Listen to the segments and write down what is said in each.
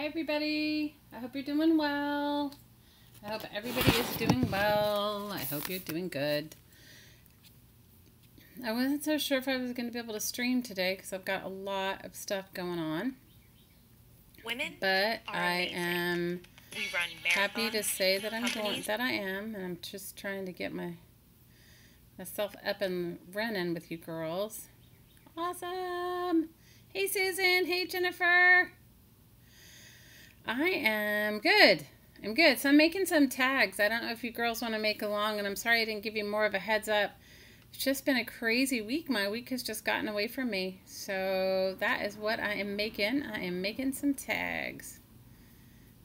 Hi everybody, I hope you're doing well. I hope everybody is doing well. I hope you're doing good. I wasn't so sure if I was going to be able to stream today because I've got a lot of stuff going on. But I am happy to say that I am, and I'm just trying to get myself up and running with you girls. Awesome. Hey Susan, hey Jennifer. I am good. I'm good. So I'm making some tags. I don't know if you girls want to make along, and I'm sorry I didn't give you more of a heads up. It's just been a crazy week. My week has just gotten away from me. So that is what I am making. I am making some tags.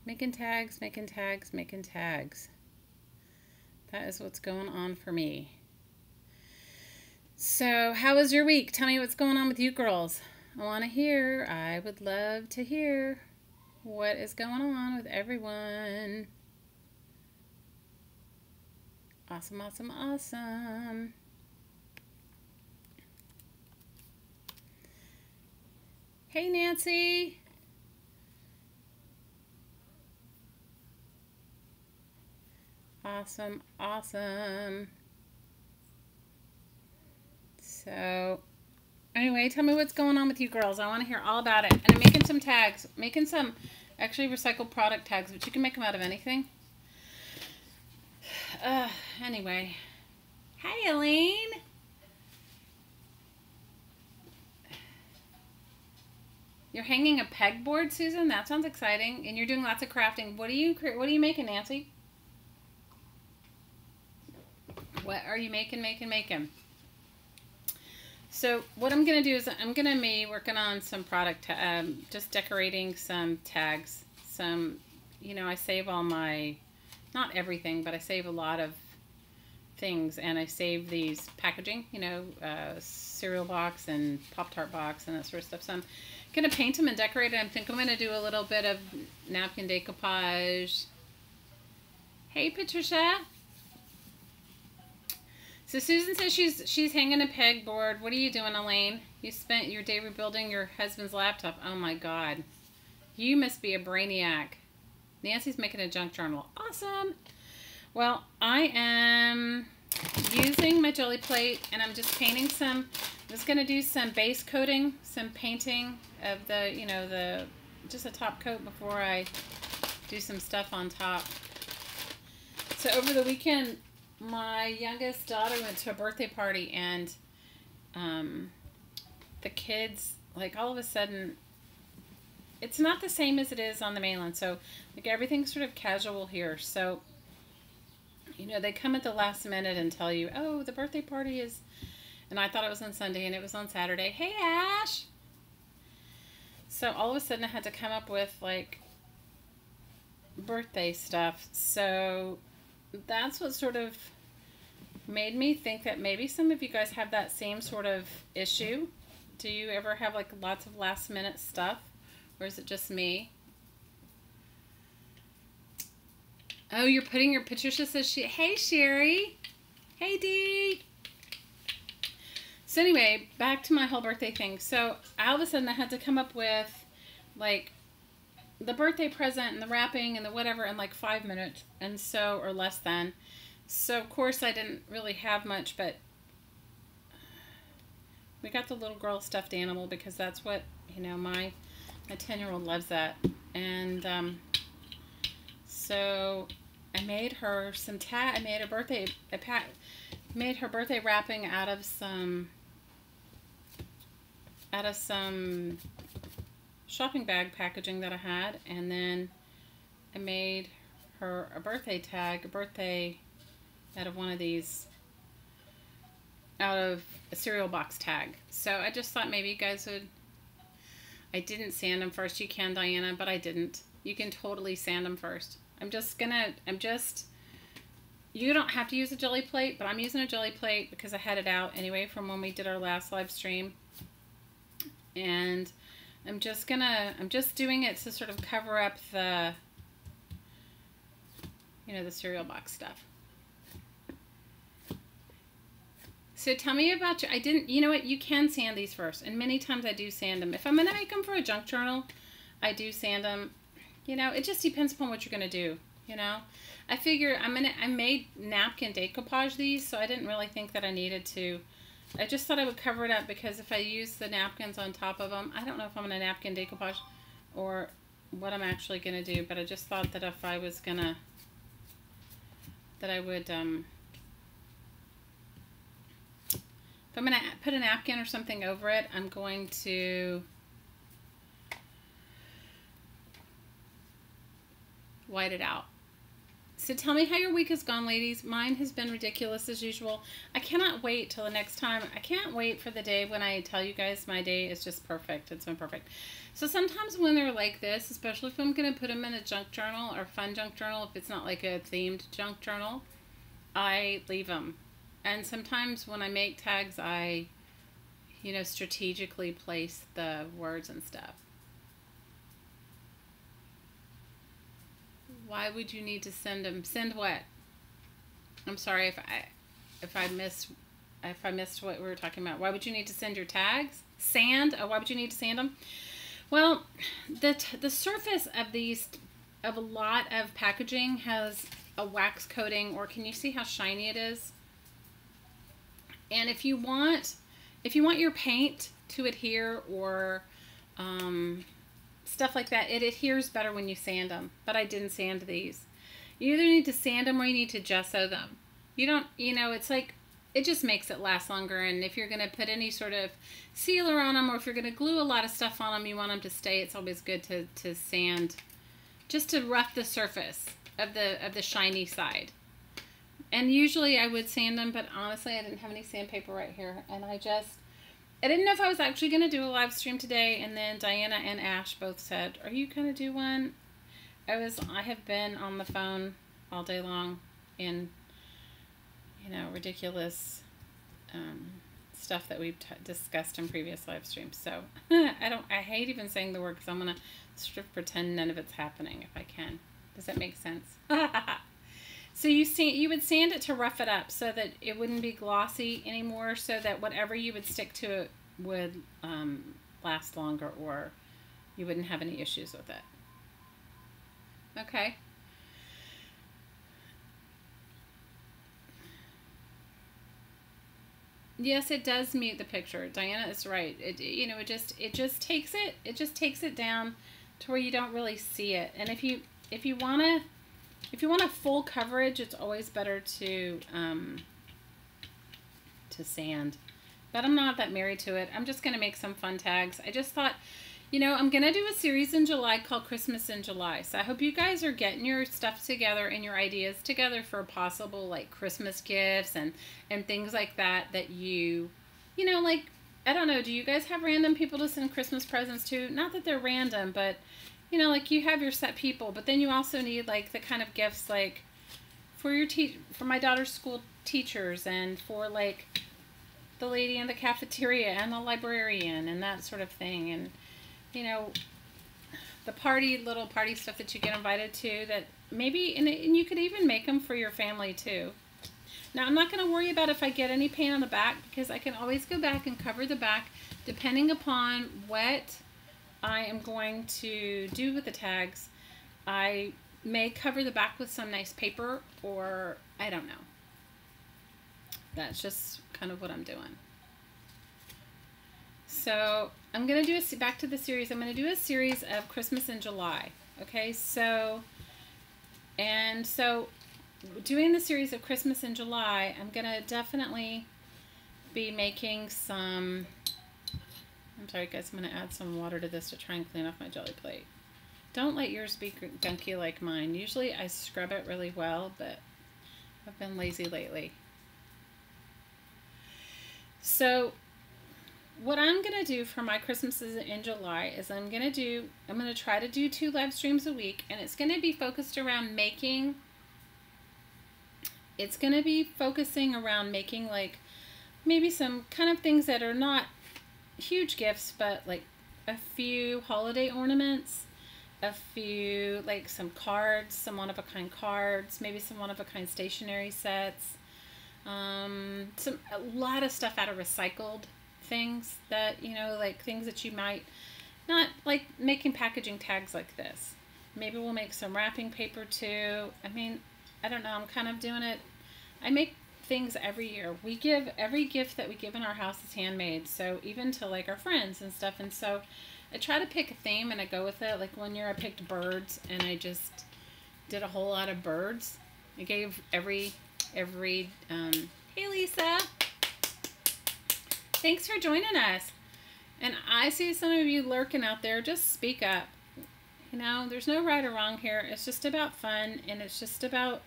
Making tags, making tags, making tags. That is what's going on for me. So how was your week? Tell me what's going on with you girls. I want to hear. I would love to hear what is going on with everyone. Awesome, awesome, awesome. Hey, Nancy. Awesome, awesome. So, anyway, tell me what's going on with you girls. I want to hear all about it. And I'm making some tags. Making some, actually, recycled product tags, but you can make them out of anything. Anyway. Hi, Elaine. You're hanging a pegboard, Susan? That sounds exciting. And you're doing lots of crafting. What are you making, Nancy? What are you making? So what I'm going to do is I'm going to be working on some product, just decorating some tags. Some, you know, I save all my, not everything, but I save a lot of things. And I save these packaging, you know, cereal box and Pop-Tart box and that sort of stuff. So I'm going to paint them and decorate it. I think I'm going to do a little bit of napkin decoupage. Hey, Patricia. So Susan says she's hanging a pegboard. What are you doing, Elaine? You spent your day rebuilding your husband's laptop. Oh my God. You must be a brainiac. Nancy's making a junk journal. Awesome. Well, I am using my jelly plate and I'm just painting some. I'm just going to do some base coating, some painting of the, you know, just a top coat before I do some stuff on top. So over the weekend, my youngest daughter went to a birthday party and the kids, like all of a sudden, it's not the same as it is on the mainland. So like everything's sort of casual here. So, you know, they come at the last minute and tell you, oh, the birthday party is, and I thought it was on Sunday and it was on Saturday. Hey, Ash. So all of a sudden I had to come up with like birthday stuff. So that's what sort of made me think that maybe some of you guys have that same sort of issue. Do you ever have like lots of last minute stuff? Or is it just me? Oh, you're putting your, Patricia says hey Sherry. Hey Dee. So anyway, back to my whole birthday thing. So all of a sudden I had to come up with like the birthday present and the wrapping and the whatever in like 5 minutes, and so, or less than. So of course I didn't really have much, but we got the little girl stuffed animal because that's what, you know, my 10-year-old loves that. And so I made her some I made made her birthday wrapping out of some shopping bag packaging that I had, and then I made her a birthday tag, out of one of these, out of a cereal box tag. So I just thought maybe you guys would, I didn't sand them first. You can, Diana, but I didn't. You can totally sand them first. You don't have to use a jelly plate, but I'm using a jelly plate because I had it out anyway from when we did our last live stream. And I'm just doing it to sort of cover up the, you know, the cereal box stuff. So tell me about you know what, you can sand these first, and many times I do sand them. If I'm going to make them for a junk journal, I do sand them. You know, it just depends upon what you're going to do, you know. I figure I made napkin decoupage these, so I didn't really think that I needed to. I just thought I would cover it up because if I use the napkins on top of them, I don't know if I'm going to napkin decoupage or what I'm actually going to do, but I just thought that if I was going to, that I would, if I'm going to put a napkin or something over it, I'm going to white it out. So tell me how your week has gone, ladies. Mine has been ridiculous as usual. I cannot wait till the next time. I can't wait for the day when I tell you guys my day is just perfect. It's been perfect. So sometimes when they're like this, especially if I'm going to put them in a junk journal or fun junk journal, if it's not like a themed junk journal, I leave them. And sometimes when I make tags, I, you know, strategically place the words and stuff. Why would you need to send them? Send what? I'm sorry if I missed what we were talking about. Why would you need to send your tags? Sand? Oh, why would you need to sand them? Well, the surface of a lot of packaging has a wax coating, or can you see how shiny it is? And if you want your paint to adhere or stuff like that, it adheres better when you sand them. But I didn't sand these. You either need to sand them or you need to gesso them. You don't, you know, it's like, it just makes it last longer. And if you're going to put any sort of sealer on them, or if you're going to glue a lot of stuff on them, you want them to stay, it's always good to sand, just to rough the surface of the shiny side. And usually I would sand them, but honestly I didn't have any sandpaper right here, and I didn't know if I was actually going to do a live stream today. And then Diana and Ash both said, are you going to do one? I have been on the phone all day long in, you know, ridiculous stuff that we've discussed in previous live streams. So I hate even saying the word because I'm going to sort of pretend none of it's happening if I can. Does that make sense? So you would sand it to rough it up so that it wouldn't be glossy anymore, so that whatever you would stick to it would last longer, or you wouldn't have any issues with it. Okay. Yes, it does meet the picture. Diana is right. It just takes it down to where you don't really see it. And if you want a full coverage, it's always better to sand. But I'm not that married to it. I'm just going to make some fun tags. I just thought, you know, I'm going to do a series in July called Christmas in July. So I hope you guys are getting your stuff together and your ideas together for possible, like, Christmas gifts and things like that you know, like, I don't know, do you guys have random people to send Christmas presents to? Not that they're random, but, you know, like, you have your set people, but then you also need, like, the kind of gifts, like, for my daughter's school teachers, and for, like, the lady in the cafeteria and the librarian and that sort of thing. And, you know, the little party stuff that you get invited to, that maybe, and you could even make them for your family too. Now, I'm not going to worry about if I get any paint on the back, because I can always go back and cover the back depending upon what I am going to do with the tags. I may cover the back with some nice paper, or I don't know. That's just kind of what I'm doing. So I'm going to do back to the series. I'm going to do a series of Christmas in July. Okay, so doing the series of Christmas in July, I'm going to definitely be making some, I'm sorry guys, I'm going to add some water to this to try and clean off my jelly plate. Don't let yours be gunky like mine. Usually I scrub it really well, but I've been lazy lately. So what I'm going to do for my Christmases in July is I'm going to try to do 2 live streams a week, and it's going to be focused around making, like, maybe some kind of things that are not huge gifts, but like a few holiday ornaments, a few, like, some cards, some one-of-a-kind cards, maybe some one-of-a-kind stationery sets, a lot of stuff out of recycled things that, you know, like things that you might not, like making packaging tags like this, Maybe we'll make some wrapping paper too. I mean, I don't know. I'm kind of doing it. I make things every year. We give, every gift that we give in our house is handmade. So even to like our friends and stuff. And so I try to pick a theme and I go with it. Like one year I picked birds and I just did a whole lot of birds. I gave hey Lisa, thanks for joining us. And I see some of you lurking out there. Just speak up. You know, there's no right or wrong here. It's just about fun, and it's just about,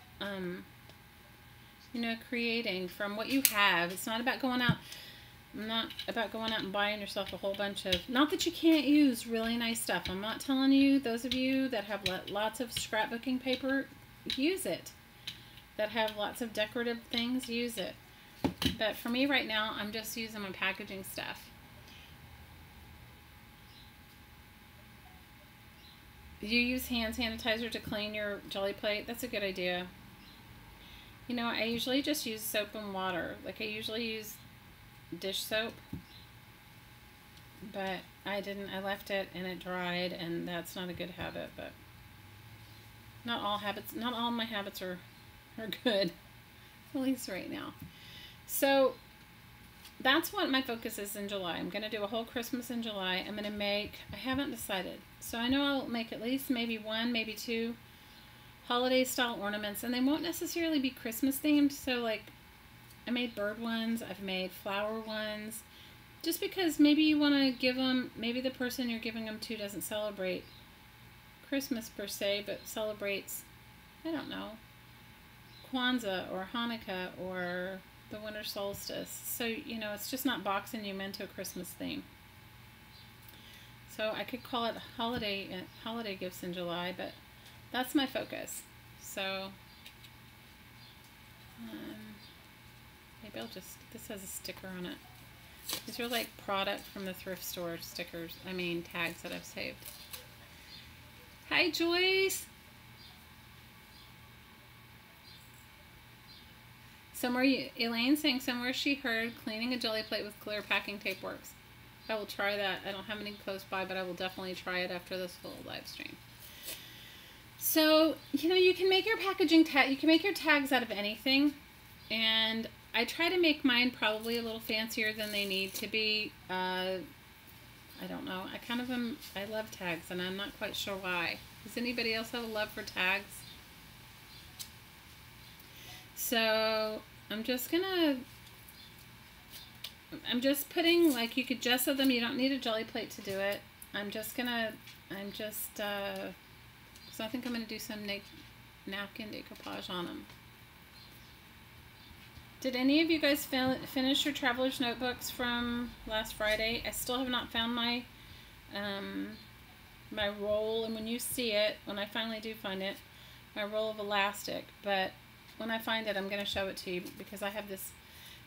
you know, creating from what you have. It's not about going out. Not about going out and buying yourself a whole bunch of, not that you can't use really nice stuff. I'm not telling you, those of you that have lots of scrapbooking paper, use it. That have lots of decorative things, use it. But for me right now, I'm just using my packaging stuff. You use hand sanitizer to clean your jelly plate? That's a good idea. You know, I usually just use soap and water. Like I usually use dish soap. But I didn't. I left it and it dried, and that's not a good habit. But not all habits, not all my habits are good. At least right now. So that's what my focus is in July. I'm going to do a whole Christmas in July. I'm going to make, I haven't decided. So I know I'll make at least maybe one, maybe two holiday style ornaments. And they won't necessarily be Christmas themed. So like I made bird ones. I've made flower ones. Just because maybe you want to give them, maybe the person you're giving them to doesn't celebrate Christmas per se, but celebrates, I don't know, Kwanzaa or Hanukkah or the winter solstice. So, you know, it's just not boxing you into a Christmas theme. So I could call it holiday gifts in July, but that's my focus. So maybe I'll just, this has a sticker on it. These are like product from the thrift store stickers, I mean tags that I've saved. Hi Joyce! Elaine saying somewhere she heard cleaning a jelly plate with clear packing tape works. I will try that. I don't have any close by, but I will definitely try it after this full live stream. So, you know, you can make your packaging you can make your tags out of anything. And I try to make mine probably a little fancier than they need to be. I don't know. I love tags, and I'm not quite sure why. Does anybody else have a love for tags? So I'm just putting, like, you could gesso them. You don't need a jelly plate to do it. So I think I'm going to do some napkin decoupage on them. Did any of you guys finish your traveler's notebooks from last Friday? I still have not found my my roll, and when you see it, when I finally do find it, my roll of elastic. But when I find it, I'm going to show it to you because I have this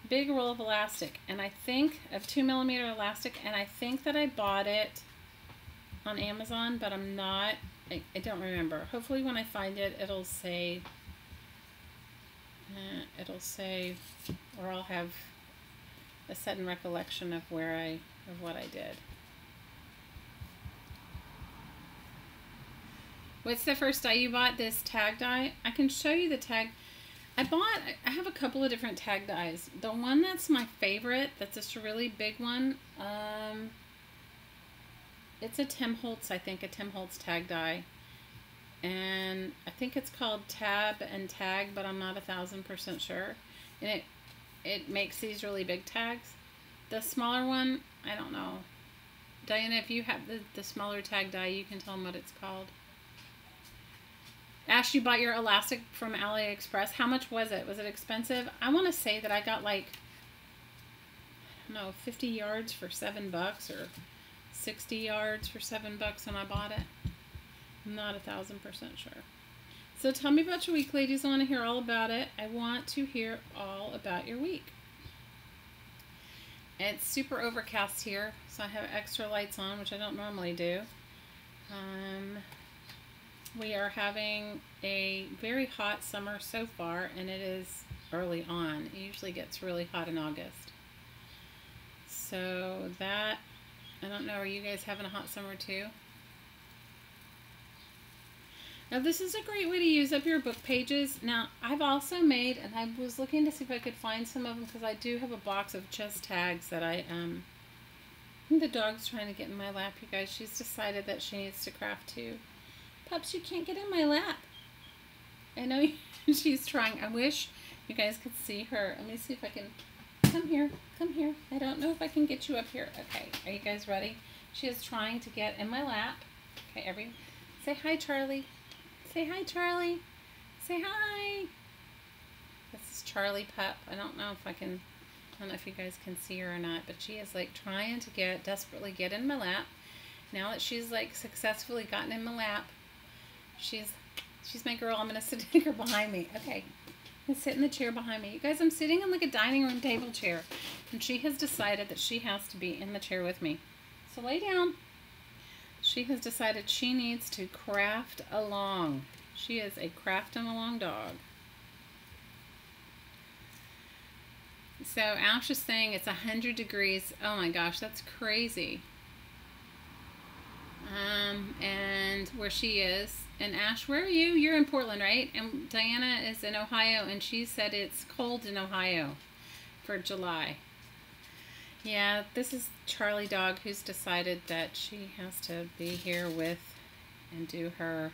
big roll of elastic, and I think of 2mm elastic, and I think that I bought it on Amazon, but I'm not. I don't remember. Hopefully, when I find it, it'll say. Or I'll have a sudden recollection of what I did. What's the first die you bought? This tag die? I can show you the tag. I have a couple of different tag dies. The one that's my favorite, that's just a really big one, it's a Tim Holtz, I think, a Tim Holtz tag die. And I think it's called Tab and Tag, but I'm not 1000% sure. And it makes these really big tags. The smaller one, I don't know. Diana, if you have the smaller tag die, you can tell them what it's called. Ash, you bought your elastic from AliExpress. How much was it? Was it expensive? I want to say that I got like, I don't know, 50 yards for $7 or 60 yards for $7 when I bought it. I'm not 1000% sure. So tell me about your week, ladies. I want to hear all about it. I want to hear all about your week. It's super overcast here, so I have extra lights on, which I don't normally do. We are having a very hot summer so far, and it is early on. It usually gets really hot in August. So that, I don't know, are you guys having a hot summer too? Now this is a great way to use up your book pages. Now I've also made, and I was looking to see if I could find some of them because I do have a box of chest tags that I think the dog's trying to get in my lap, you guys. She's decided that she needs to craft too. Pups, you can't get in my lap. I know she's trying. I wish you guys could see her. Let me see if I can. Come here. Come here. I don't know if I can get you up here. Okay. Are you guys ready? She is trying to get in my lap. Okay, say hi, Charlie. Say hi, Charlie. Say hi. This is Charlie Pup. I don't know if you guys can see her or not, but she is like trying to desperately get in my lap. Now that she's like successfully gotten in my lap, she's my girl. I'm going to sit her behind me. Okay. I'm sit in the chair behind me. You guys, I'm sitting in like a dining room table chair, and she has decided that she has to be in the chair with me. So lay down. She has decided she needs to craft along. She is a crafting along dog. So Ash is saying it's 100 degrees. Oh my gosh, that's crazy. And where she is. And Ash, where are you? You're in Portland, right? And Diana is in Ohio, and she said it's cold in Ohio for July. Yeah, this is Charlie dog who's decided that she has to be here with and do her,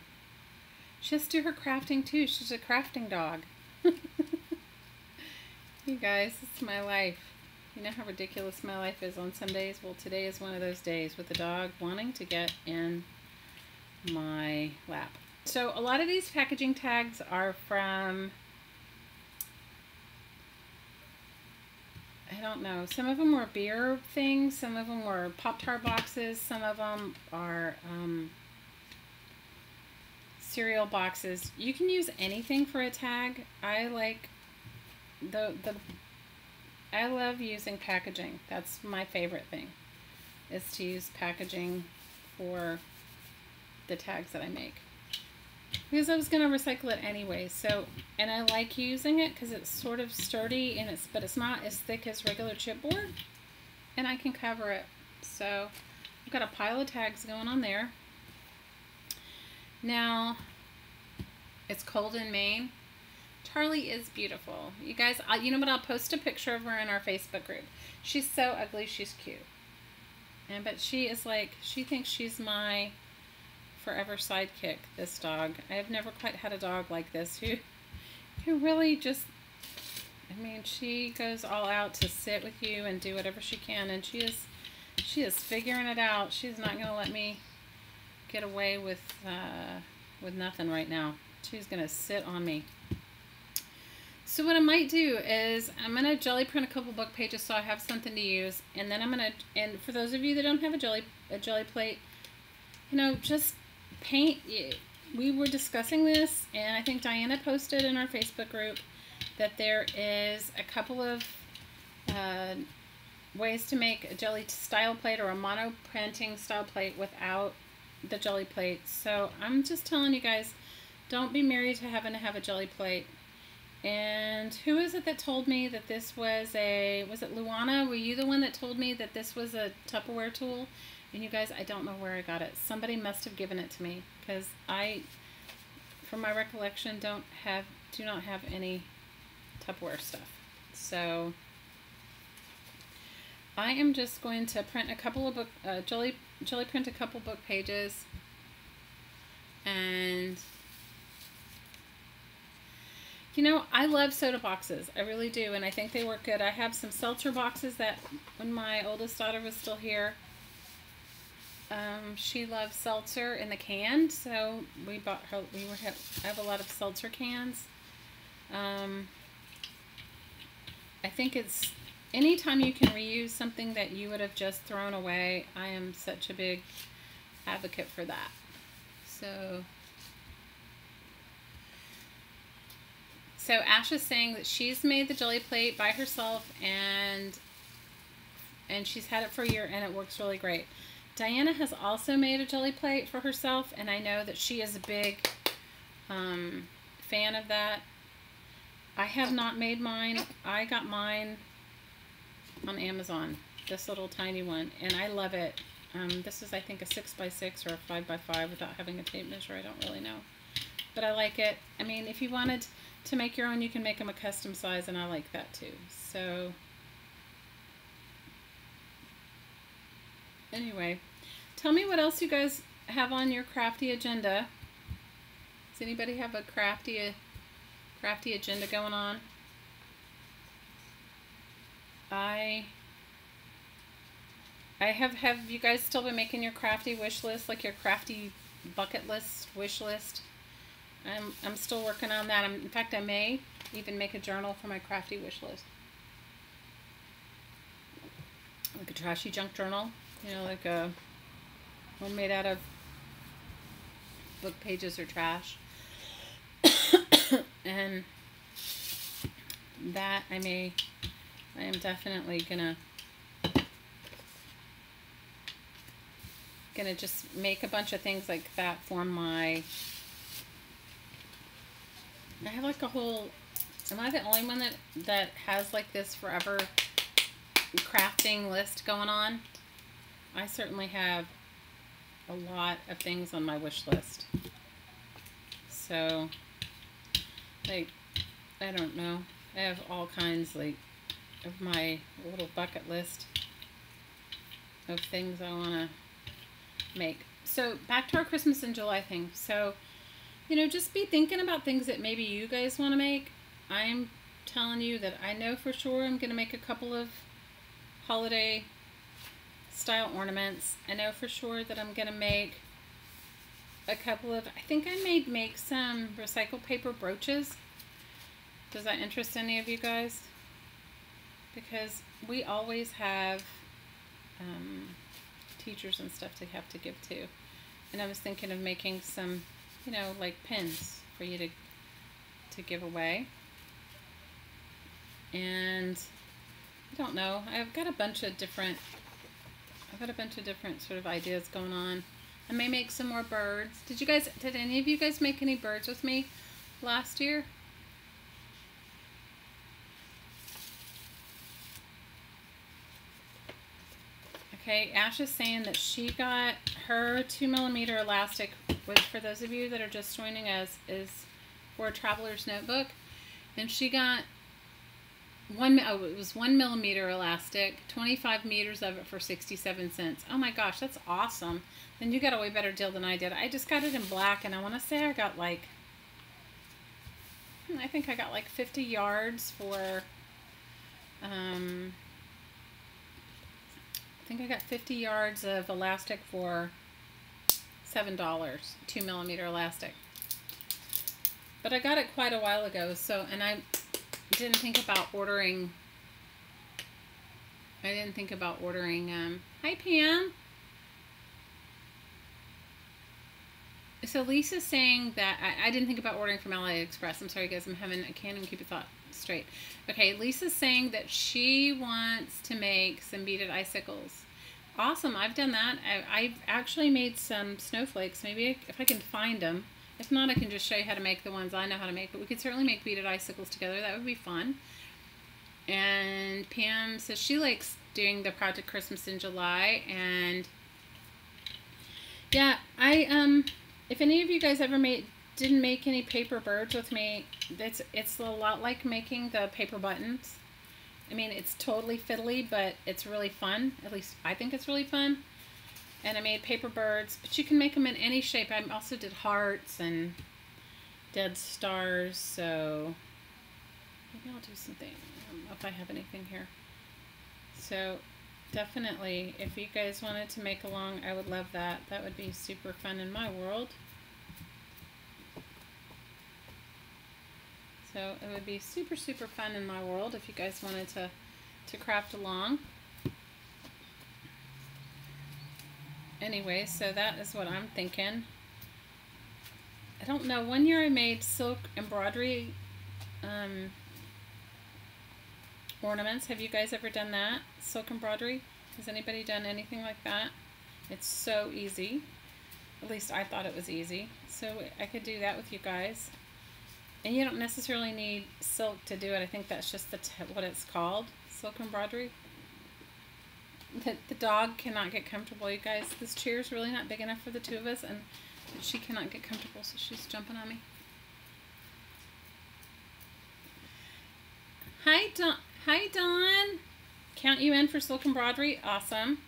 she has to do her crafting too. She's a crafting dog. You guys, it's my life. You know how ridiculous my life is on some days? Well, today is one of those days with the dog wanting to get in my lap. So a lot of these packaging tags are from, I don't know. Some of them were beer things. Some of them were Pop-Tart boxes. Some of them are cereal boxes. You can use anything for a tag. I like I love using packaging. That's my favorite thing, is to use packaging for the tags that I make. Because I was going to recycle it anyway. So, and I like using it because it's sort of sturdy, and but it's not as thick as regular chipboard, and I can cover it. So I've got a pile of tags going on there. Now, it's cold in Maine. Charlie is beautiful. You guys, you know what? I'll post a picture of her in our Facebook group. She's so ugly, she's cute. But she is like, she thinks she's my forever sidekick, this dog. I have never quite had a dog like this who really just, I mean, she goes all out to sit with you and do whatever she can, and she is figuring it out. She's not going to let me get away with nothing right now. She's going to sit on me. So what I might do is I'm going to jelly print a couple book pages so I have something to use, and then I'm going to, and for those of you that don't have a jelly plate, you know, just paint. We were discussing this, and I think Diana posted in our Facebook group that there is a couple of ways to make a jelly style plate or a mono printing style plate without the jelly plate. So I'm just telling you guys, don't be married to having to have a jelly plate. And who is it that told me that this was it Luana? Were you the one that told me that this was a Tupperware tool? And you guys, I don't know where I got it. Somebody must have given it to me, because I, from my recollection, do not have any Tupperware stuff. So I am just going to print a couple of jelly print a couple book pages, and you know, I love soda boxes. I really do, and I think they work good. I have some seltzer boxes that when my oldest daughter was still here, she loves seltzer in the can, so we bought her. I have a lot of seltzer cans. I think it's anytime you can reuse something that you would have just thrown away. I am such a big advocate for that. So Ash is saying that she's made the jelly plate by herself, and she's had it for a year, and it works really great. Diana has also made a jelly plate for herself, and I know that she is a big fan of that. I have not made mine. I got mine on Amazon, this little tiny one, and I love it. This is, I think, a 6x6 or a 5x5 without having a tape measure. I don't really know. but I like it. I mean, if you wanted to make your own, you can make them a custom size, and I like that too. So anyway, tell me what else you guys have on your crafty agenda. Does anybody have a crafty agenda going on? Have you guys still been making your crafty wish list, like your crafty bucket list, wish list? I'm still working on that. In fact, I may even make a journal for my crafty wish list. Like a trashy junk journal, you know, like a one made out of book pages or trash. And that I am definitely gonna just make a bunch of things like that for my, I have like a whole, am I the only one that has like this forever crafting list going on? I certainly have a lot of things on my wish list. So, like, I don't know. I have all kinds, like, of my little bucket list of things I want to make. So, back to our Christmas in July thing. So, you know, just be thinking about things that maybe you guys want to make. I'm telling you that I know for sure I'm going to make a couple of holiday style ornaments. I know for sure that I'm going to make a couple of, I think I may make some recycled paper brooches. Does that interest any of you guys? Because we always have teachers and stuff to have to give to. And I was thinking of making some, you know, like pins for you to give away. And I don't know, I've got a bunch of different sort of ideas going on. I may make some more birds. Did any of you guys make any birds with me last year? Okay, Ash is saying that she got her 2mm elastic, which for those of you that are just joining us is for a traveler's notebook. And she got it was 1mm elastic, 25 meters of it for 67 cents. Oh my gosh, that's awesome. Then you got a way better deal than I did. I just got it in black, and I want to say I got like, I think I got like 50 yards for, I think I got 50 yards of elastic for $7, 2mm elastic. But I got it quite a while ago, so, and I didn't think about ordering, hi Pam. So Lisa's saying that, I didn't think about ordering from AliExpress. I'm sorry guys, I can't even keep a thought straight. Okay, Lisa's saying that she wants to make some beaded icicles. Awesome, I've done that. I've actually made some snowflakes. Maybe if I can find them. If not, I can just show you how to make the ones I know how to make. But we could certainly make beaded icicles together. That would be fun. And Pam says she likes doing the Project Christmas in July. And yeah, if any of you guys ever didn't make any paper birds with me, it's a lot like making the paper buttons. I mean, it's totally fiddly, but it's really fun. At least I think it's really fun. And I made paper birds, but you can make them in any shape. I also did hearts and dead stars, so maybe I'll do something. I don't know if I have anything here. So definitely, if you guys wanted to make along, I would love that. That would be super fun in my world. So it would be super, super fun in my world if you guys wanted to craft along. Anyway, so that is what I'm thinking. I don't know. One year I made silk embroidery ornaments. Have you guys ever done that? Silk embroidery? Has anybody done anything like that? It's so easy. At least I thought it was easy. So I could do that with you guys. And you don't necessarily need silk to do it. I think that's just what it's called. Silk embroidery. The dog cannot get comfortable, you guys. This chair is really not big enough for the two of us, and she cannot get comfortable, so she's jumping on me. Hi, Dawn. Hi, Dawn. Count you in for silk embroidery. Awesome.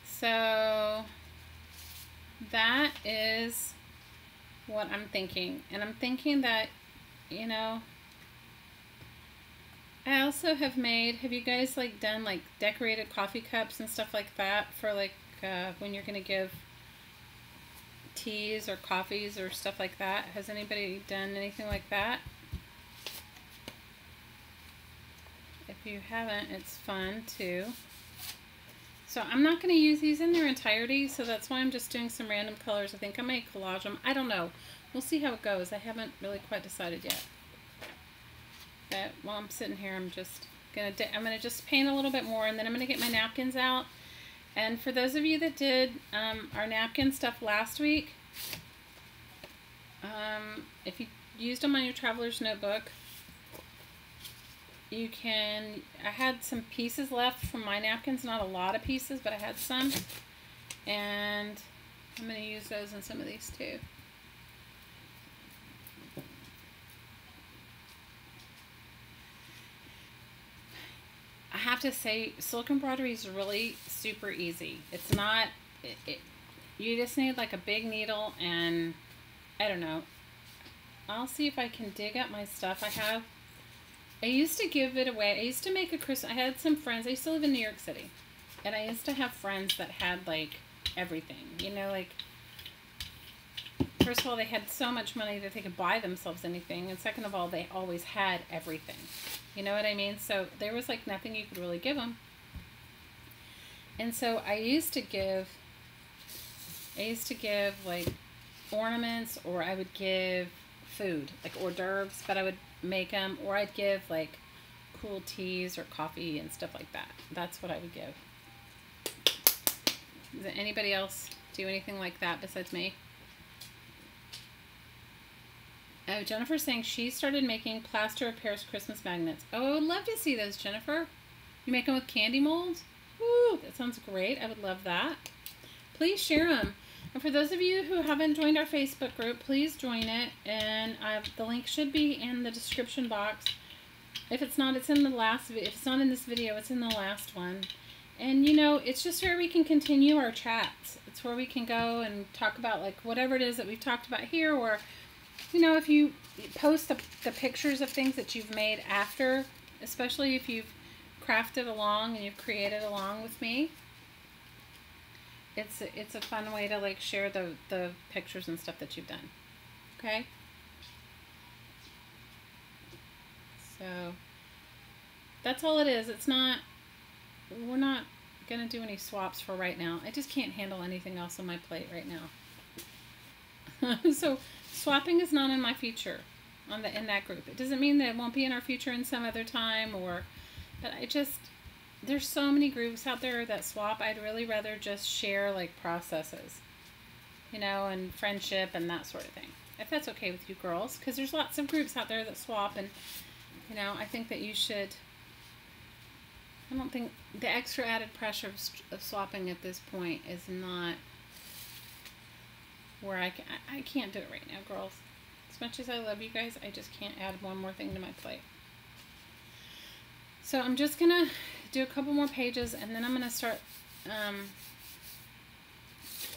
So that is what I'm thinking. And I'm thinking that, you know, I also have made, have you guys like done like decorated coffee cups and stuff like that for like when you're going to give teas or coffees or stuff like that? Has anybody done anything like that? If you haven't, it's fun too. So I'm not going to use these in their entirety, so that's why I'm just doing some random colors. I think I may collage them. I don't know. We'll see how it goes. I haven't really quite decided yet. But while I'm sitting here, I'm gonna just paint a little bit more, and then I'm gonna get my napkins out. And for those of you that did our napkin stuff last week, if you used them on your traveler's notebook, you can, I had some pieces left from my napkins, not a lot of pieces, but I had some, and I'm going to use those in some of these too. I have to say, silk embroidery is really super easy. It's not, you just need like a big needle, and I don't know. I'll see if I can dig up my stuff. I used to give it away. I used to make a Christmas. I had some friends. I used to live in New York City. And I used to have friends that had, like, everything. You know, like, first of all, they had so much money that they could buy themselves anything. And second of all, they always had everything. You know what I mean? So there was, like, nothing you could really give them. And so I used to give, like, ornaments, or I would give food, like hors d'oeuvres, but I would make them, or I'd give like cool teas or coffee and stuff like that. That's what I would give. Does anybody else do anything like that besides me? Oh, Jennifer's saying she started making plaster of Paris Christmas magnets. Oh, I would love to see those, Jennifer. You make them with candy molds? Woo, that sounds great. I would love that. Please share them. And for those of you who haven't joined our Facebook group, please join it. And the link should be in the description box. If it's not, it's in the last video. If it's not in this video, it's in the last one. And, you know, it's just where we can continue our chats. It's where we can go and talk about, like, whatever it is that we've talked about here. Or, you know, if you post the pictures of things that you've made after, especially if you've crafted along and you've created along with me. It's a fun way to like share the pictures and stuff that you've done. Okay? So that's all it is. It's not, we're not gonna do any swaps for right now. I just can't handle anything else on my plate right now. So swapping is not in my future in that group. It doesn't mean that it won't be in our future in some other time, but there's so many groups out there that swap. I'd really rather just share like processes, you know, and friendship and that sort of thing. If that's okay with you girls, because there's lots of groups out there that swap, and, you know, I think that you should, I don't think the extra added pressure of swapping at this point is not where I can't do it right now, girls. As much as I love you guys, I just can't add one more thing to my plate. So I'm just going to do a couple more pages, and then I'm going to start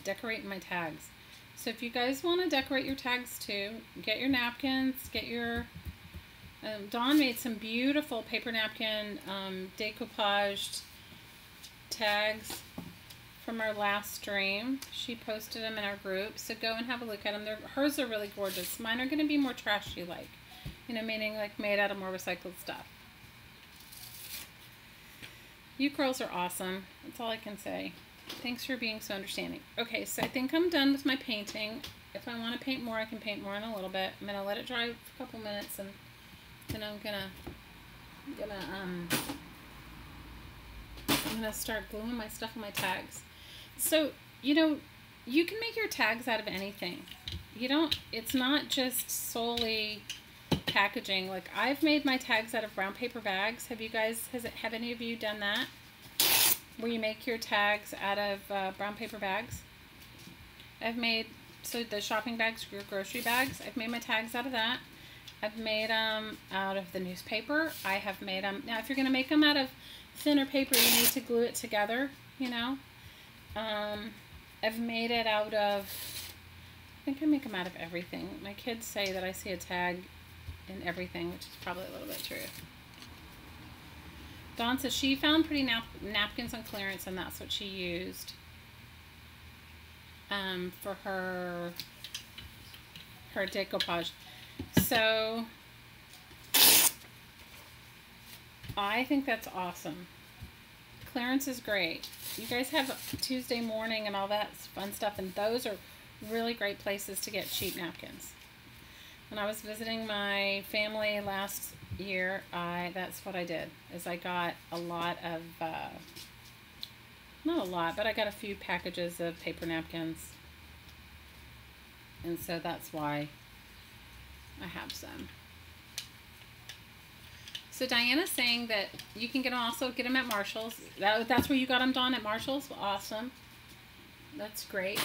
decorating my tags. So if you guys want to decorate your tags too, get your napkins, get your... Dawn made some beautiful paper napkin decoupaged tags from our last stream. She posted them in our group, so go and have a look at them. Hers are really gorgeous. Mine are going to be more trashy, like, you know, meaning like made out of more recycled stuff. You girls are awesome. That's all I can say. Thanks for being so understanding. Okay, so I think I'm done with my painting. If I want to paint more, I can paint more in a little bit. I'm going to let it dry for a couple minutes, and then I'm gonna start gluing my stuff on my tags. So, you know, you can make your tags out of anything. It's not just solely packaging. Like, I've made my tags out of brown paper bags. Have any of you done that? Where you make your tags out of brown paper bags? So the shopping bags, your grocery bags, I've made my tags out of that. I've made them out of the newspaper. I have made them, now if you're going to make them out of thinner paper, you need to glue it together, you know. I've made it out of, I think I make them out of everything. My kids say that I see a tag in everything, which is probably a little bit true. Dawn says she found pretty napkins on clearance, and that's what she used for her decoupage. So I think that's awesome. Clearance is great. You guys have Tuesday morning and all that fun stuff, and those are really great places to get cheap napkins. When I was visiting my family last year, that's what I did, is I got a lot of, not a lot, but I got a few packages of paper napkins. And so that's why I have some. So Diana's saying that you can also get them at Marshall's. That's where you got them, Dawn, at Marshall's? Awesome. That's great.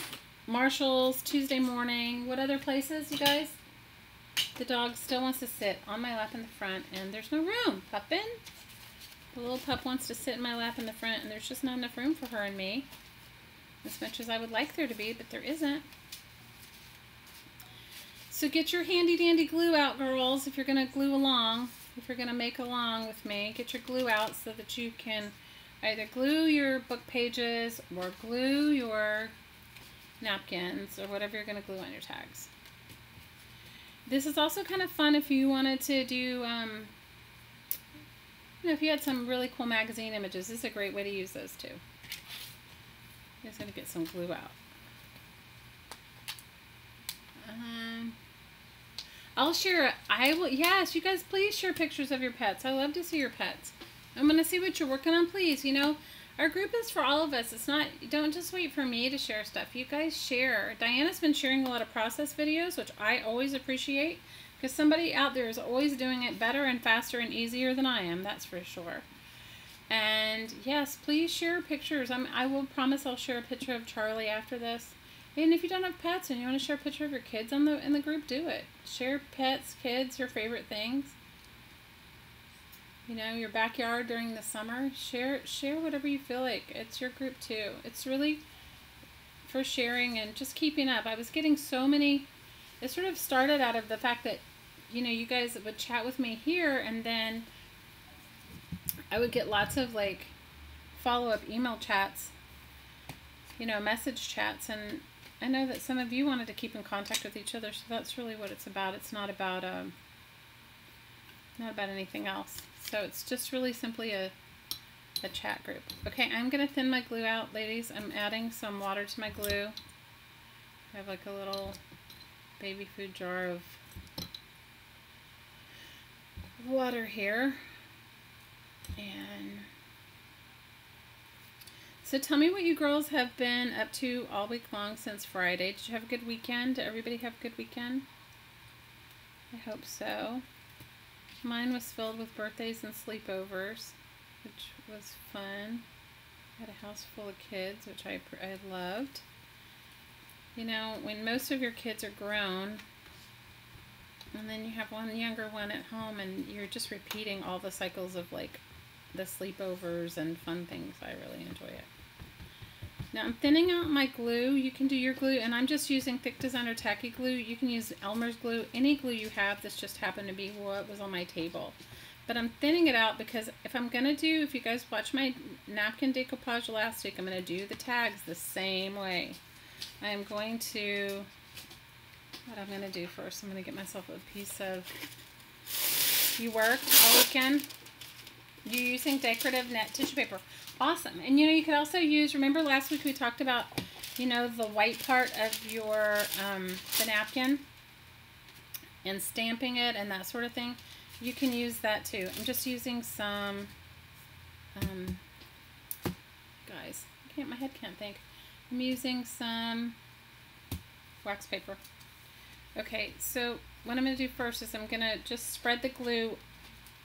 Marshall's, Tuesday morning. What other places, you guys? The dog still wants to sit on my lap in the front, and there's no room. Puppin. The little pup wants to sit in my lap in the front, and there's just not enough room for her and me. As much as I would like there to be, but there isn't. So get your handy dandy glue out, girls, if you're going to glue along. If you're going to make along with me, get your glue out so that you can either glue your book pages or glue your napkins or whatever you're going to glue on your tags. This is also kind of fun if you wanted to do, you know, if you had some really cool magazine images. This is a great way to use those too. I'm just going to get some glue out. I'll share, yes, you guys please share pictures of your pets. I love to see your pets. I'm going to see what you're working on, please. You know, our group is for all of us. It's not, don't just wait for me to share stuff. You guys share. Diana's been sharing a lot of process videos, which I always appreciate, because somebody out there is always doing it better and faster and easier than I am. That's for sure. And yes, please share pictures. I will promise I'll share a picture of Charlie after this. And if you don't have pets and you want to share a picture of your kids in the group, do it. Share pets, kids, your favorite things. You know, your backyard during the summer. Share whatever you feel like. It's your group too. It's really for sharing and just keeping up. I was getting so many. It sort of started out of the fact that, you know, you guys would chat with me here, and then I would get lots of like follow-up email chats, you know, message chats, and I know that some of you wanted to keep in contact with each other, so that's really what it's about. It's not about anything else. So it's just really simply a chat group. Okay, I'm gonna thin my glue out, ladies. I'm adding some water to my glue. I have like a little baby food jar of water here, and so tell me what you girls have been up to all week long since Friday. Did you have a good weekend? Did everybody have a good weekend? I hope so. Mine was filled with birthdays and sleepovers, which was fun. I had a house full of kids, which I loved. You know, when most of your kids are grown, and then you have one younger one at home, and you're just repeating all the cycles of like the sleepovers and fun things, I really enjoy it. Now I'm thinning out my glue. You can do your glue, and I'm just using Thick Designer Tacky Glue. You can use Elmer's glue, any glue you have. This just happened to be what was on my table. But I'm thinning it out because if I'm going to do, if you guys watch my napkin decoupage last week, I'm going to do the tags the same way. I am going to, what I'm going to do first, I'm going to get myself a piece of, you work all weekend, you're using decorative net tissue paper. Awesome. And you know, you could also use, remember last week we talked about, you know, the white part of your, the napkin and stamping it and that sort of thing. You can use that too. I'm just using some, guys, my head can't think. I'm using some wax paper. Okay, so what I'm going to do first is I'm going to just spread the glue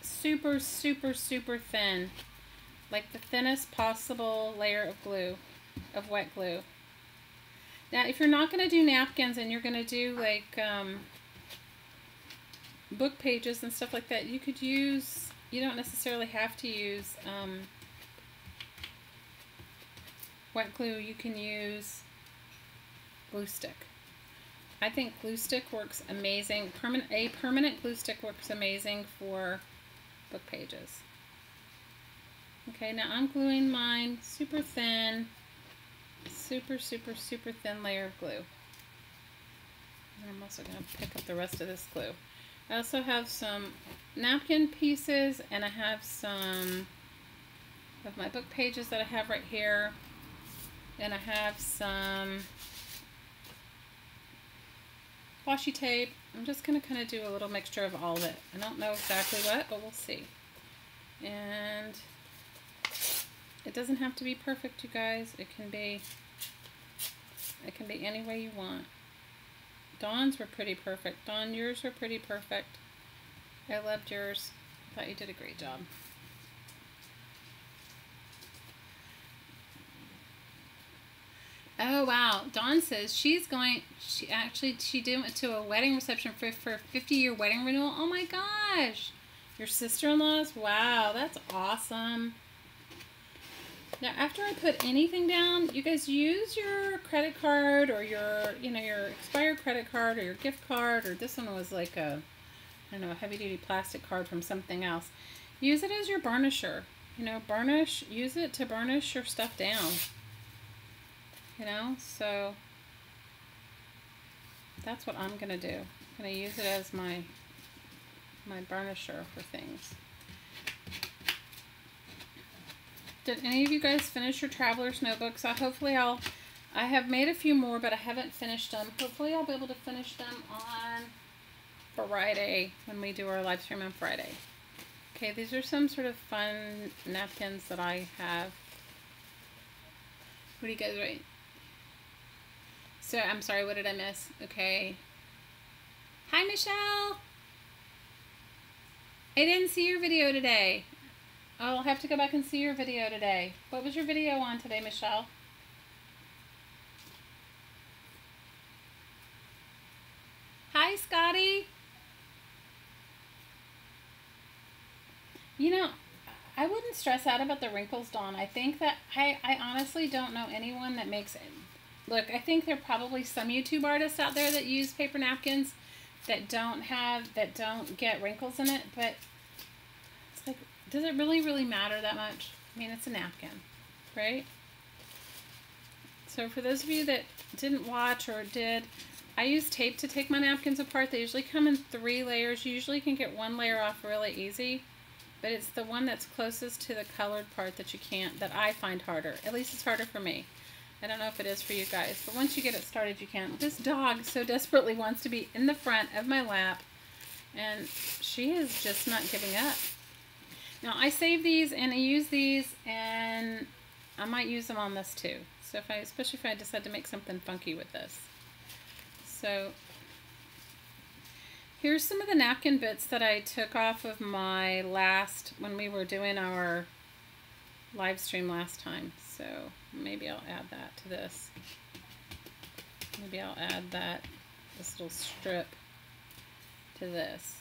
super, super, super thin. Like the thinnest possible layer of glue, of wet glue. Now, if you're not going to do napkins and you're going to do like, book pages and stuff like that, you could use, you don't necessarily have to use wet glue. You can use glue stick. I think glue stick works amazing. A permanent glue stick works amazing for book pages. Okay, now I'm gluing mine super thin, super thin layer of glue. And I'm also going to pick up the rest of this glue. I also have some napkin pieces, and I have some of my book pages that I have right here. And I have some washi tape. I'm just going to kind of do a little mixture of all of it. I don't know exactly what, but we'll see. And it doesn't have to be perfect, you guys. It can be any way you want. Dawn's were pretty perfect. Dawn, yours were pretty perfect. I loved yours. I thought you did a great job. Oh wow, Dawn says she went to a wedding reception for a 50-year wedding renewal. Oh my gosh. Your sister-in-law's? Wow, that's awesome. Now, after I put anything down, you guys use your credit card or your expired credit card or your gift card, or this one was like a, I don't know, a heavy-duty plastic card from something else. Use it as your burnisher. Use it to burnish your stuff down. So that's what I'm going to do. I'm going to use it as my burnisher for things. Did any of you guys finish your traveler's notebooks? I have made a few more, but I haven't finished them. Hopefully I'll be able to finish them on Friday when we do our live stream on Friday. Okay, these are some sort of fun napkins that I have. What do you guys write? So, I'm sorry, what did I miss? Okay. Hi, Michelle! I didn't see your video today. I'll have to go back and see your video today. What was your video on today, Michelle? Hi, Scotty. I wouldn't stress out about the wrinkles, Dawn. I think that I honestly don't know anyone that makes it. Look, I think there are probably some YouTube artists out there that use paper napkins that don't get wrinkles in it, but it's like, does it really matter that much? I mean, it's a napkin, right? So for those of you that didn't watch or did, I use tape to take my napkins apart. They usually come in 3 layers. You usually can get 1 layer off really easy, but it's the one that's closest to the colored part that I find harder. At least it's harder for me. I don't know if it is for you guys, but once you get it started, you can. This dog so desperately wants to be in the front of my lap, and she is just not giving up. Now, I save these and I use these, and I might use them on this too. So especially if I decide to make something funky with this. So here's some of the napkin bits that I took off of my when we were doing our live stream last time. So maybe I'll add that to this. Maybe I'll add this little strip to this.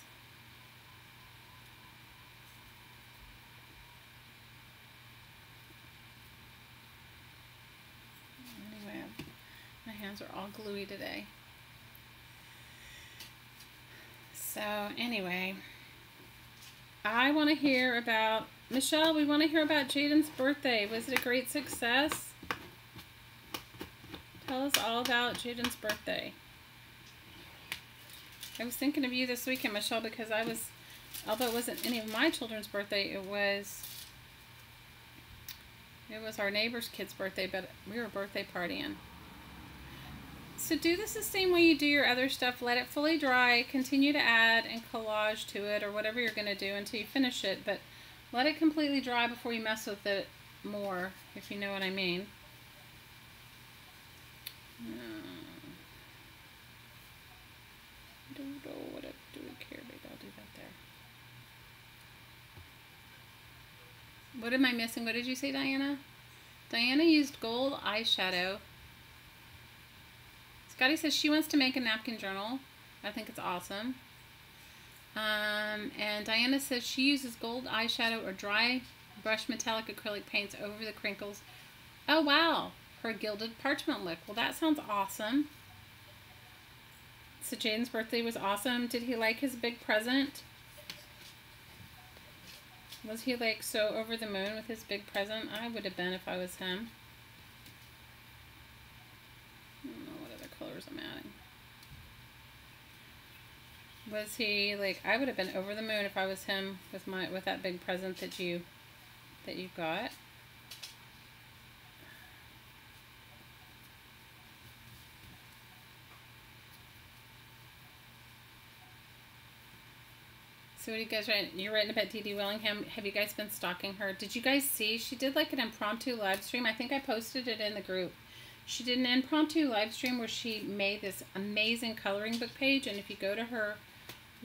Anyway, my hands are all gluey today. So anyway, I want to hear about, Michelle, we want to hear about Jaden's birthday. Was it a great success? Tell us all about Jaden's birthday. I was thinking of you this weekend, Michelle, because although it wasn't any of my children's birthday, it was our neighbor's kid's birthday, but we were birthday partying. So do this the same way you do your other stuff. Let it fully dry. Continue to add and collage to it or whatever you're going to do until you finish it. But let it completely dry before you mess with it more, if you know what I mean. Don't know what I do here. Maybe I'll do that there. What am I missing? What did you say, Diana? Diana used gold eyeshadow. Scotty says she wants to make a napkin journal. I think it's awesome. And Diana says she uses gold eyeshadow or dry brush metallic acrylic paints over the crinkles. Oh, wow. Her gilded parchment look. Well, that sounds awesome. So Jaden's birthday was awesome. Did he like his big present? Was he like so over the moon with his big present? I would have been if I was him. I don't know what other colors I'm adding. Was he like, I would have been over the moon if I was him with that big present that you got. So what are you guys writing? You're writing about Dee Dee Willingham. Have you guys been stalking her? Did you guys see? She did like an impromptu live stream. I think I posted it in the group. She did an impromptu live stream where she made this amazing coloring book page. And if you go to her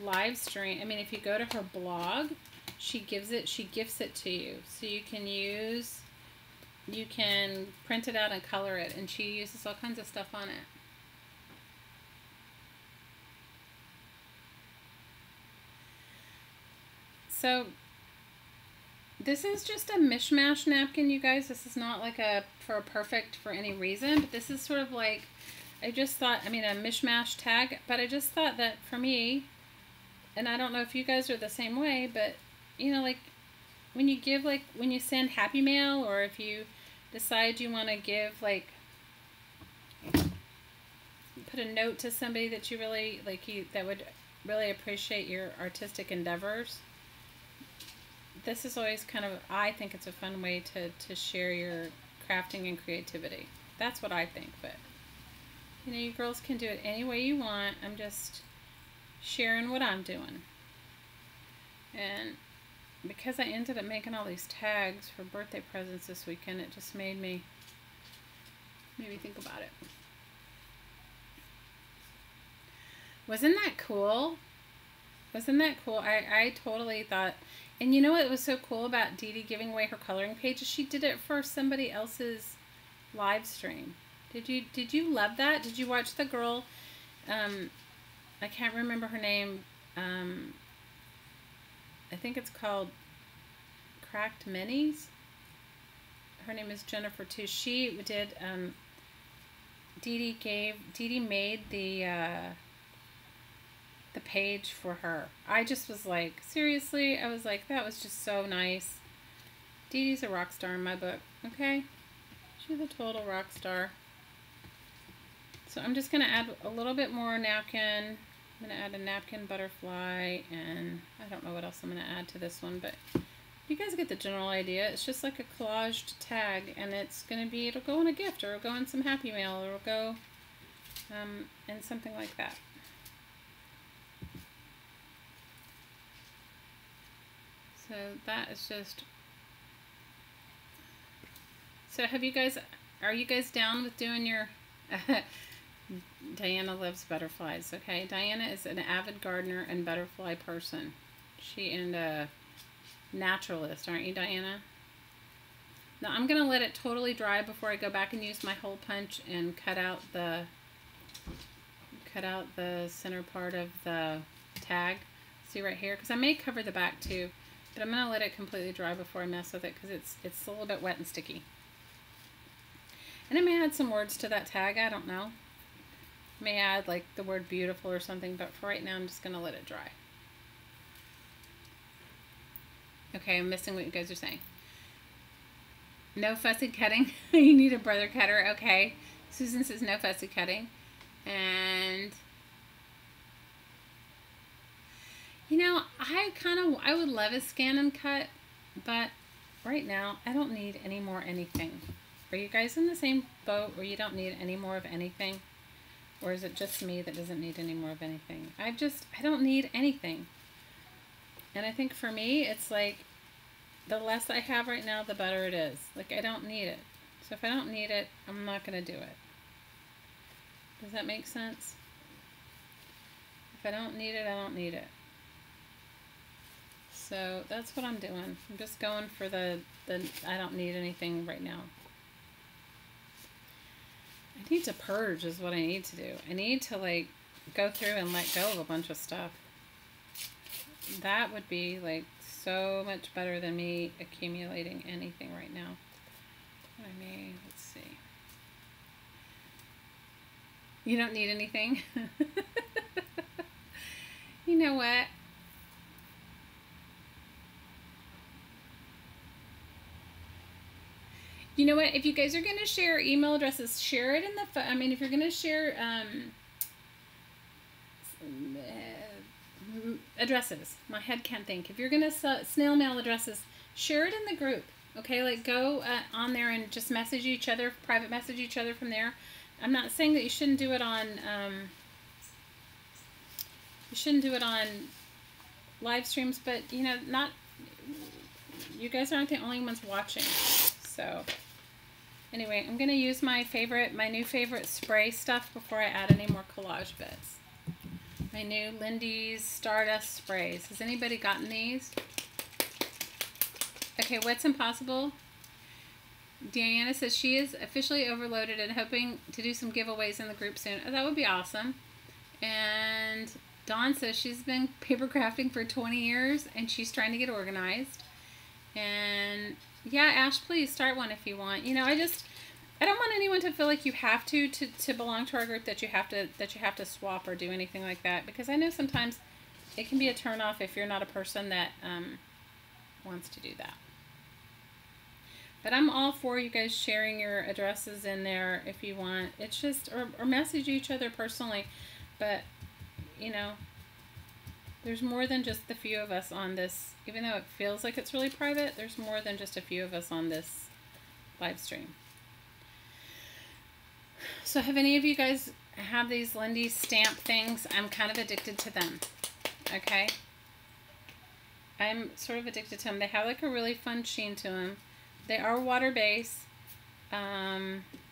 live stream, if you go to her blog, she gifts it to you. So you can print it out and color it. And she uses all kinds of stuff on it. So this is just a mishmash napkin, you guys. This is not like perfect for any reason, but this is sort of like, I just thought, a mishmash tag, but I just thought that for me, and I don't know if you guys are the same way, but like when you send Happy Mail, or if you decide you want to give put a note to somebody that you really that would really appreciate your artistic endeavors. This is always kind of, I think it's a fun way to share your crafting and creativity. That's what I think, but you girls can do it any way you want. I'm just sharing what I'm doing. And because I ended up making all these tags for birthday presents this weekend, it just made me think about it. Wasn't that cool? Wasn't that cool? I totally thought, and you know what was so cool about Dee Dee giving away her coloring page is she did it for somebody else's live stream. Did you love that? Did you watch the girl? I can't remember her name. I think it's called Cracked Minis. Her name is Jennifer too. She did. Dee Dee made the page for her. I just was like, seriously? I was like, that was just so nice. Dee Dee's a rock star in my book, okay? She's a total rock star. So I'm just going to add a little bit more napkin. I'm going to add a napkin butterfly, and I don't know what else I'm going to add to this one, but you guys get the general idea. It's just like a collaged tag, and it'll go in a gift, or it'll go in some Happy Mail, or it'll go in something like that. So that is just, so are you guys down with doing your, Diana loves butterflies, okay? Diana is an avid gardener and butterfly person. And a naturalist, aren't you, Diana? Now I'm going to let it totally dry before I go back and use my hole punch and cut out the center part of the tag. See right here? Because I may cover the back too. But I'm going to let it completely dry before I mess with it because it's a little bit wet and sticky. And I may add some words to that tag. I don't know. I may add like the word beautiful or something, but for right now I'm just going to let it dry. Okay, I'm missing what you guys are saying. No fussy cutting. You need a brother cutter. Okay. Susan says no fussy cutting. And I would love a scan and cut, but right now I don't need any more anything. Are you guys in the same boat where you don't need any more of anything? Or is it just me that doesn't need any more of anything? I don't need anything. And I think for me, it's like the less I have right now, the better it is. Like I don't need it. So if I don't need it, I'm not going to do it. Does that make sense? If I don't need it, I don't need it. So that's what I'm doing. I'm just going for the I don't need anything right now. I need to purge is what I need to do. I need to like go through and let go of a bunch of stuff. that would be like so much better than me accumulating anything right now. I mean, let's see. You don't need anything. You know what? You know what? If you guys are going to share email addresses, share it in the I mean, if you're going to share addresses, my head can't think. If you're going to snail mail addresses, share it in the group. Okay, like go on there and just message each other, private message each other from there. I'm not saying that you shouldn't do it on live streams, but you know, not you guys aren't the only ones watching. So anyway, I'm gonna use my new favorite spray stuff before I add any more collage bits. My new Lindy's Stardust sprays. Has anybody gotten these? Okay, what's impossible? Diana says she is officially overloaded and hoping to do some giveaways in the group soon. Oh, that would be awesome. And Dawn says she's been paper crafting for 20 years and she's trying to get organized. And yeah, Ash, please start one if you want. You know, I don't want anyone to feel like you have to belong to our group, that you have to swap or do anything like that, because I know sometimes it can be a turnoff if you're not a person that wants to do that. But I'm all for you guys sharing your addresses in there if you want. It's just, or message each other personally. But, you know, there's more than just the few of us on this. Even though it feels like it's really private, there's more than just a few of us on this live stream. So have any of you guys have these Lindy stamp things? I'm kind of addicted to them. Okay? I'm sort of addicted to them. They have like a really fun sheen to them. They are water-based.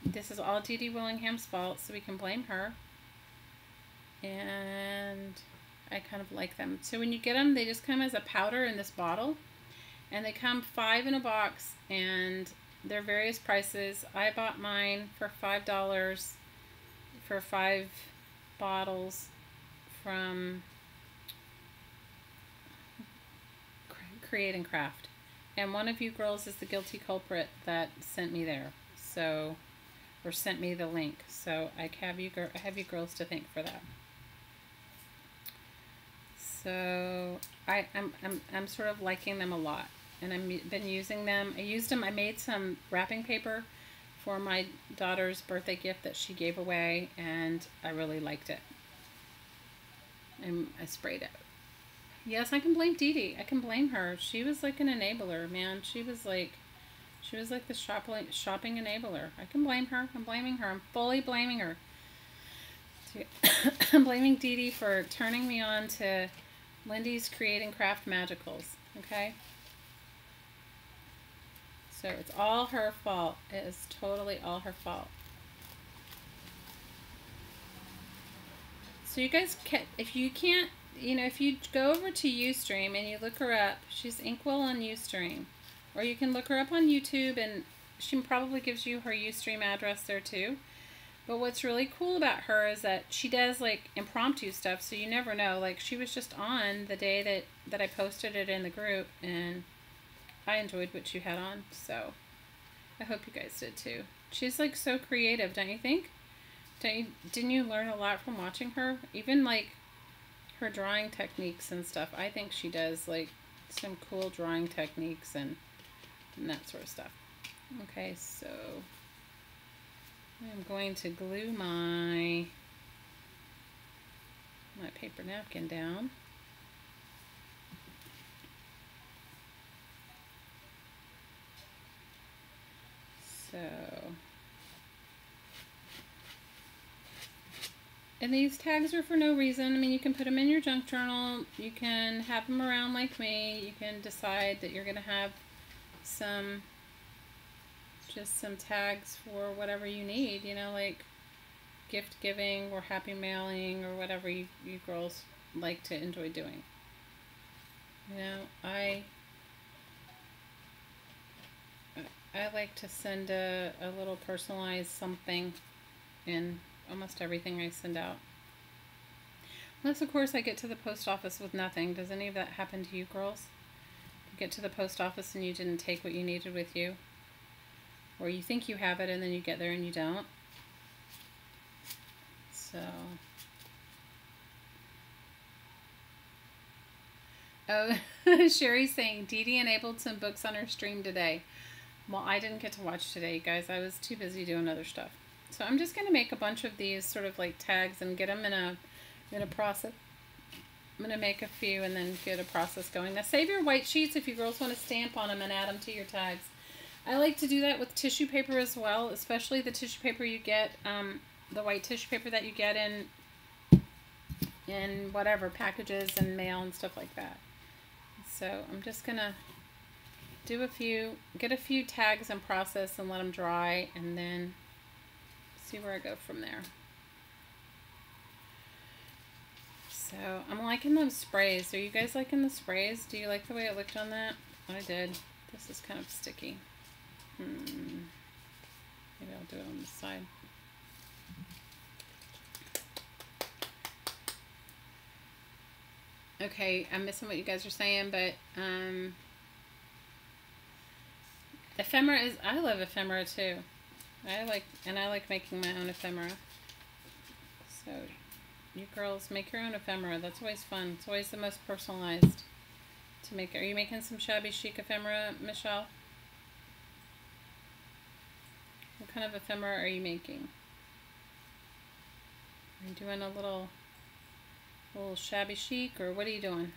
This is all Dee Dee Willingham's fault, so we can blame her. And I kind of like them. So when you get them, they just come as a powder in this bottle. And they come 5 in a box, and they're various prices. I bought mine for $5 for 5 bottles from Create and Craft. And one of you girls is the guilty culprit that sent me there. So, or sent me the link. So I have you girls to thank for that. So I'm sort of liking them a lot, and I've been using them. I used them. I made some wrapping paper for my daughter's birthday gift that she gave away, and I really liked it. And I sprayed it. Yes, I can blame Dee Dee. I can blame her. She was like an enabler, man. She was like the shopping enabler. I can blame her. I'm blaming her. I'm fully blaming her. I'm blaming Dee Dee for turning me on to Lindy's Create and Craft Magicals. Okay? So it's all her fault. It is totally all her fault. So you guys can, if you can't, you know, if you go over to Ustream and you look her up, she's Inkwell on Ustream. Or you can look her up on YouTube, and she probably gives you her Ustream address there too. But what's really cool about her is that she does like impromptu stuff, so you never know. Like, she was just on the day that I posted it in the group, and I enjoyed what she had on, so I hope you guys did too. She's like so creative, don't you think? Didn't you learn a lot from watching her? Even like her drawing techniques and stuff. I think she does like some cool drawing techniques and that sort of stuff. Okay, so I'm going to glue my paper napkin down. So, and these tags are for no reason. I mean, you can put them in your junk journal. You can have them around like me. You can decide that you're going to have just some tags for whatever you need, you know, like gift giving or happy mailing or whatever you girls like to enjoy doing. You know, I like to send a little personalized something in almost everything I send out. Unless, of course, I get to the post office with nothing. Does any of that happen to you girls? You get to the post office and you didn't take what you needed with you? Or you think you have it and then you get there and you don't? So... Oh, Sherry's saying Dee Dee enabled some books on her stream today. Well, I didn't get to watch today, guys. I was too busy doing other stuff. So I'm just going to make a bunch of these sort of like tags and get them in a process. I'm going to make a few and then get a process going. Now save your white sheets if you girls want to stamp on them and add them to your tags. I like to do that with tissue paper as well, especially the tissue paper you get, the white tissue paper that you get in whatever packages and mail and stuff like that. So I'm just going to do get a few tags and process and let them dry and then see where I go from there. So I'm liking those sprays. Are you guys liking the sprays? Do you like the way it looked on that? I did. This is kind of sticky. Maybe I'll do it on the side. Okay, I'm missing what you guys are saying, but ephemera is, I love ephemera too. I like making my own ephemera. So you girls make your own ephemera. That's always fun. It's always the most personalized to make it. Are you making some shabby chic ephemera, Michelle? What kind of ephemera are you making? Are you doing a little shabby chic, or what are you doing?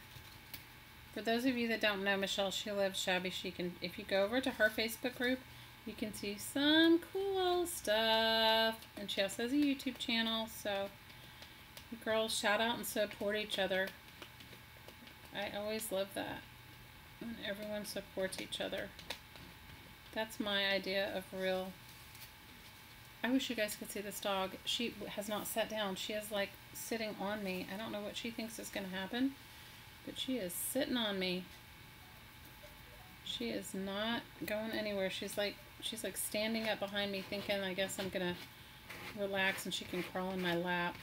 For those of you that don't know Michelle, she loves shabby chic, and if you go over to her Facebook group, you can see some cool stuff. And she also has a YouTube channel, so you girls shout out and support each other. I always love that, when everyone supports each other. That's my idea of real. I wish you guys could see this dog. She has not sat down. She is like sitting on me. I don't know what she thinks is going to happen, but she is sitting on me. She is not going anywhere. She's like standing up behind me thinking, I guess I'm going to relax and she can crawl in my lap.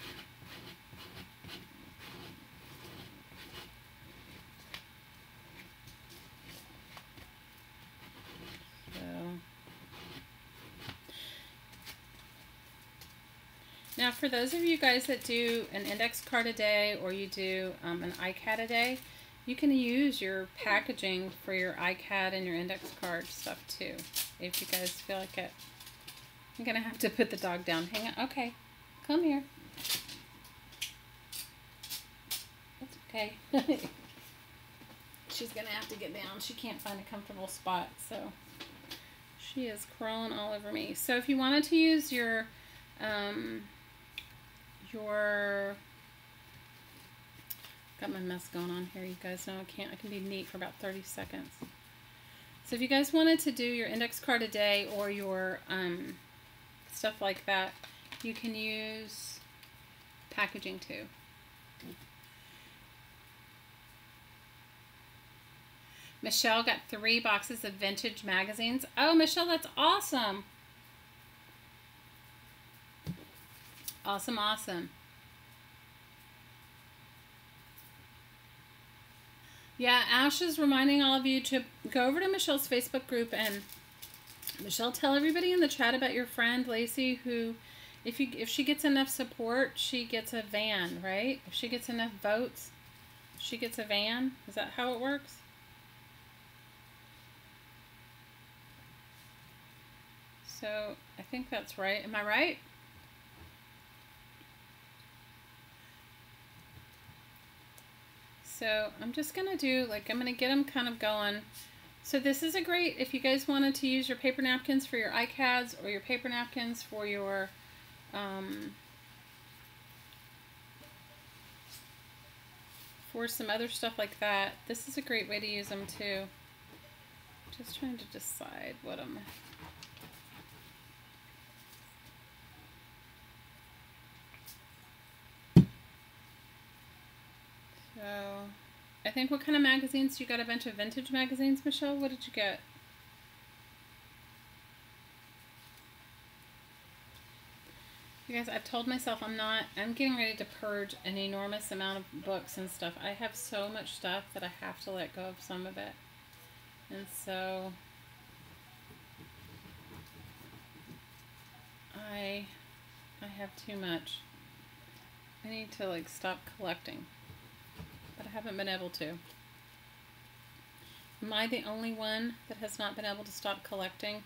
Now, for those of you guys that do an index card a day or you do an iCAD a day, you can use your packaging for your iCAD and your index card stuff too, if you guys feel like it. I'm going to have to put the dog down. Hang on. Okay. Come here. It's okay. She's going to have to get down. She can't find a comfortable spot, so she is crawling all over me. So if you wanted to use your got my mess going on here, you guys know I can be neat for about 30 seconds. So if you guys wanted to do your index card a day or your stuff like that, you can use packaging too. Michelle got 3 boxes of vintage magazines. Oh, Michelle, that's awesome. Awesome, awesome. Yeah, Ash is reminding all of you to go over to Michelle's Facebook group, and Michelle, tell everybody in the chat about your friend Lacey, who, if she gets enough support, she gets a van, right? If she gets enough votes, she gets a van. Is that how it works? So I think that's right. Am I right? So I'm just going to do, like, I'm going to get them kind of going. So this is a great, if you guys wanted to use your paper napkins for your iCads or your paper napkins for your, for some other stuff like that, this is a great way to use them too. Just trying to decide what I'm... So, I think, what kind of magazines? You got a bunch of vintage magazines, Michelle? What did you get? You guys, I've told myself I'm getting ready to purge an enormous amount of books and stuff. I have so much stuff that I have to let go of some of it. And so I have too much. I need to like stop collecting, but I haven't been able to. Am I the only one that has not been able to stop collecting?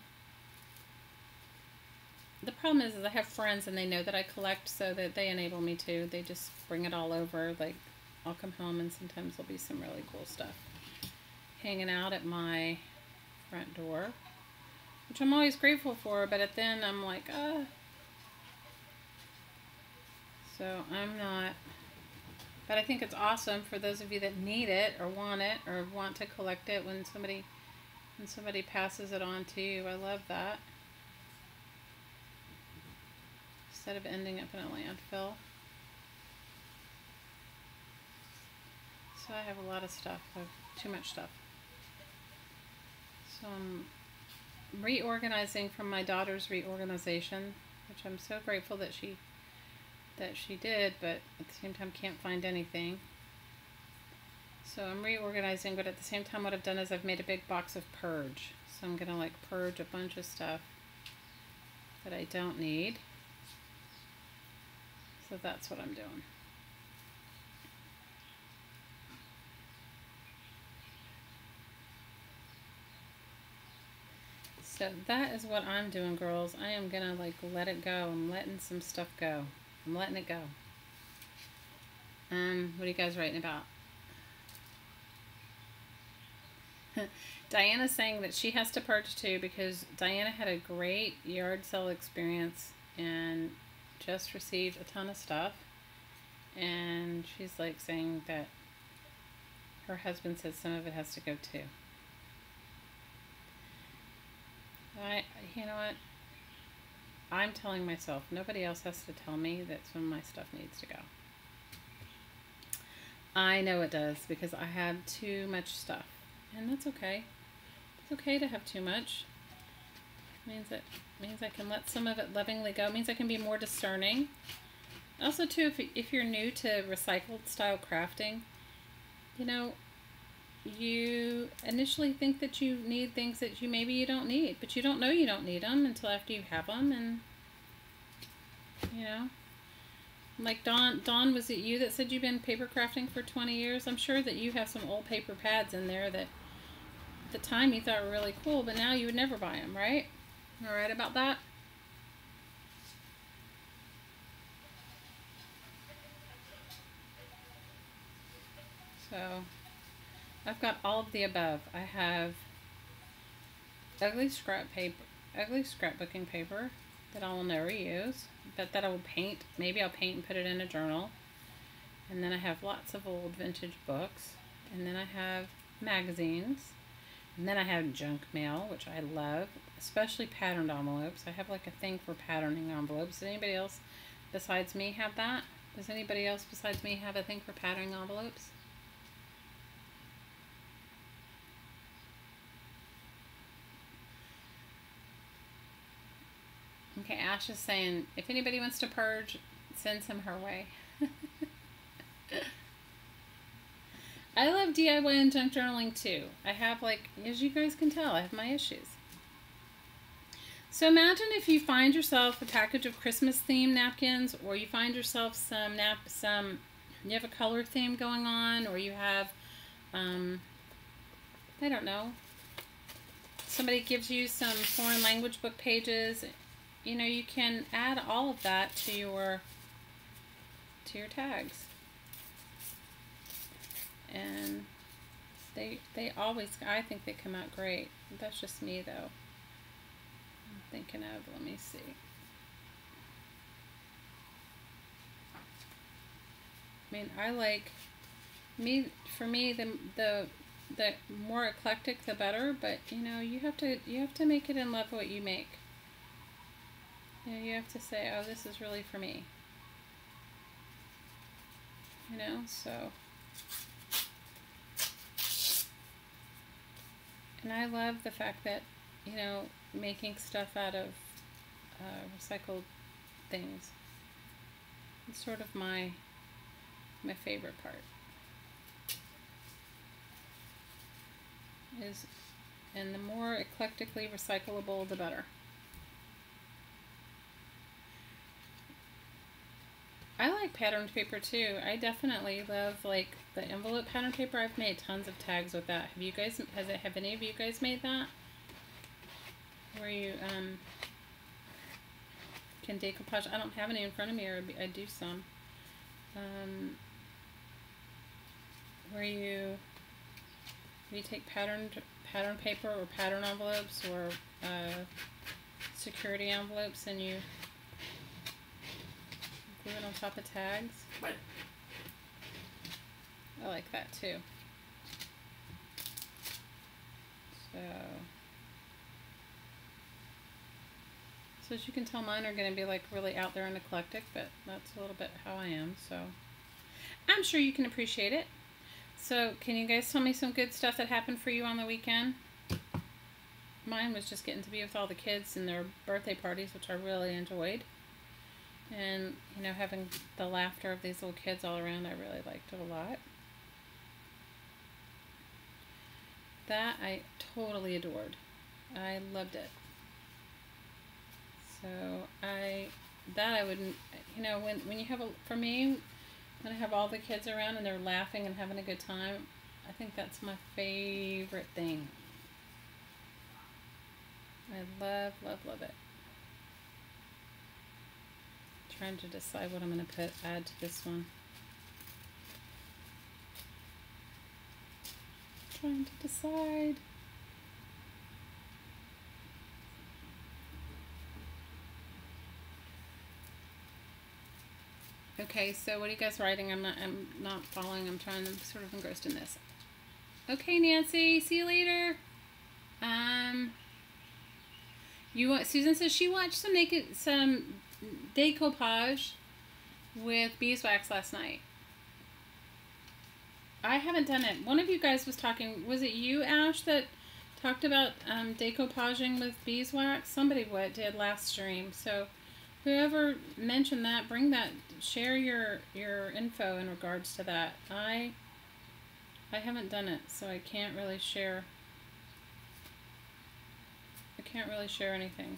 The problem is I have friends and they know that I collect, so that they enable me to. They just bring it all over. Like, I'll come home and sometimes there'll be some really cool stuff hanging out at my front door, which I'm always grateful for, but then I'm like, so I'm not, but I think it's awesome for those of you that need it or want to collect it when somebody passes it on to you. I love that. Instead of ending up in a landfill. So I have a lot of stuff. I have too much stuff. So I'm reorganizing from my daughter's reorganization, which I'm so grateful that she did, but at the same time can't find anything. So I'm reorganizing, but at the same time what I've done is I've made a big box of purge. So I'm gonna like purge a bunch of stuff that I don't need. So that's what I'm doing. So that is what I'm doing, girls. I am gonna like let it go. I'm letting some stuff go. I'm letting it go. What are you guys writing about? Diana's saying that she has to purge too because Diana had a great yard sale experience and just received a ton of stuff, and she's like saying that her husband said some of it has to go too. You know what? I'm telling myself, nobody else has to tell me that some of my stuff needs to go. I know it does because I have too much stuff, and that's okay. It's okay to have too much. It means I can let some of it lovingly go. It means I can be more discerning. Also, too, if you're new to recycled style crafting, you know, you initially think that you need things that maybe you don't need, but you don't know you don't need them until after you have them. And you know, like Dawn, was it you that said you've been paper crafting for 20 years? I'm sure that you have some old paper pads in there that at the time you thought were really cool, but now you would never buy them, right? Am I right about that? So I've got all of the above. I have ugly scrapbooking paper that I will never use, but that I will paint. Maybe I'll paint and put it in a journal. And then I have lots of old vintage books. And then I have magazines. And then I have junk mail, which I love, especially patterned envelopes. I have like a thing for patterning envelopes. Does anybody else besides me have that? Does anybody else besides me have a thing for patterning envelopes? Okay, Ash is saying, if anybody wants to purge, send some her way. I love DIY and junk journaling too. I have, like, as you guys can tell, I have my issues. So imagine if you find yourself a package of Christmas themed napkins, or you find yourself you have a color theme going on, or you have, I don't know, somebody gives you some foreign language book pages. You know, you can add all of that to your tags. And they always, I think they come out great. That's just me though. I'm thinking of, let me see. I mean, I like, for me, the more eclectic the better, but you know, you have to make it and love what you make. You know, you have to say, oh, this is really for me. You know, so. And I love the fact that, you know, making stuff out of recycled things It's sort of my favorite part. And the more eclectically recyclable, the better. I like patterned paper too. I definitely love like the envelope pattern paper. I've made tons of tags with that. Have any of you guys made that? Where you can decoupage. I don't have any in front of me, or I do some. Where you take pattern paper or pattern envelopes or security envelopes, and you glue it on top of tags. I like that too. So as you can tell, mine are going to be like really out there and eclectic, but that's a little bit how I am. So I'm sure you can appreciate it. So can you guys tell me some good stuff that happened for you on the weekend? Mine was just getting to be with all the kids and their birthday parties, which I really enjoyed. And, you know, having the laughter of these little kids all around, I really liked it a lot. That I totally adored. I loved it. So I wouldn't, you know, when you have for me, when I have all the kids around and they're laughing and having a good time, I think that's my favorite thing. I love, love, love it. Trying to decide what I'm going to add to this one. Trying to decide. Okay, so what are you guys writing? I'm not following. I'm trying to sort of engrossed in this. Okay, Nancy, see you later. Susan says she watched some decoupage with beeswax last night. I haven't done it. One of you guys was talking. Was it you, Ash, that talked about decoupaging with beeswax? Somebody did last stream. So whoever mentioned that, bring that. Share your info in regards to that. I haven't done it, so I can't really share. I can't really share anything.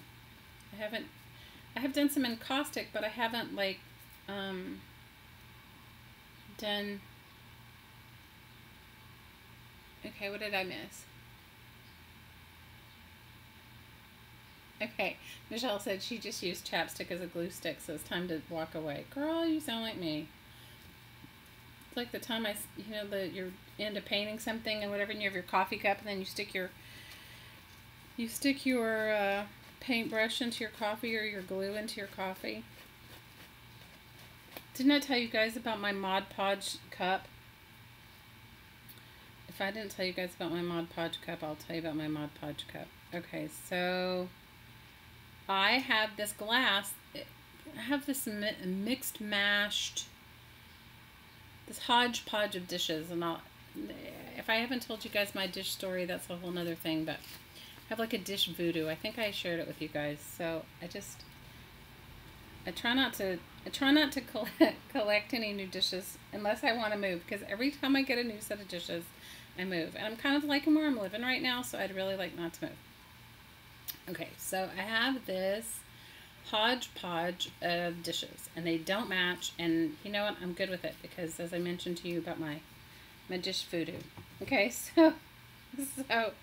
I have done some encaustic, but I haven't like done. Okay, what did I miss? Okay, Michelle said she just used chapstick as a glue stick, so it's time to walk away. Girl, you sound like me. It's like the time you're into painting something and whatever, and you have your coffee cup, and then you stick your paintbrush into your coffee or your glue into your coffee. Didn't I tell you guys about my Mod Podge cup? If I didn't tell you guys about my Mod Podge cup, I'll tell you about my Mod Podge cup. Okay, so I have this glass. I have this mixed mashed, this hodgepodge of dishes, and if I haven't told you guys my dish story, that's a whole nother thing, but I have like a dish voodoo. I think I shared it with you guys. So I try not to collect any new dishes unless I want to move, because every time I get a new set of dishes, I move. And I'm kind of liking where I'm living right now, so I'd really like not to move. Okay, so I have this hodgepodge of dishes, and they don't match, and you know what? I'm good with it, because as I mentioned to you about my dish voodoo. Okay, so I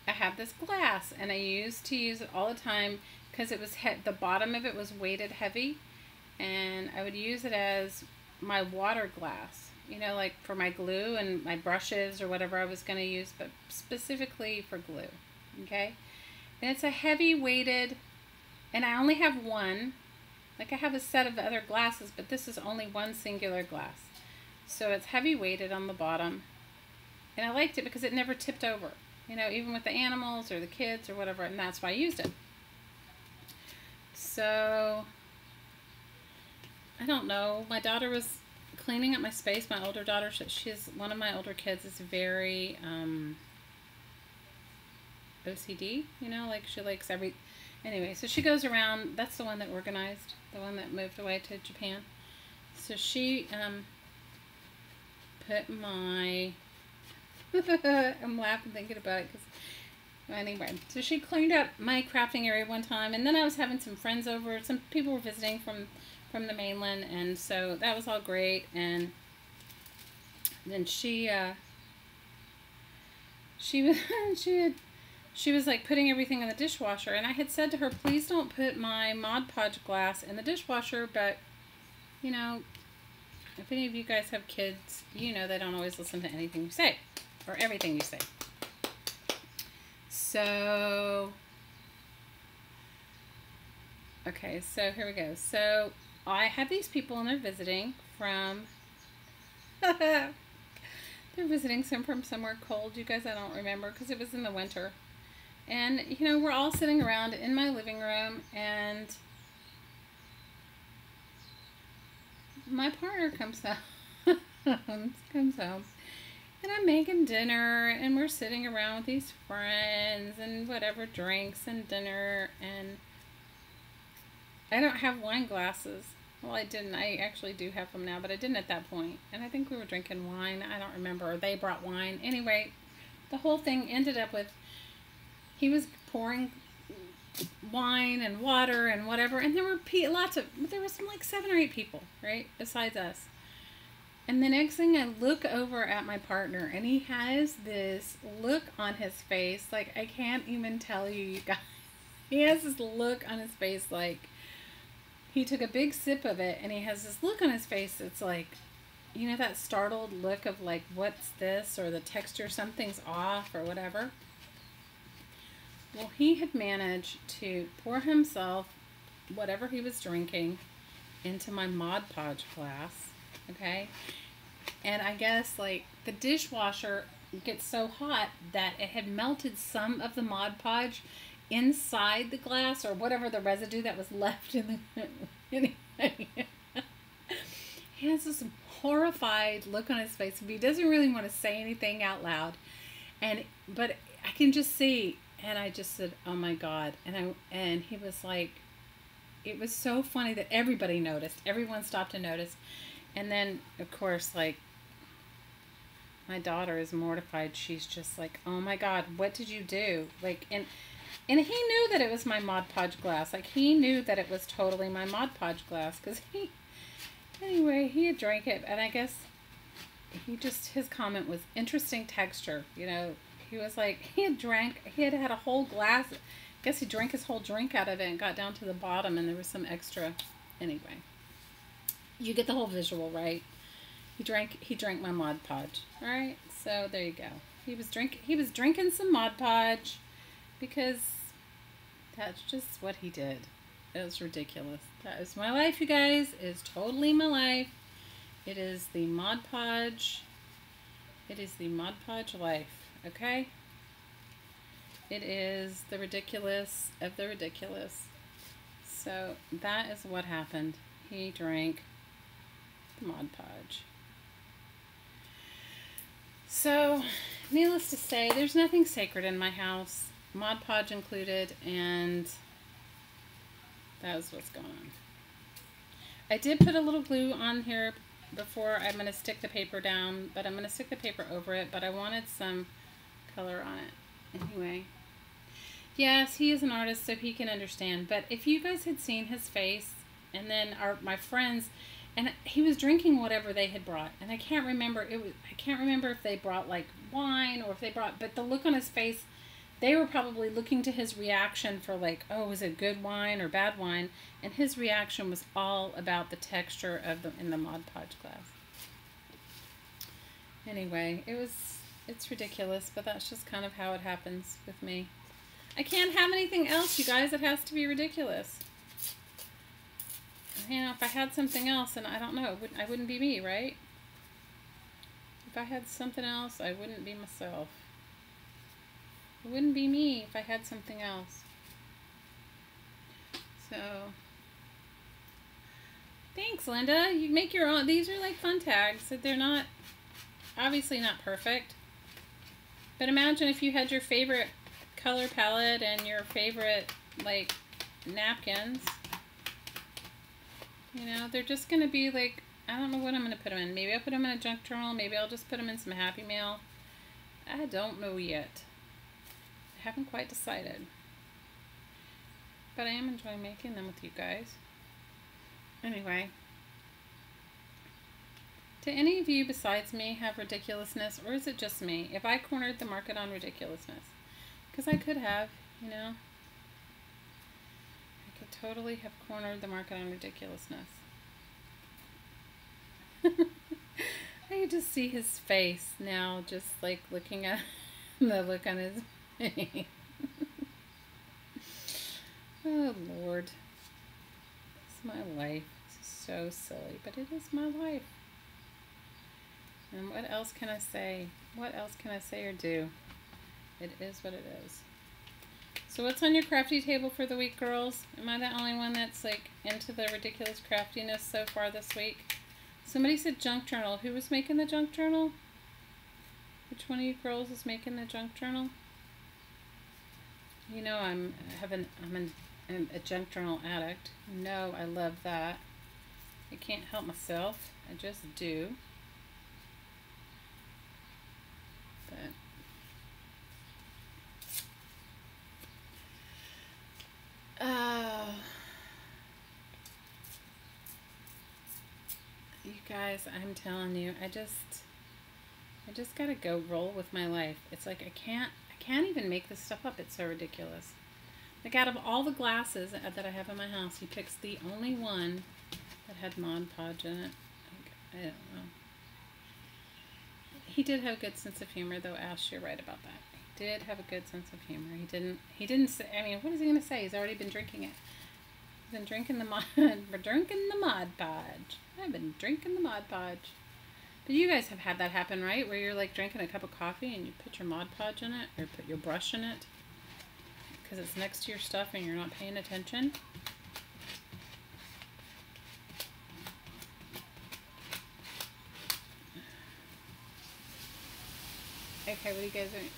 have this glass, and I used to use it all the time because it was the bottom of it was weighted heavy, and I would use it as my water glass, you know, like for my glue and my brushes or whatever I was going to use, but specifically for glue. Okay, and it's a heavy weighted, and I only have one. Like, I have a set of other glasses, but this is only one singular glass, so it's heavy weighted on the bottom. And I liked it because it never tipped over, you know, even with the animals or the kids or whatever, and that's why I used it. So, I don't know. My daughter was cleaning up my space. My older daughter, one of my older kids is very OCD, you know, like she likes Anyway, so she goes around. That's the one that organized, the one that moved away to Japan. So she put my I'm laughing thinking about it because anyway, so she cleaned up my crafting area one time, and then I was having some friends over. Some people were visiting from the mainland, and so that was all great. And then she was she was like putting everything in the dishwasher, and I had said to her, please don't put my Mod Podge glass in the dishwasher, but you know, if any of you guys have kids, you know they don't always listen to anything you say or everything you say. So okay, so here we go. So I have these people, and they're visiting from they're visiting from somewhere cold. You guys, I don't remember because it was in the winter. And, you know, we're all sitting around in my living room, and my partner comes home, and I'm making dinner, and we're sitting around with these friends and whatever, drinks and dinner, and I don't have wine glasses. Well, I didn't. I actually do have them now, but I didn't at that point. And I think we were drinking wine. I don't remember. Or they brought wine. Anyway, the whole thing ended up with he was pouring wine and water and whatever, and there were there was some like 7 or 8 people, right, besides us. And the next thing, I look over at my partner, and he has this look on his face, like I can't even tell you, you guys. He has this look on his face, like he took a big sip of it, and he has this look on his face that's like, you know, that startled look of like, what's this, or the texture, something's off, or whatever. Well, he had managed to pour himself whatever he was drinking into my Mod Podge glass, okay? And I guess, like, the dishwasher gets so hot that it had melted some of the Mod Podge inside the glass, or whatever the residue that was left in the... Anyway. He has this horrified look on his face. He doesn't really want to say anything out loud. But I can just see... And I just said, oh my God. And he was like, it was so funny that everybody noticed. Everyone stopped and noticed. And then, of course, like, my daughter is mortified. She's just like, oh my God, what did you do? Like, and he knew that it was my Mod Podge glass. Like, he knew that it was totally my Mod Podge glass. Because anyway, he had drank it. And I guess his comment was interesting texture, you know. He was like, he had had a whole glass. I guess he drank his whole drink out of it and got down to the bottom, and there was some extra. Anyway, you get the whole visual, right? He drank my Mod Podge. All right, so there you go. He was drinking some Mod Podge because that's just what he did. It was ridiculous. That is my life, you guys. It is totally my life. It is the Mod Podge. It is the Mod Podge life. Okay? It is the ridiculous of the ridiculous. So that is what happened. He drank the Mod Podge. So, needless to say, there's nothing sacred in my house, Mod Podge included, and that is what's going on. I did put a little glue on here before. I'm going to stick the paper down, but I'm going to stick the paper over it, but I wanted some color on it. Anyway, yes, he is an artist, so he can understand. But if you guys had seen his face, and then my friends, and he was drinking whatever they had brought, and I can't remember. I can't remember if they brought like wine or if they brought. But the look on his face, they were probably looking to his reaction for like, oh, was it good wine or bad wine? And his reaction was all about the texture of in the Mod Podge glass. Anyway, it's ridiculous, but that's just kind of how it happens with me. I can't have anything else, you guys. It has to be ridiculous. You know, if I had something else, and I don't know, I wouldn't be me, right? If I had something else, I wouldn't be myself. It wouldn't be me if I had something else. So, thanks, Linda. You make your own. These are like fun tags. They're not, obviously not perfect. But imagine if you had your favorite color palette and your favorite, like, napkins. You know, they're just going to be like, I don't know what I'm going to put them in. Maybe I'll put them in a junk journal. Maybe I'll just put them in some Happy Mail. I don't know yet. I haven't quite decided. But I am enjoying making them with you guys. Anyway. Do any of you besides me have ridiculousness, or is it just me? If I cornered the market on ridiculousness. Because I could have, you know. I could totally have cornered the market on ridiculousness. I can just see his face now, just like looking at the look on his face. Oh, Lord. It's my life. It's so silly, but it is my life. And what else can I say? What else can I say or do? It is what it is. So what's on your crafty table for the week, girls? Am I the only one that's like into the ridiculous craftiness so far this week? Somebody said junk journal. Who was making the junk journal? Which one of you girls is making the junk journal? You know I'm a junk journal addict. No, I love that. I can't help myself. I just do. But you guys, I'm telling you, I just gotta go roll with my life. It's like I can't even make this stuff up. It's so ridiculous. Like out of all the glasses that I have in my house, he picks the only one that had Mod Podge in it. Like, I don't know. He did have a good sense of humor, though. Ash, you're right about that. He did have a good sense of humor. He didn't say, I mean, what is he going to say? He's already been drinking it. He's been drinking the Mod Podge. I've been drinking the Mod Podge. But you guys have had that happen, right? Where you're like drinking a cup of coffee and you put your Mod Podge in it, or put your brush in it, because it's next to your stuff and you're not paying attention. Okay, what are you guys doing?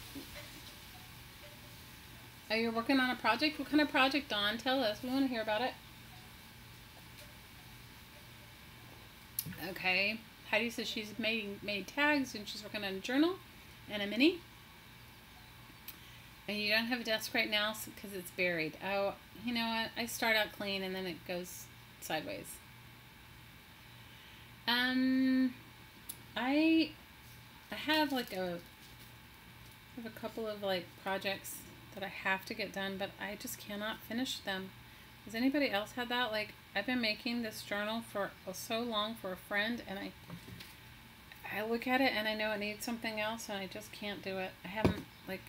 Oh, you're working on a project? What kind of project, Dawn? Tell us. We want to hear about it. Okay. Heidi says she's made tags and she's working on a journal and a mini. And you don't have a desk right now because it's buried. Oh, you know what? I start out clean and then it goes sideways. I have like a couple of like projects that I have to get done, but I just cannot finish them. Has anybody else had that? Like, I've been making this journal for so long for a friend, and I look at it and I know it needs something else and I just can't do it. I haven't, like,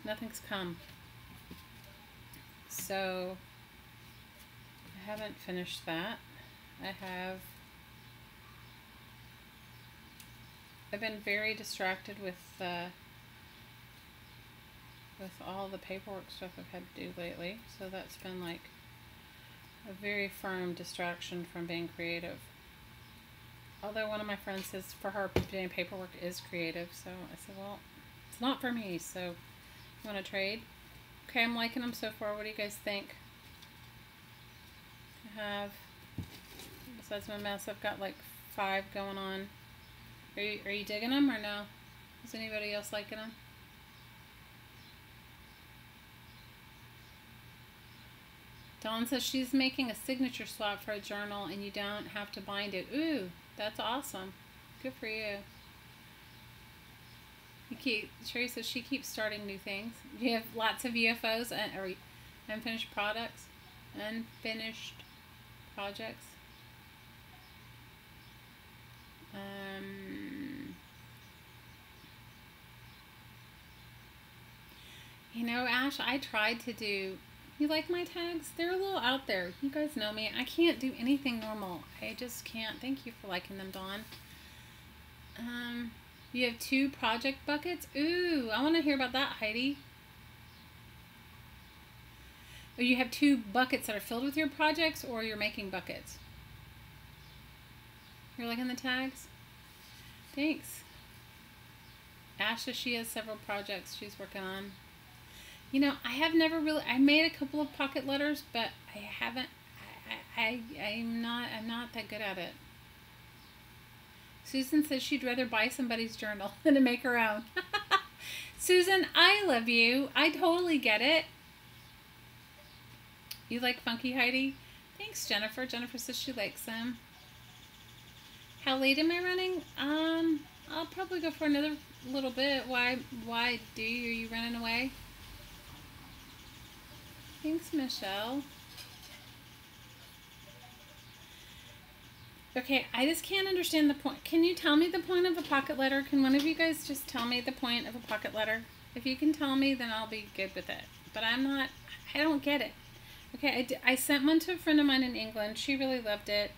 nothing's come. So I haven't finished that. I've been very distracted with all the paperwork stuff I've had to do lately. So that's been like a very firm distraction from being creative. Although one of my friends says for her doing paperwork is creative. So I said, well, it's not for me. So you want to trade? Okay, I'm liking them so far. What do you guys think? I have, besides my mess, I've got like 5 going on. Are you digging them or no? Is anybody else liking them? Dawn says she's making a signature swap for a journal and you don't have to bind it. Ooh, that's awesome. Good for you. Sherry says she keeps starting new things. You have lots of UFOs or unfinished products. Unfinished projects. You know, Ash, I tried to do... You like my tags? They're a little out there. You guys know me. I can't do anything normal. I just can't. Thank you for liking them, Dawn. You have 2 project buckets? Ooh, I want to hear about that, Heidi. Or you have 2 buckets that are filled with your projects, or you're making buckets? You're liking the tags? Thanks. Ash says she has several projects she's working on. You know, I have never really, I made a couple of pocket letters, but I haven't, I'm not that good at it. Susan says she'd rather buy somebody's journal than to make her own. Susan, I love you. I totally get it. You like funky, Heidi? Thanks, Jennifer. Jennifer says she likes them. How late am I running? I'll probably go for another little bit. Why are you running away? Thanks, Michelle. Okay, I just can't understand the point. Can you tell me the point of a pocket letter? Can one of you guys just tell me the point of a pocket letter? If you can tell me, then I'll be good with it. But I don't get it. Okay, I sent one to a friend of mine in England. She really loved it.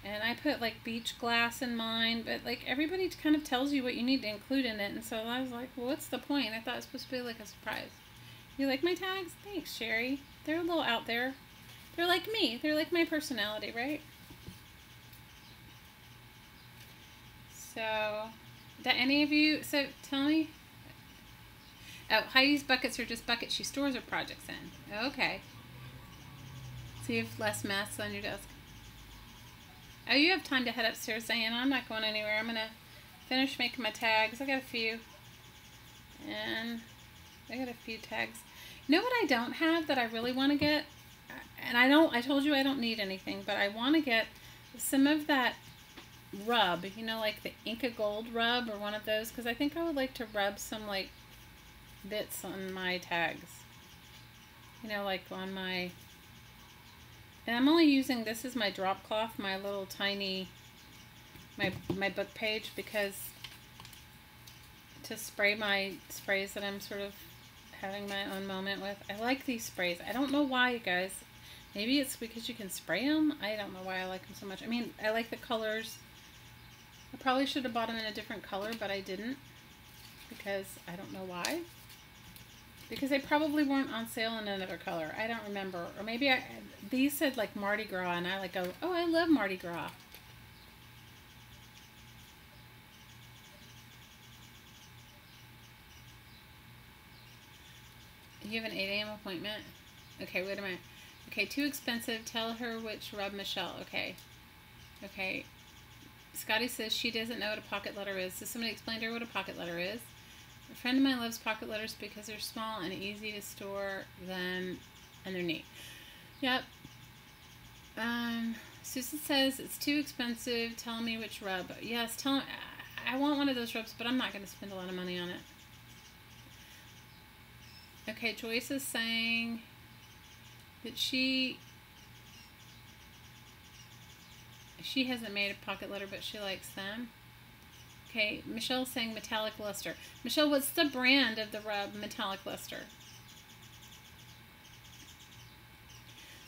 And I put like beach glass in mine. But like everybody kind of tells you what you need to include in it. And so I was like, well, what's the point? I thought it was supposed to be like a surprise. You like my tags? Thanks, Sherry. They're a little out there. They're like me. They're like my personality, right? So, do any of you, so tell me. Oh, Heidi's buckets are just buckets she stores her projects in. Okay. So you have less mess on your desk. Oh, you have time to head upstairs, Diana. I'm not going anywhere. I'm going to finish making my tags. I got a few. And I got a few tags. You know what I don't have that I really want to get? And I told you I don't need anything, but I want to get some of that rub, you know, like the Inca Gold rub or one of those, because I think I would like to rub some like bits on my tags, you know, like on my, and I'm only using, this is my drop cloth, my little tiny, my book page, because to spray my sprays that I'm sort of having my own moment with. I like these sprays. I don't know why, you guys. Maybe it's because you can spray them. I don't know why I like them so much. I mean, I like the colors. I probably should have bought them in a different color, but I didn't, because I don't know why. Because they probably weren't on sale in another color. I don't remember. Or maybe these said like Mardi Gras, and I like go, oh, I love Mardi Gras. You have an 8 a.m. appointment? Okay, wait a minute. Okay, too expensive. Tell her which rub, Michelle. Okay. Okay. Scotty says she doesn't know what a pocket letter is. So somebody explain to her what a pocket letter is. A friend of mine loves pocket letters because they're small and easy to store them, and they're neat. Yep. Susan says it's too expensive. Tell me which rub. Yes, tell me. I want one of those rubs, but I'm not going to spend a lot of money on it. Okay, Joyce is saying that she hasn't made a pocket letter, but she likes them. Okay, Michelle's saying metallic luster. Michelle, what's the brand of the rub metallic luster?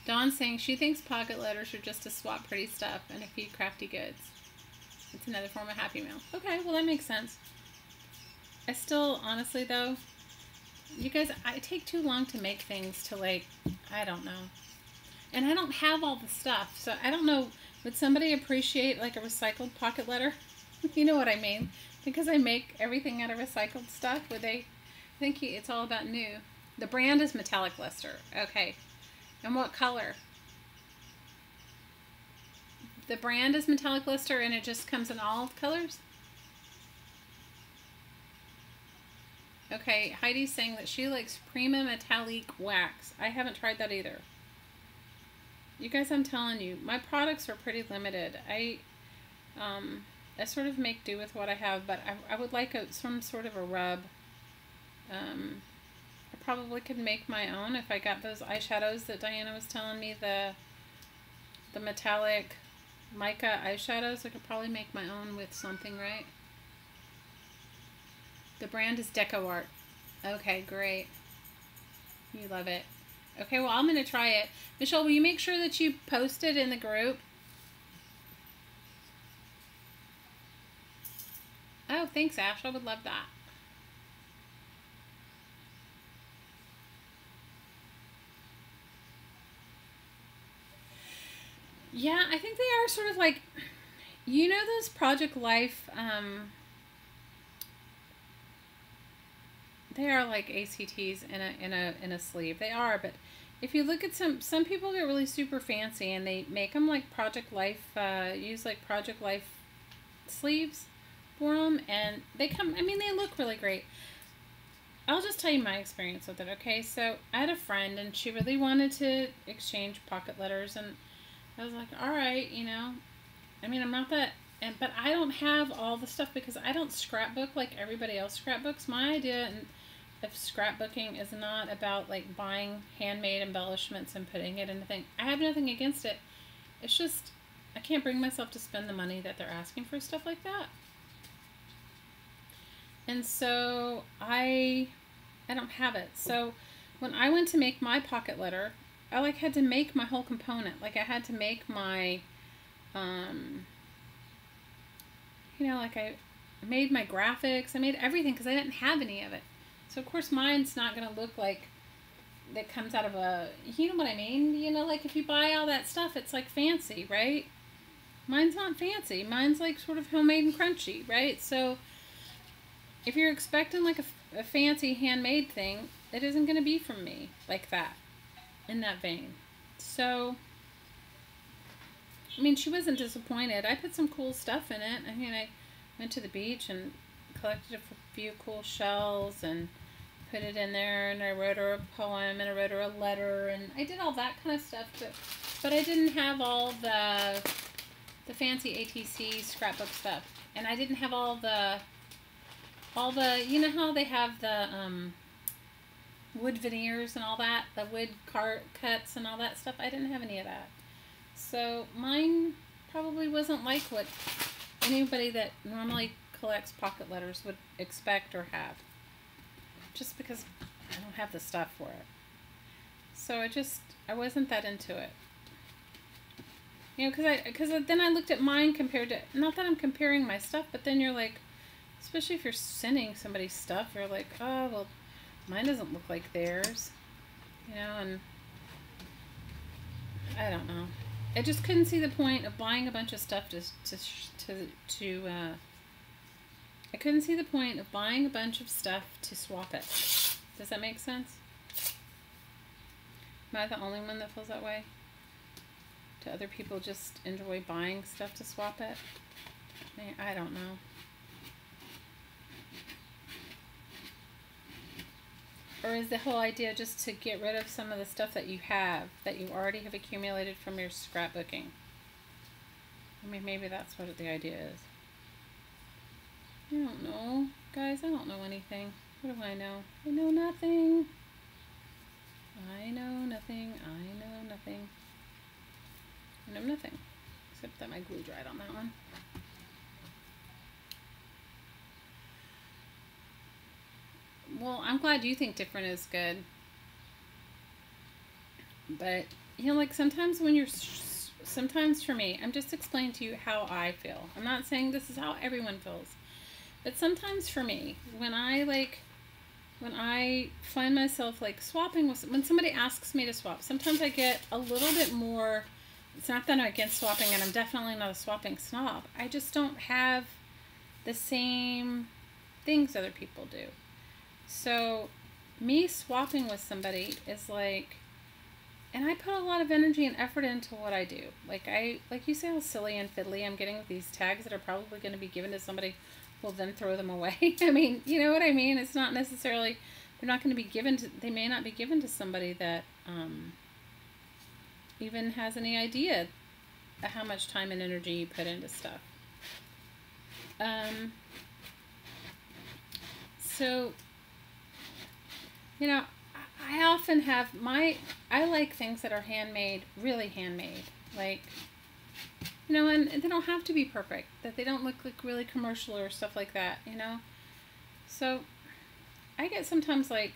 Dawn's saying she thinks pocket letters are just to swap pretty stuff and a few crafty goods. It's another form of Happy Mail. Okay, well that makes sense. I still, honestly though, you guys, I take too long to make things to like, I don't know. And I don't have all the stuff, so I don't know. Would somebody appreciate like a recycled pocket letter? You know what I mean? Because I make everything out of recycled stuff. Would they think it's all about new? The brand is metallic luster. Okay. And what color? The brand is metallic luster and it just comes in all colors? Okay, Heidi's saying that she likes Prima Metallique Wax. I haven't tried that either. You guys, I'm telling you, my products are pretty limited. I sort of make do with what I have, but I would like some sort of a rub. I probably could make my own if I got those eyeshadows that Diana was telling me, the metallic mica eyeshadows. I could probably make my own with something, right? The brand is DecoArt. Okay, great. You love it. Okay, well, I'm going to try it. Michelle, will you make sure that you post it in the group? Oh, thanks, Ash. I would love that. Yeah, I think they are sort of like, you know those Project Life they are like ACTs in a sleeve. They are, but if you look at some people get really super fancy and they make them like Project Life, use like Project Life sleeves for them, and they come. I mean, they look really great. I'll just tell you my experience with it. Okay, so I had a friend and she really wanted to exchange pocket letters, and I was like, all right, you know. I mean, I'm not that, but I don't have all the stuff because I don't scrapbook like everybody else scrapbooks. My idea of scrapbooking is not about like buying handmade embellishments and putting it in a thing. I have nothing against it. It's just I can't bring myself to spend the money that they're asking for stuff like that. And so I don't have it. So when I went to make my pocket letter, I like had to make my whole component. Like I had to make my you know, like I made my graphics, I made everything because I didn't have any of it. So of course mine's not going to look like that comes out of a, you know what I mean? You know, like if you buy all that stuff, it's like fancy, right? Mine's not fancy. Mine's like sort of homemade and crunchy, right? So if you're expecting like a fancy handmade thing, it isn't going to be from me like that, in that vein. So, I mean, she wasn't disappointed. I put some cool stuff in it. I mean, I went to the beach and collected a few cool shells and put it in there, and I wrote her a poem and I wrote her a letter, and I did all that kind of stuff, but I didn't have all the fancy ATC scrapbook stuff, and I didn't have all the you know how they have the wood veneers and all that, the wood cuts and all that stuff. I didn't have any of that, so mine probably wasn't like what anybody that normally collects pocket letters would expect or have, just because I don't have the stuff for it. So I wasn't that into it. You know, because then I looked at mine compared to, not that I'm comparing my stuff, but then you're like, especially if you're sending somebody stuff, you're like, oh, well, mine doesn't look like theirs, you know, and I don't know. I just couldn't see the point of buying a bunch of stuff I couldn't see the point of buying a bunch of stuff to swap it. Does that make sense? Am I the only one that feels that way? Do other people just enjoy buying stuff to swap it? I don't know. Or is the whole idea just to get rid of some of the stuff that you already have accumulated from your scrapbooking? I mean, maybe that's what the idea is. I don't know. Guys, I don't know anything. What do I know? I know nothing. I know nothing. I know nothing. I know nothing. Except that my glue dried on that one. Well, I'm glad you think different is good. But, you know, like sometimes for me, I'm just explaining to you how I feel. I'm not saying this is how everyone feels. But sometimes for me, when I find myself like swapping when somebody asks me to swap, sometimes I get a little bit more. It's not that I'm against swapping, and I'm definitely not a swapping snob. I just don't have the same things other people do. So me swapping with somebody is like, and I put a lot of energy and effort into what I do. Like you say how silly and fiddly I'm getting with these tags that are probably going to be given to somebody who will then throw them away. I mean, you know what I mean? It's not necessarily, they're not going to be given to, they may not be given to somebody that even has any idea of how much time and energy you put into stuff. So, you know, I often have I like things that are handmade, really handmade. Like, you know, and they don't have to be perfect. That they don't look like really commercial or stuff like that, you know. So, I get sometimes like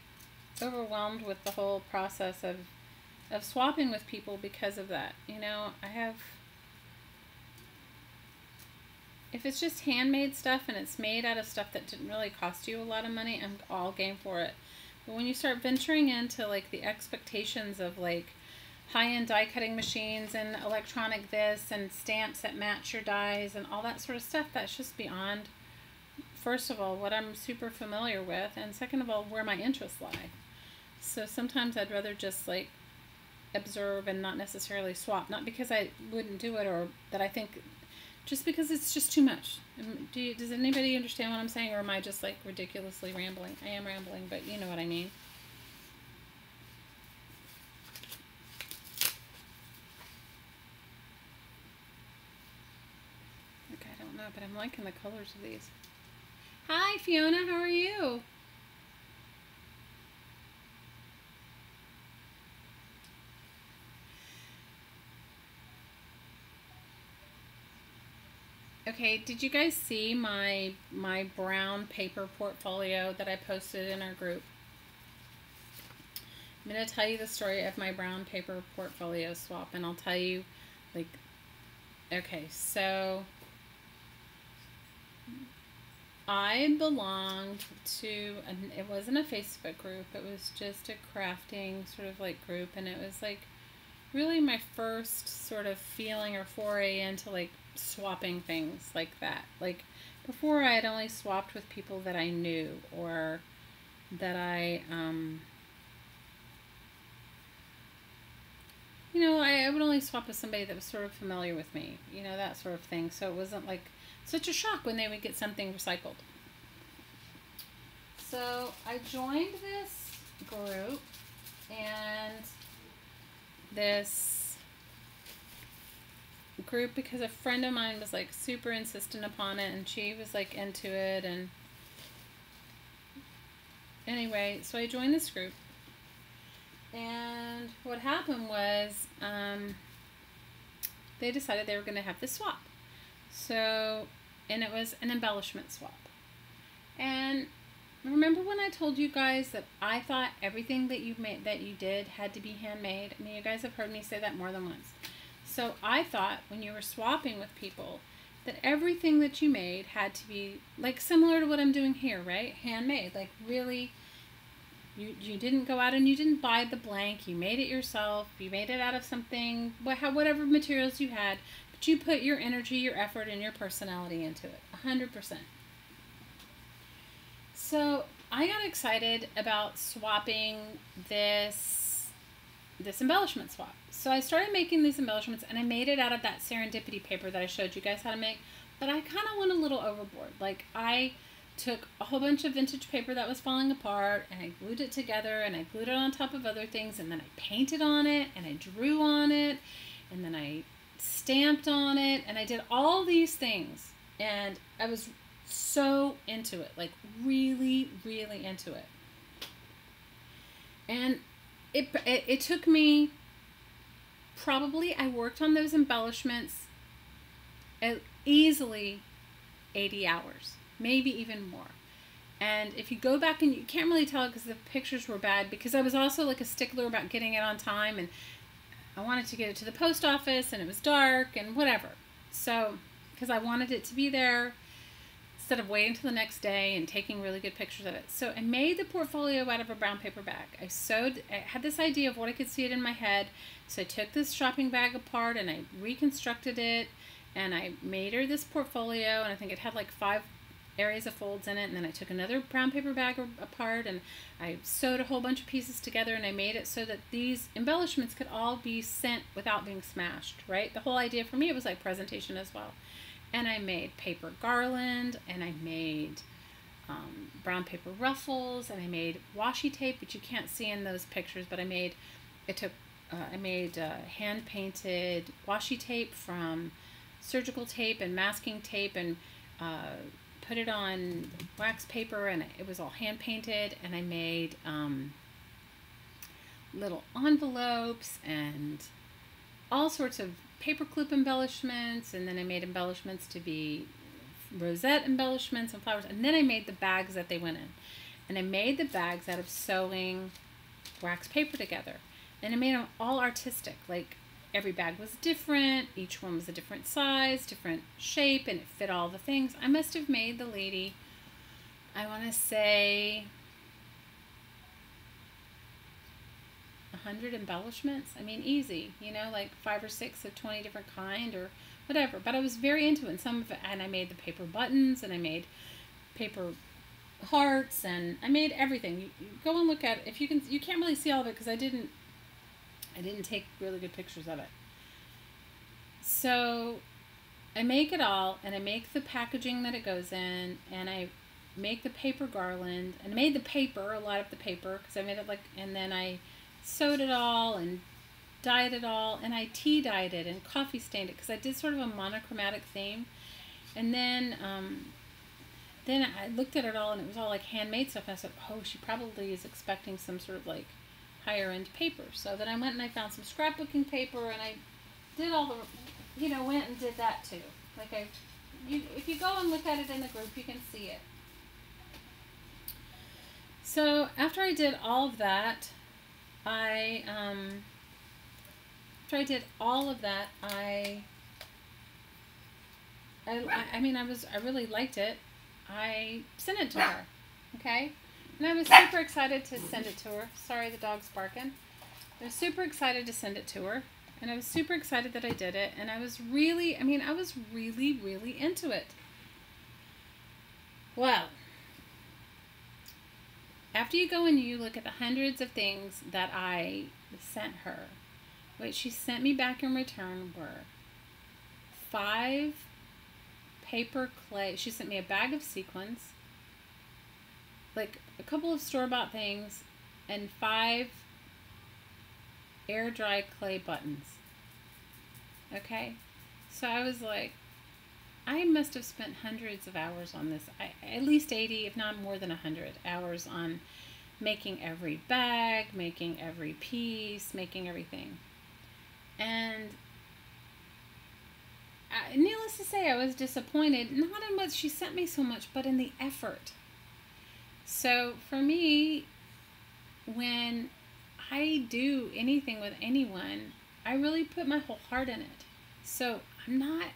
overwhelmed with the whole process of swapping with people because of that. You know, if it's just handmade stuff and it's made out of stuff that didn't really cost you a lot of money, I'm all game for it. But when you start venturing into like the expectations of like high-end die cutting machines and electronic this and stamps that match your dies and all that sort of stuff, that's just beyond first of all, what I'm super familiar with, and second of all, where my interests lie. So sometimes I'd rather just like observe and not necessarily swap. Not because I wouldn't do it or that I think, just because it's just too much. Does anybody understand what I'm saying, or am I just like ridiculously rambling? I am rambling, but you know what I mean. Okay, I don't know, but I'm liking the colors of these. Hi, Fiona. How are you? Okay, did you guys see my brown paper portfolio that I posted in our group? I'm going to tell you the story of my brown paper portfolio swap, and I'll tell you, like, okay, so I belonged to, it wasn't a Facebook group, it was just a crafting sort of like group, and it was like really my first sort of feeling or foray into like swapping things like that. Like before, I had only swapped with people that I knew, or that I you know, I would only swap with somebody that was sort of familiar with me, you know, that sort of thing. So it wasn't like such a shock when they would get something recycled. So I joined this group, and this group because a friend of mine was like super insistent upon it, and she was like into it, and anyway, so I joined this group, and what happened was they decided they were going to have this swap. So, and it was an embellishment swap. And remember when I told you guys that I thought everything that you did had to be handmade? I mean, you guys have heard me say that more than once. So I thought when you were swapping with people that everything that you made had to be like similar to what I'm doing here, right? Handmade, like really. You didn't go out and you didn't buy the blank. You made it yourself. You made it out of something, whatever materials you had, but you put your energy, your effort, and your personality into it, 100%. So I got excited about swapping this embellishment swap. So I started making these embellishments, and I made it out of that serendipity paper that I showed you guys how to make, but I kind of went a little overboard. Like I took a whole bunch of vintage paper that was falling apart, and I glued it together, and I glued it on top of other things, and then I painted on it, and I drew on it, and then I stamped on it, and I did all these things, and I was so into it, like really, really into it. And it took me probably, I worked on those embellishments easily 80 hours. Maybe even more. And if you go back, and you can't really tell because the pictures were bad, because I was also like a stickler about getting it on time, and I wanted to get it to the post office, and it was dark and whatever. So, because I wanted it to be there instead of waiting until the next day and taking really good pictures of it. So I made the portfolio out of a brown paper bag. I had this idea of what I could see it in my head. So I took this shopping bag apart and I reconstructed it, and I made her this portfolio, and I think it had like 5 areas of folds in it, and then I took another brown paper bag apart, and I sewed a whole bunch of pieces together, and I made it so that these embellishments could all be sent without being smashed, right? The whole idea for me, it was like presentation as well. And I made paper garland, and I made brown paper ruffles, and I made washi tape, which you can't see in those pictures, but I made hand painted washi tape from surgical tape and masking tape, and put it on wax paper, and it was all hand painted, and I made little envelopes and all sorts of paperclip embellishments, and then I made embellishments to be rosette embellishments and flowers, and then I made the bags that they went in, and I made the bags out of sewing wax paper together, and I made them all artistic. Like every bag was different, each one was a different size, different shape, and it fit all the things. I must have made the lady, I want to say 100 embellishments. I mean, easy, you know, like 5 or 6 of 20 different kind or whatever. But I was very into it. And some of it, and I made the paper buttons, and I made paper hearts, and I made everything. You go and look at it. If you can, you can't really see all of it because I didn't take really good pictures of it. So I make it all, and I make the packaging that it goes in, and I make the paper garland, and I made the paper, a lot of the paper, because I made it like, and then I sewed it all and dyed it all, and I tea dyed it and coffee stained it because I did sort of a monochromatic theme. And then I looked at it all, and it was all like handmade stuff, and I said, oh, she probably is expecting some sort of like higher end paper. So then I went and I found some scrapbooking paper, and I did all the, went and did that too. Like if you go and look at it in the group, you can see it. So after I did all of that, I really liked it. I sent it to her, okay? And I was super excited to send it to her. Sorry, the dog's barking. I was super excited to send it to her, and I was super excited that I did it, and I was really really into it. Well, after you go and you look at the hundreds of things that I sent her, what she sent me back in return were 5 paper clay. She sent me a bag of sequins, like a couple of store-bought things, and 5 air-dry clay buttons. Okay? So I was like, I must have spent hundreds of hours on this. At least 80, if not more than 100 hours on making every bag, making every piece, making everything. And needless to say, I was disappointed, not in what she sent me so much, but in the effort. So for me, when I do anything with anyone, I really put my whole heart in it. So I'm not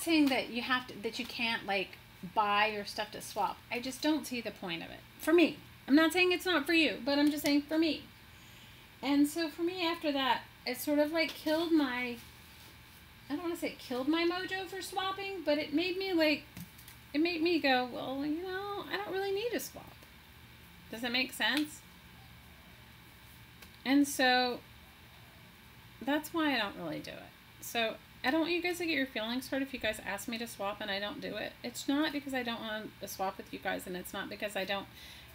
saying that you can't like buy your stuff to swap. I just don't see the point of it. For me. I'm not saying it's not for you, but I'm just saying for me. And so for me, after that, it sort of like killed my, I don't want to say it killed my mojo for swapping, but it made me go, well, I don't really need to swap. Does that make sense? And so that's why I don't really do it. So I don't want you guys to get your feelings hurt if you guys ask me to swap and I don't do it. It's not because I don't want to swap with you guys, and it's not because I don't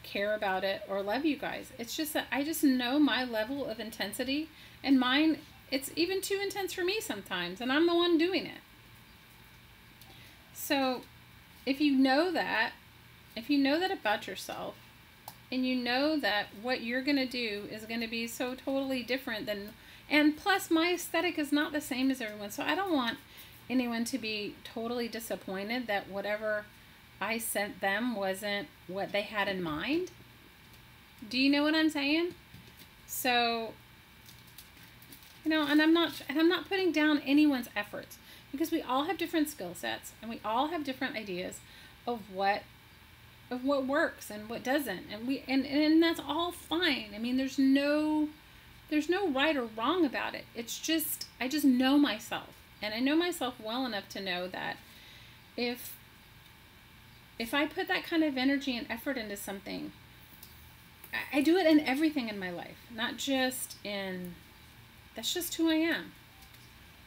care about it or love you guys. It's just that I just know my level of intensity, and mine, it's even too intense for me sometimes, and I'm the one doing it. So if you know that about yourself, and you know that what you're going to do is going to be so totally different than, and plus my aesthetic is not the same as everyone, so I don't want anyone to be totally disappointed that whatever I sent them wasn't what they had in mind. Do you know what I'm saying? So, and I'm not putting down anyone's efforts, because we all have different skill sets, and we all have different ideas of what works and what doesn't, and that's all fine. I mean, there's no right or wrong about it. It's just, I just know myself, and I know myself well enough to know that if I put that kind of energy and effort into something, I do it in everything in my life, not just in, that's just who I am.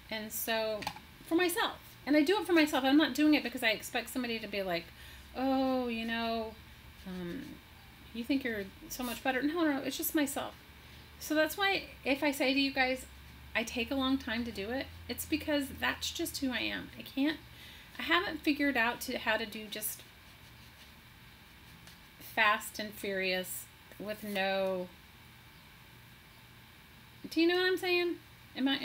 And so for myself, and I do it for myself. I'm not doing it because I expect somebody to be like, oh, you think you're so much better. No, it's just myself. So that's why if I say to you guys, I take a long time to do it, it's because that's just who I am. I haven't figured out how to do just fast and furious with no, do you know what I'm saying? Am I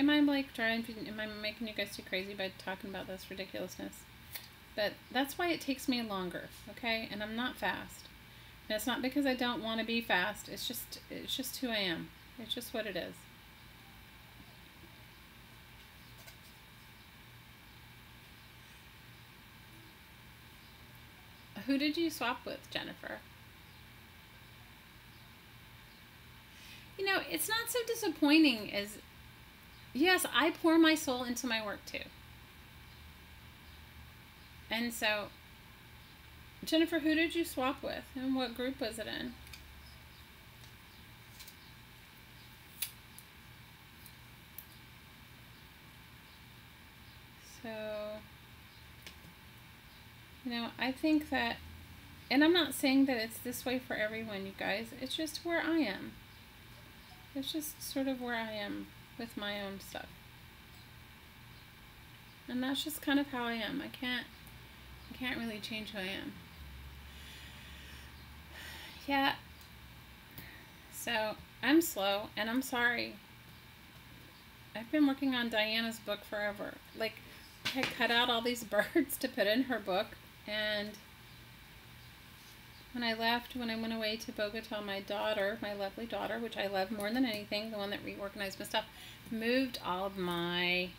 making you guys too crazy by talking about this ridiculousness? But that's why it takes me longer, okay? And I'm not fast. And it's not because I don't want to be fast. It's just who I am. It's just what it is. Who did you swap with, Jennifer? It's not so disappointing as, yes, I pour my soul into my work too. And so, Jennifer, who did you swap with? And what group was it in? So, you know, I think that, and I'm not saying that it's this way for everyone, you guys. It's just where I am. It's just sort of where I am with my own stuff. And that's just kind of how I am. I can't really change who I am. Yeah. So, I'm slow, and I'm sorry. I've been working on Diana's book forever. Like, I cut out all these birds to put in her book, and when I went away to Bogota, my daughter, my lovely daughter, which I love more than anything, the one that reorganized my stuff, moved all of my,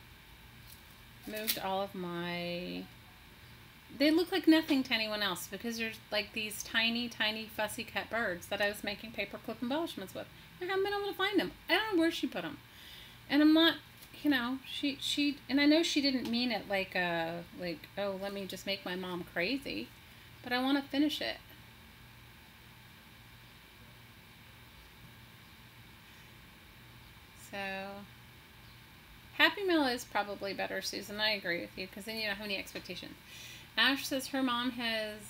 they look like nothing to anyone else because there's like these tiny, tiny fussy cut birds that I was making paperclip embellishments with. I haven't been able to find them. I don't know where she put them. And I'm not, you know, she, and I know she didn't mean it like, oh, let me just make my mom crazy, but I want to finish it. So, Happy Meal is probably better, Susan. I agree with you, because then you don't have any expectations. Ash says her mom has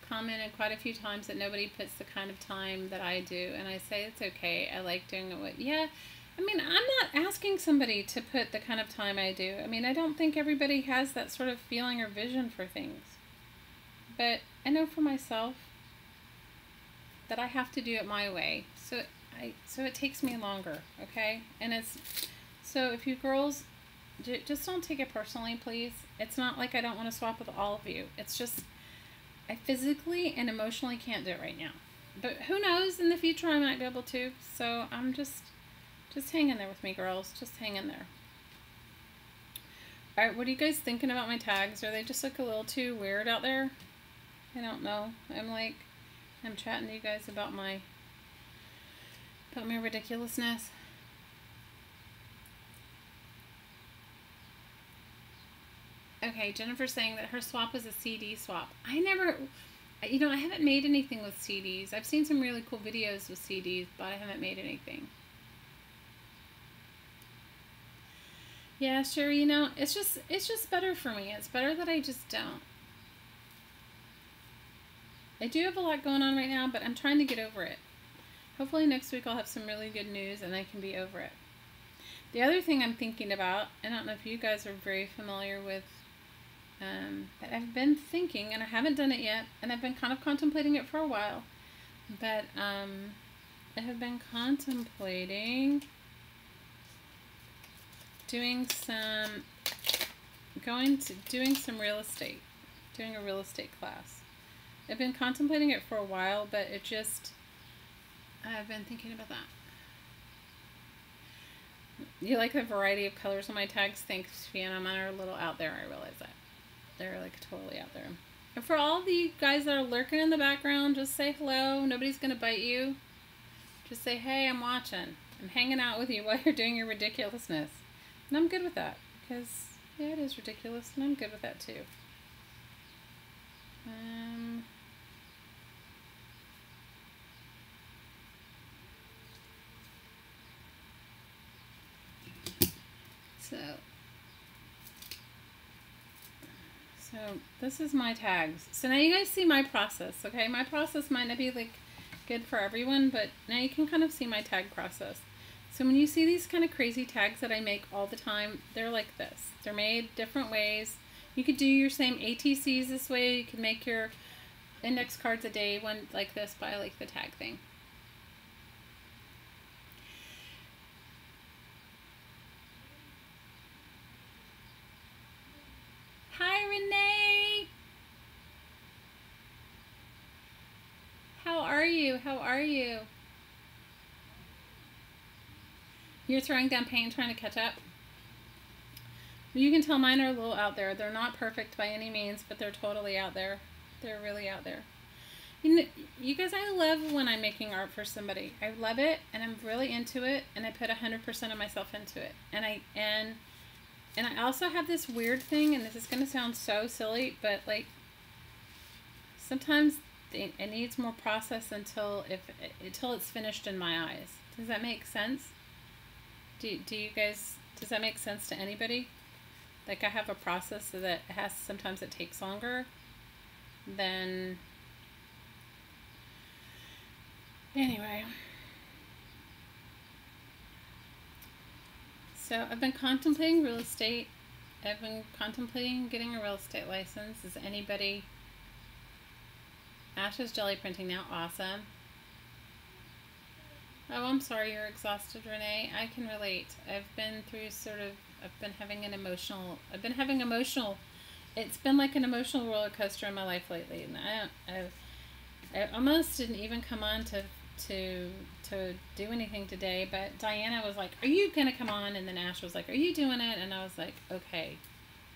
commented quite a few times that nobody puts the kind of time that I do, and I say it's okay. I like doing it with, yeah. I mean, I'm not asking somebody to put the kind of time I do. I mean, I don't think everybody has that sort of feeling or vision for things. But I know for myself that I have to do it my way. So it takes me longer, okay? And it's, so if you girls, just don't take it personally, please. It's not like I don't want to swap with all of you. It's just, I physically and emotionally can't do it right now. But who knows, in the future I might be able to. So I'm just hang in there with me, girls. Just hang in there. Alright, what are you guys thinking about my tags? Are they just like a little too weird out there? I don't know. I'm chatting to you guys about my ridiculousness. Okay, Jennifer's saying that her swap was a CD swap. I haven't made anything with CDs. I've seen some really cool videos with CDs, but I haven't made anything. Yeah, sure, you know, it's just better for me. It's better that I just don't. I do have a lot going on right now, but I'm trying to get over it. Hopefully next week I'll have some really good news and I can be over it. The other thing I'm thinking about, I don't know if you guys are very familiar with, but I've been thinking, and I haven't done it yet, and I've been kind of contemplating it for a while, but I have been contemplating doing some real estate, doing a real estate class. I've been contemplating it for a while, but I've been thinking about that. You like the variety of colors on my tags? Thanks, Fiona. Mine are a little out there, I realize that. They're like totally out there. And for all the guys that are lurking in the background, just say hello. Nobody's going to bite you. Just say, hey, I'm watching. I'm hanging out with you while you're doing your ridiculousness. And I'm good with that. Because, yeah, it is ridiculous. And I'm good with that, too. So this is my tags. So now you guys see my process, okay? My process might not be like good for everyone, but now you can kind of see my tag process. So when you see these kind of crazy tags that I make all the time, they're like this. They're made different ways. You could do your same ATCs this way. You can make your index cards a day one like this by like the tag thing. Hi, Renee. How are you? How are you? You're throwing down paint trying to catch up? You can tell mine are a little out there. They're not perfect by any means, but they're totally out there. They're really out there. You know, you guys, I love when I'm making art for somebody. I love it, and I'm really into it, and I put 100% of myself into it. And And I also have this weird thing, and this is going to sound so silly, but like sometimes it needs more process until it's finished in my eyes. Does that make sense? Do you guys, does that make sense to anybody? Like I have a process so that sometimes it takes longer than, anyway. So I've been contemplating real estate. I've been contemplating getting a real estate license. Is anybody? Ash is jelly printing now. Awesome. Oh, I'm sorry you're exhausted, Renee. I can relate. I've been through I've been having emotional, it's been like an emotional roller coaster in my life lately. And I almost didn't even come on to do anything today, but Diana was like, are you going to come on? And then Ash was like, are you doing it? And I was like, okay,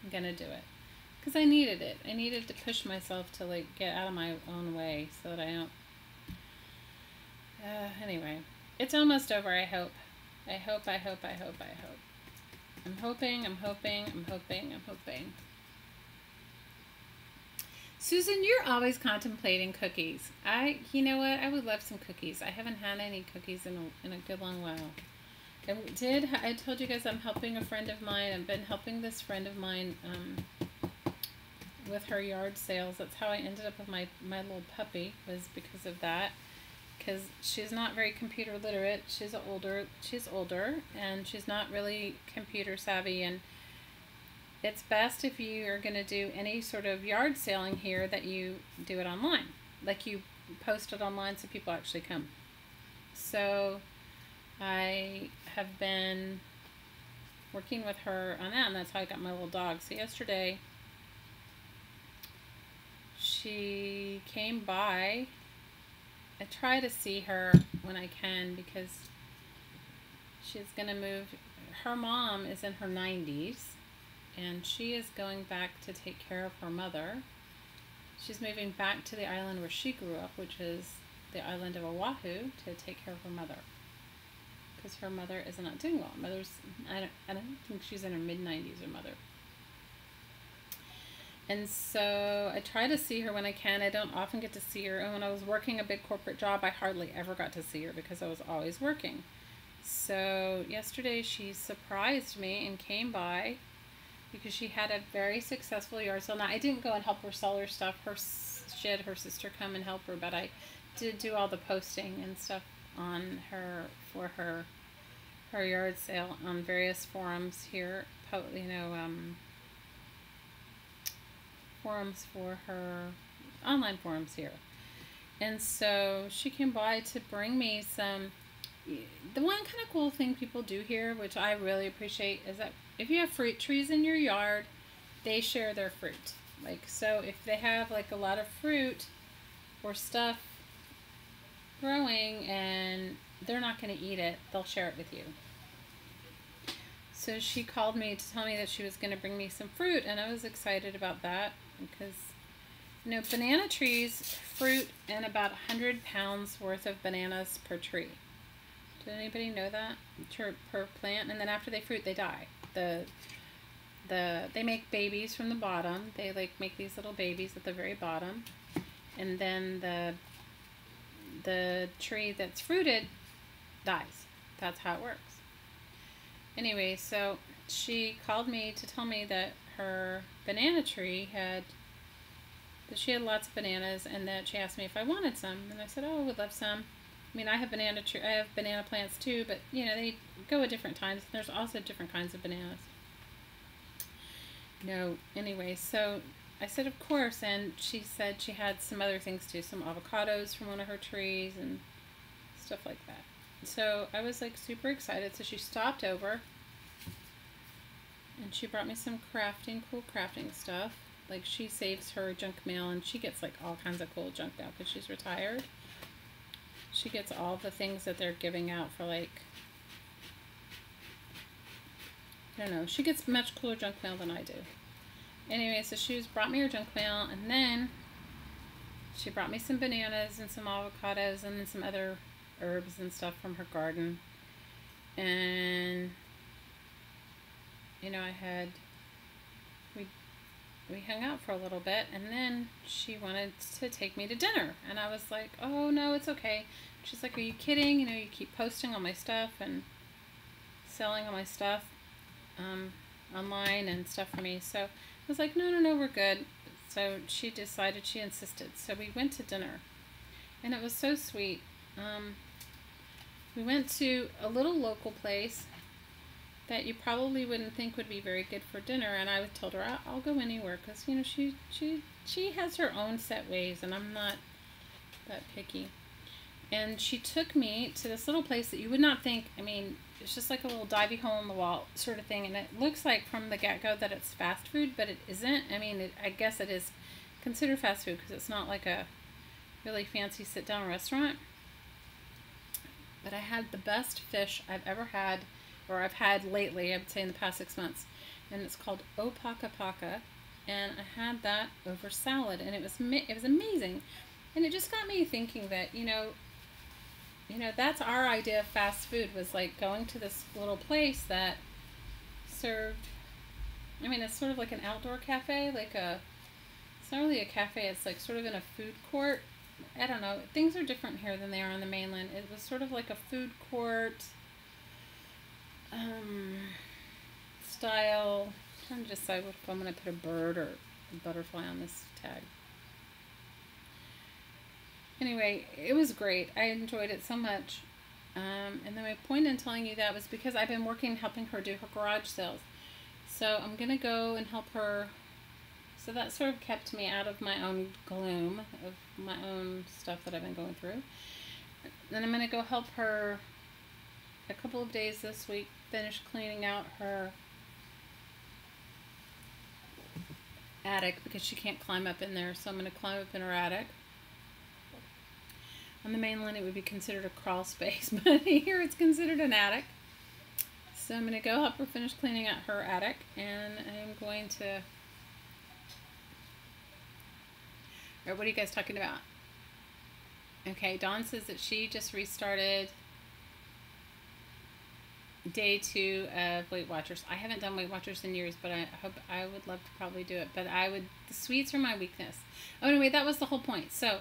I'm going to do it. Because I needed it. I needed to push myself to like get out of my own way so that I don't. Anyway, it's almost over, I hope. I hope. I'm hoping. Susan, you're always contemplating cookies. You know what? I would love some cookies. I haven't had any cookies in a good long while. I told you guys I'm helping a friend of mine. I've been helping this friend of mine with her yard sales. That's how I ended up with my little puppy, was because of that. Because she's not very computer literate. She's older, and she's not really computer savvy, and it's best if you are going to do any sort of yard selling here that you do it online. Like you post it online so people actually come. So I have been working with her on that, and that's how I got my little dog. So yesterday she came by. I try to see her when I can because she's going to move. Her mom is in her 90s. And she is going back to take care of her mother. She's moving back to the island where she grew up, which is the island of Oahu, to take care of her mother. Because her mother is not doing well. I don't think she's in her mid-90s, her mother. And so I try to see her when I can. I don't often get to see her. And when I was working a big corporate job, I hardly ever got to see her because I was always working. So yesterday she surprised me and came by because she had a very successful yard sale. Now, I didn't go and help her sell her stuff. She had her sister come and help her, but I did do all the posting and stuff on her for her yard sale on various forums here. Forums for her, online forums here. And so she came by to bring me some. The one kind of cool thing people do here, which I really appreciate, is that if you have fruit trees in your yard, they share their fruit. Like, so if they have like a lot of fruit or stuff growing and they're not going to eat it, they'll share it with you. So she called me to tell me that she was going to bring me some fruit, and I was excited about that because, you know, banana trees fruit in about 100 pounds worth of bananas per tree. Did anybody know that? Per plant, and then after they fruit, they die. They make babies from the bottom. They like make these little babies at the very bottom, and then the tree that's fruited dies. That's how it works. Anyway, so she called me to tell me that her banana tree she had lots of bananas, and that she asked me if I wanted some, and I said, oh, I would love some. I mean, I have banana plants too, but you know, they go at different times. There's also different kinds of bananas. No, anyway, so I said, of course, and she said she had some other things too, some avocados from one of her trees and stuff like that. So I was like super excited. So she stopped over and she brought me some cool crafting stuff. Like, she saves her junk mail, and she gets like all kinds of cool junk mail because she's retired. She gets all the things that they're giving out for, like, I don't know. She gets much cooler junk mail than I do. Anyway, so she brought me her junk mail, and then she brought me some bananas and some avocados and then some other herbs and stuff from her garden. And you know, we we hung out for a little bit, and then she wanted to take me to dinner, and I was like, oh no, it's okay. She's like, are you kidding? You know, you keep posting all my stuff and selling all my stuff online and stuff for me. So I was like, no, no, no, we're good. So she decided, she insisted. So we went to dinner, and it was so sweet. We went to a little local place that you probably wouldn't think would be very good for dinner, and I told her I'll go anywhere because, you know, she has her own set ways, and I'm not that picky. And she took me to this little place that you would not think. I mean, it's just like a little divey hole in the wall sort of thing, and it looks like from the get-go that it's fast food, but it isn't. I mean, I guess it is considered fast food because it's not like a really fancy sit-down restaurant. But I had the best fish I've ever had, or I've had lately, I would say in the past 6 months, and it's called opaka paka, and I had that over salad, and it was amazing. And it just got me thinking that, you know, that's our idea of fast food, was like going to this little place that served, I mean, it's sort of like an outdoor cafe, it's not really a cafe, it's like sort of in a food court. I don't know, things are different here than they are on the mainland. It was sort of like a food court style. I'm trying to decide if I'm going to put a bird or a butterfly on this tag. Anyway, it was great. I enjoyed it so much. And then my point in telling you that was because I've been helping her do her garage sales. So I'm going to go and help her. So that sort of kept me out of my own gloom of my own stuff that I've been going through. Then I'm going to go help her a couple of days this week, finish cleaning out her attic because she can't climb up in there. So I'm going to climb up in her attic. On the mainland, it would be considered a crawl space, but here it's considered an attic. So I'm going to go help her finish cleaning out her attic, and I'm going to... Or what are you guys talking about? Okay, Dawn says that she just restarted day 2 of Weight Watchers. I haven't done Weight Watchers in years, but I would love to probably do it. But the sweets are my weakness. Oh, anyway, that was the whole point. So...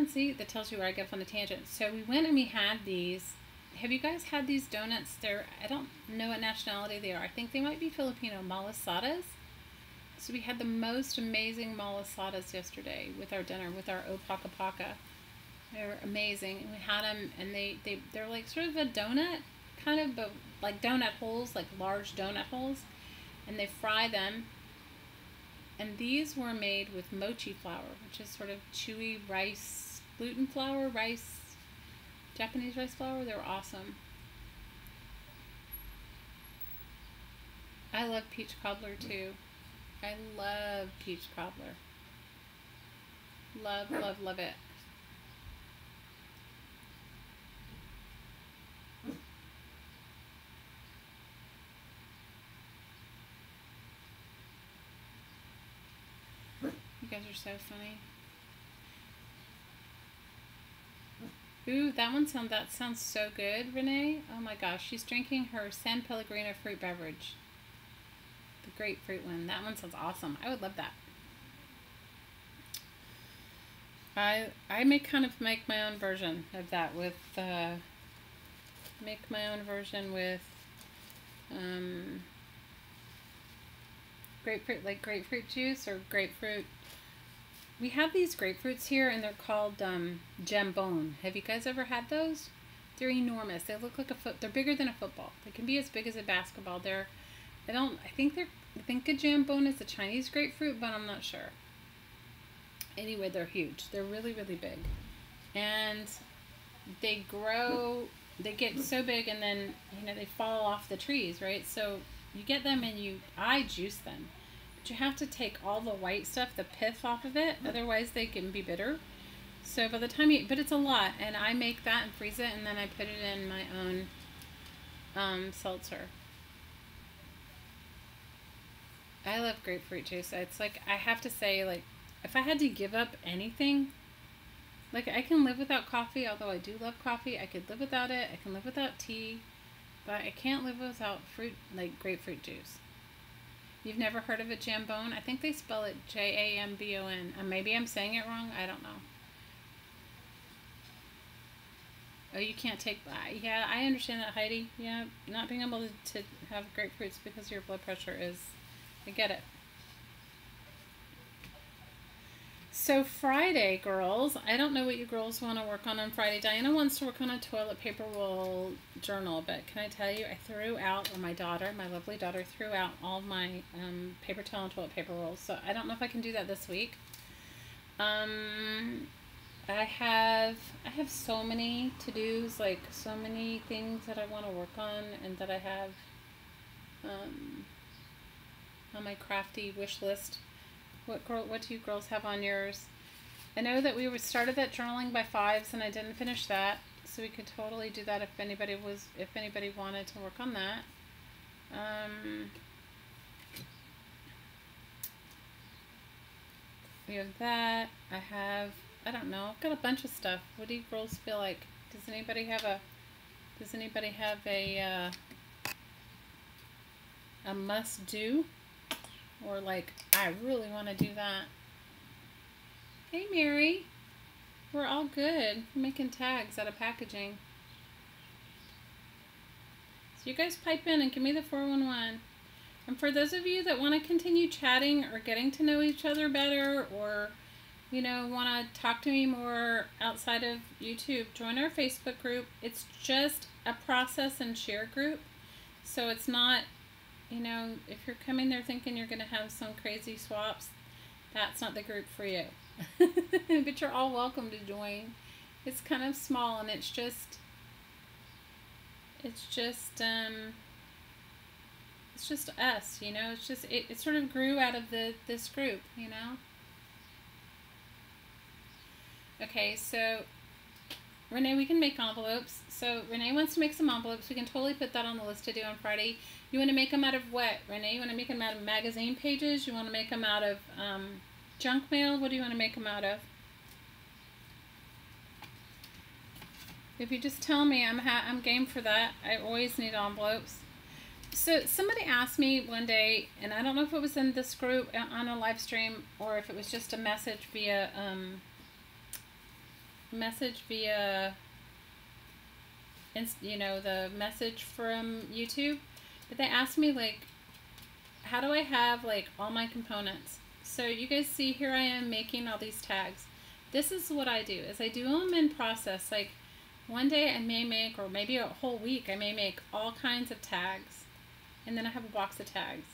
see, that tells you where I get off on a tangent. So we went and we had these. Have you guys had these donuts? I don't know what nationality they are. I think they might be Filipino, malasadas. So we had the most amazing malasadas yesterday with our dinner, with our opaka paka. They were amazing. And we had them, and they're like sort of a donut, kind of, but like donut holes, like large donut holes. And they fry them. And these were made with mochi flour, which is sort of chewy rice, gluten flour, Japanese rice flour. They were awesome. I love peach cobbler too. I love peach cobbler. Love, love, love it. You guys are so funny. Ooh, that sounds so good, Renee. Oh my gosh, she's drinking her San Pellegrino fruit beverage. The grapefruit one. That one sounds awesome. I would love that. I may kind of make my own version of that with grapefruit, like grapefruit juice or grapefruit. We have these grapefruits here, and they're called jambon. Have you guys ever had those? They're enormous. They look like they're bigger than a football. They can be as big as a basketball. I think a jambon is a Chinese grapefruit, but I'm not sure. Anyway, they're huge. They're really, really big. And they get so big, and then, you know, they fall off the trees, right? So you get them and I juice them. But you have to take all the white stuff, the pith off of it, otherwise they can be bitter. So by the time but it's a lot, and I make that and freeze it, and then I put it in my own seltzer. I love grapefruit juice. It's like, I have to say, like, if I had to give up anything, like, I can live without coffee, although I do love coffee. I could live without it. I can live without tea, but I can't live without fruit, like grapefruit juice. You've never heard of a jambone? I think they spell it Jambon. Maybe I'm saying it wrong. I don't know. Oh, you can't take... Yeah, I understand that, Heidi. Yeah, not being able to have grapefruits because your blood pressure is... I get it. So Friday, girls, I don't know what you girls want to work on Friday. Diana wants to work on a toilet paper roll journal, but can I tell you, I threw out, or my lovely daughter, threw out all of my paper towel and toilet paper rolls. So I don't know if I can do that this week. I have so many to-dos, like so many things that I want to work on and that I have on my crafty wish list. What do you girls have on yours? I know that we started that journaling by 5s and I didn't finish that, so we could totally do that if anybody wanted to work on that. We have that. I don't know. I've got a bunch of stuff. What do you girls feel like? Does anybody have a must do? Or like, I really want to do that. Hey Mary. We're all good. We're making tags out of packaging. So you guys pipe in and give me the 411. And for those of you that want to continue chatting or getting to know each other better, or you know, want to talk to me more outside of YouTube, join our Facebook group. It's just a process and share group. So it's not, you know, if you're coming there thinking you're going to have some crazy swaps, that's not the group for you. But you're all welcome to join. It's kind of small and it's just us, you know. It's just it sort of grew out of this group, you know. Okay, so Renee, we can make envelopes. So Renee wants to make some envelopes. We can totally put that on the list to do on Friday. You want to make them out of what, Renee? You want to make them out of magazine pages? You want to make them out of junk mail? What do you want to make them out of? If you just tell me, I'm game for that. I always need envelopes. So somebody asked me one day, and I don't know if it was in this group on a live stream or if it was just a message via you know, the message from YouTube, but they asked me like, how do I have like all my components? So you guys see here I am making all these tags. This is what I do, is I do them in process. Like one day I may make, or maybe a whole week, I may make all kinds of tags, and then I have a box of tags.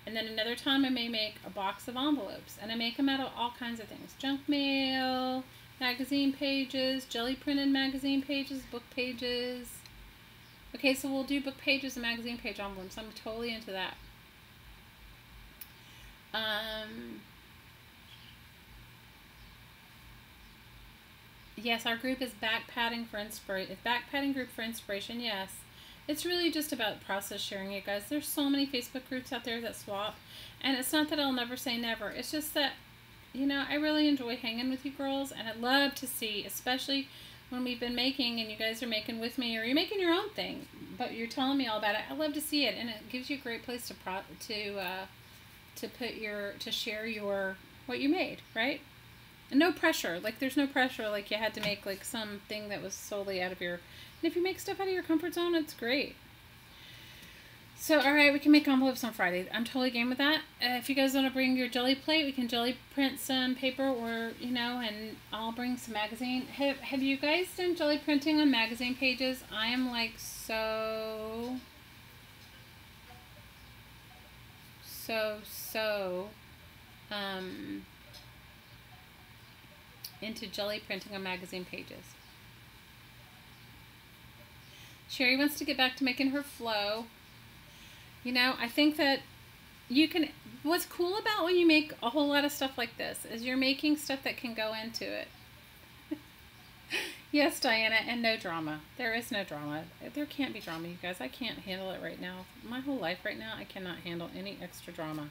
And then another time I may make a box of envelopes, and I make them out of all kinds of things. Junk mail, magazine pages, jelly printed magazine pages, book pages. Okay, so we'll do book pages and magazine page envelopes. I'm totally into that. Yes, our group is backpatting for inspiration. Backpatting group for inspiration, yes. It's really just about process sharing, you guys. There's so many Facebook groups out there that swap. And it's not that I'll never say never. It's just that, you know, I really enjoy hanging with you girls. And I'd love to see, especially when we've been making and you guys are making with me, or you're making your own thing, but you're telling me all about it. I love to see it. And it gives you a great place to share your, what you made, right? And no pressure. Like, there's no pressure. Like, you had to make, like, something that was solely out of your... And if you make stuff out of your comfort zone, it's great. So, alright, we can make envelopes on Friday. I'm totally game with that. If you guys want to bring your jelly plate, we can jelly print some paper, or, you know, and I'll bring some magazine. Have you guys done jelly printing on magazine pages? I am, like, so into jelly printing on magazine pages. Sherry wants to get back to making her flow. You know, I think that you can, what's cool about when you make a whole lot of stuff like this is you're making stuff that can go into it. Yes, Diana, and no drama. There is no drama. There can't be drama, you guys. I can't handle it right now. My whole life right now, I cannot handle any extra drama.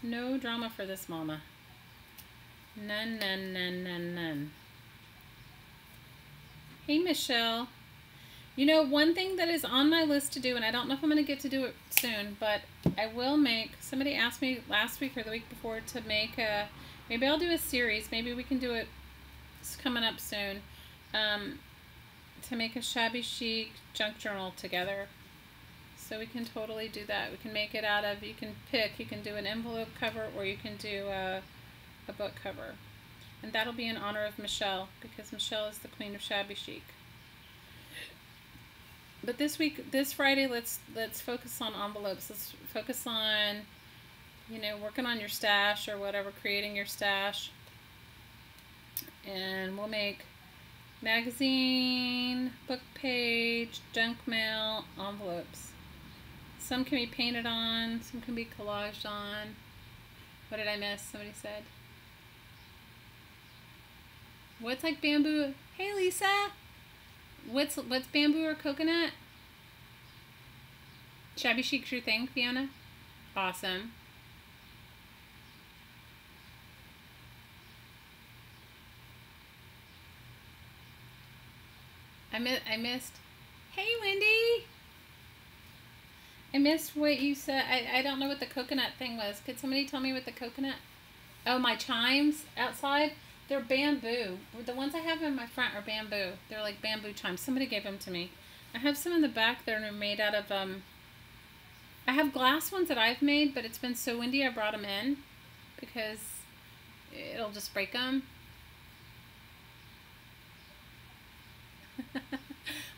No drama for this mama. None, none, none, none, none. Hey, Michelle. You know, one thing that is on my list to do, and I don't know if I'm going to get to do it soon, but I will make, somebody asked me last week or the week before to make a, maybe I'll do a series, maybe we can do it, it's coming up soon, to make a shabby chic junk journal together. So we can totally do that. We can make it out of, you can pick, you can do an envelope cover or you can do a book cover. And that'll be in honor of Michelle, because Michelle is the queen of shabby chic. But this week, this Friday, let's focus on envelopes. Let's focus on, you know, working on your stash or whatever, creating your stash. And we'll make magazine, book page, junk mail, envelopes. Some can be painted on, some can be collaged on. What did I miss? Somebody said. What's like bamboo? Hey Lisa! What's bamboo or coconut? Shabby chic's your thing, Fiona? Awesome. I missed. Hey Wendy! I missed what you said. I don't know what the coconut thing was. Could somebody tell me what the coconut? Oh, my chimes outside? They're bamboo. The ones I have in my front are bamboo. They're like bamboo chimes. Somebody gave them to me. I have some in the back that are made out of, I have glass ones that I've made, but it's been so windy I brought them in because it'll just break them.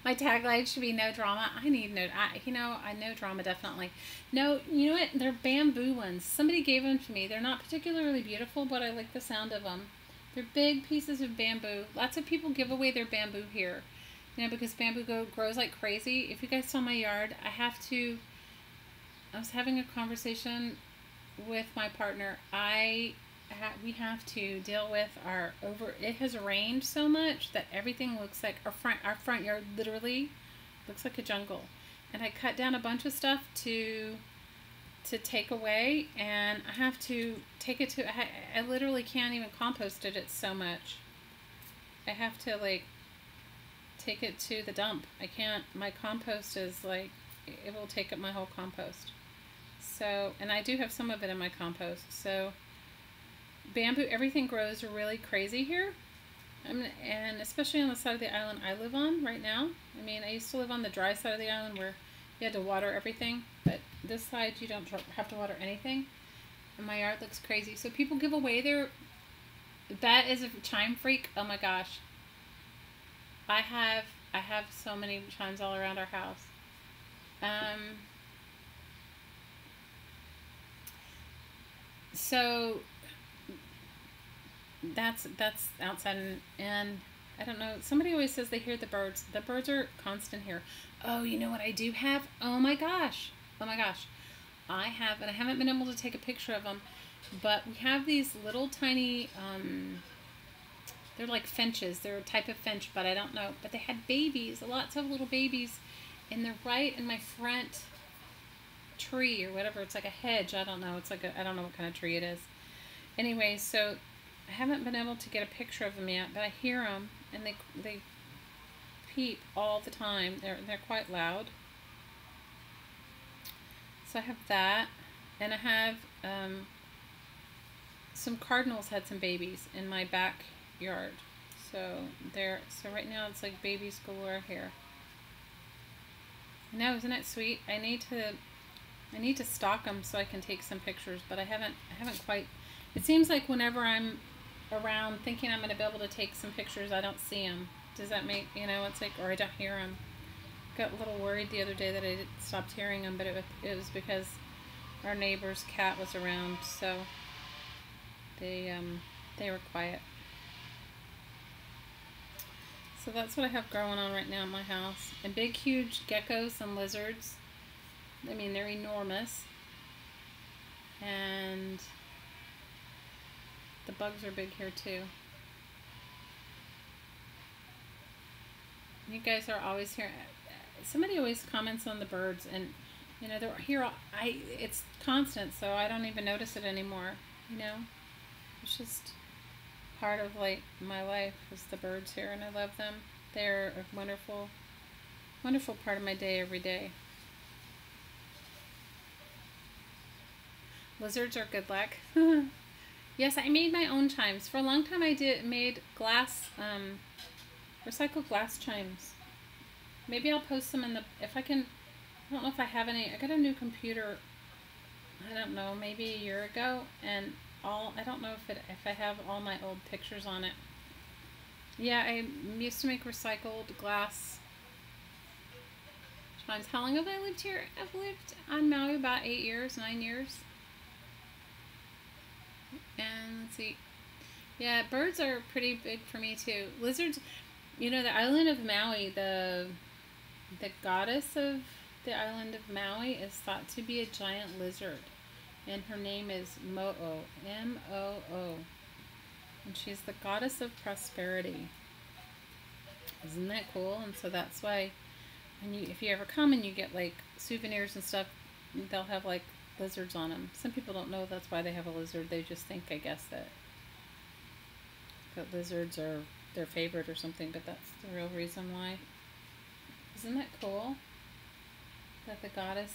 My tagline should be no drama. I need no, I know drama definitely. No, you know what? They're bamboo ones. Somebody gave them to me. They're not particularly beautiful, but I like the sound of them. They're big pieces of bamboo. Lots of people give away their bamboo here, you know, because bamboo grows like crazy. If you guys saw my yard, I was having a conversation with my partner. We have to deal with it has rained so much that everything looks like our front yard literally looks like a jungle. And I cut down a bunch of stuff to take away, and I have to take it to, I literally can't even compost it. It's so much. I have to like take it to the dump. I can't, my compost is like, it will take up my whole compost. So, and I do have some of it in my compost. So bamboo, everything grows really crazy here. And especially on the side of the island I live on right now. I mean, I used to live on the dry side of the island where you had to water everything, but this side you don't have to water anything. And my yard looks crazy. So people give away that is a chime freak. Oh my gosh. I have so many chimes all around our house. So that's outside, and I don't know, somebody always says they hear the birds. The birds are constant here. Oh, you know what I do have? Oh my gosh. I have, and I haven't been able to take a picture of them, but we have these little tiny, they're like finches. They're a type of finch, but I don't know. But they had babies, lots of little babies, and they're right in my front tree or whatever. It's like a hedge. I don't know. It's like I don't know what kind of tree it is. Anyway, so I haven't been able to get a picture of them yet, but I hear them, and they peep all the time. They're quite loud. So I have that, and I have some cardinals had some babies in my backyard. So right now it's like babies galore here. I know, isn't it sweet? I need to stock them so I can take some pictures, but I haven't quite. It seems like whenever I'm around thinking I'm going to be able to take some pictures, I don't see them. Does that make, it's like, or I don't hear them. Got a little worried the other day that I stopped hearing them, but it was because our neighbor's cat was around, so they were quiet. So that's what I have growing on right now in my house. And big, huge geckos and lizards. I mean, they're enormous. And the bugs are big here too. You guys are always here. Somebody always comments on the birds, and they're here. It's constant, so I don't even notice it anymore. It's just part of like my life is the birds here, and I love them. They're wonderful. Wonderful part of my day every day. Lizards are good luck. Yes, I made my own chimes. For a long time I made glass, recycled glass chimes. Maybe I'll post them in the, if I can, I don't know if I have any. I got a new computer, I don't know, maybe a year ago, and I don't know if I have all my old pictures on it. Yeah, I used to make recycled glass chimes. How long have I lived here? I've lived on Maui about 8 years, 9 years. And let's see. Yeah, birds are pretty big for me too. Lizards, you know, the island of Maui, the goddess of the island of Maui is thought to be a giant lizard. And her name is Mo'o, M-O-O. And she's the goddess of prosperity. Isn't that cool? And so that's why if you ever come and you get like souvenirs and stuff, they'll have like lizards on them. Some people don't know that's why they have a lizard. They just think, I guess, that lizards are their favorite or something, but that's the real reason why. Isn't that cool? That the goddess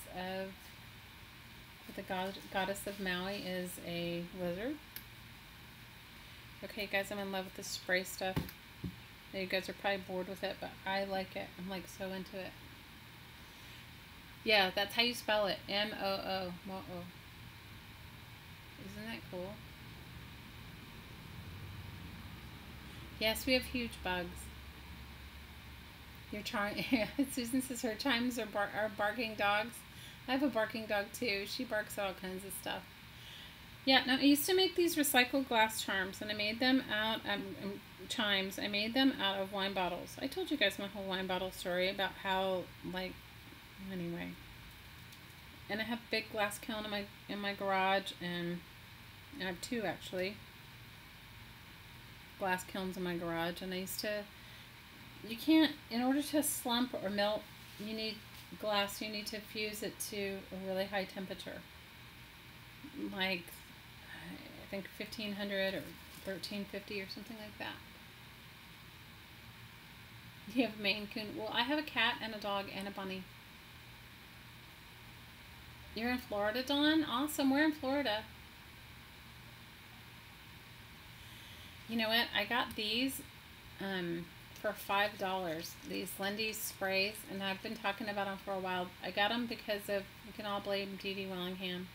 of Maui is a lizard. Okay, guys, I'm in love with this spray stuff. Now, you guys are probably bored with it, but I like it. I'm like so into it. Yeah, that's how you spell it. M-O-O. Mo-O. Isn't that cool? Yes, we have huge bugs. Susan says her chimes are barking dogs. I have a barking dog too. She barks all kinds of stuff. Yeah, now I used to make these recycled glass charms, and I made them out chimes. I made them out of wine bottles. I told you guys my whole wine bottle story about how, like, anyway. And I have a big glass kiln in my garage, and I have 2 actually. Glass kilns in my garage, and I used to. You can't, in order to slump or melt, you need glass. You need to fuse it to a really high temperature, like I think 1500 or 1350 or something like that. You have a Maine Coon. Well, I have a cat and a dog and a bunny. You're in Florida, Dawn? Awesome. We're in Florida. You know what? I got these for $5. These Lindy's sprays, and I've been talking about them for a while. I got them because of, you can all blame Dee Dee Willingham.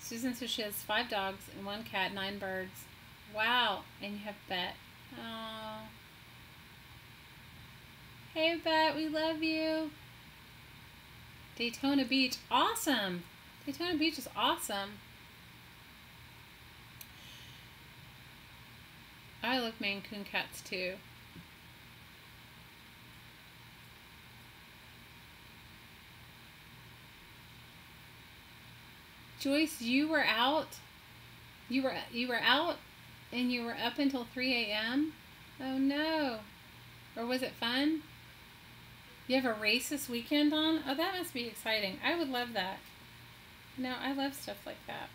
Susan says she has 5 dogs and 1 cat, 9 birds. Wow. And you have Bet. Oh. Hey, Bet, we love you. Daytona Beach. Awesome. Daytona Beach is awesome. I love Maine Coon cats too. Joyce, you were out? You were out and you were up until 3 a.m.? Oh no. Or was it fun? You have a race this weekend on? Oh, that must be exciting. I would love that. No, I love stuff like that.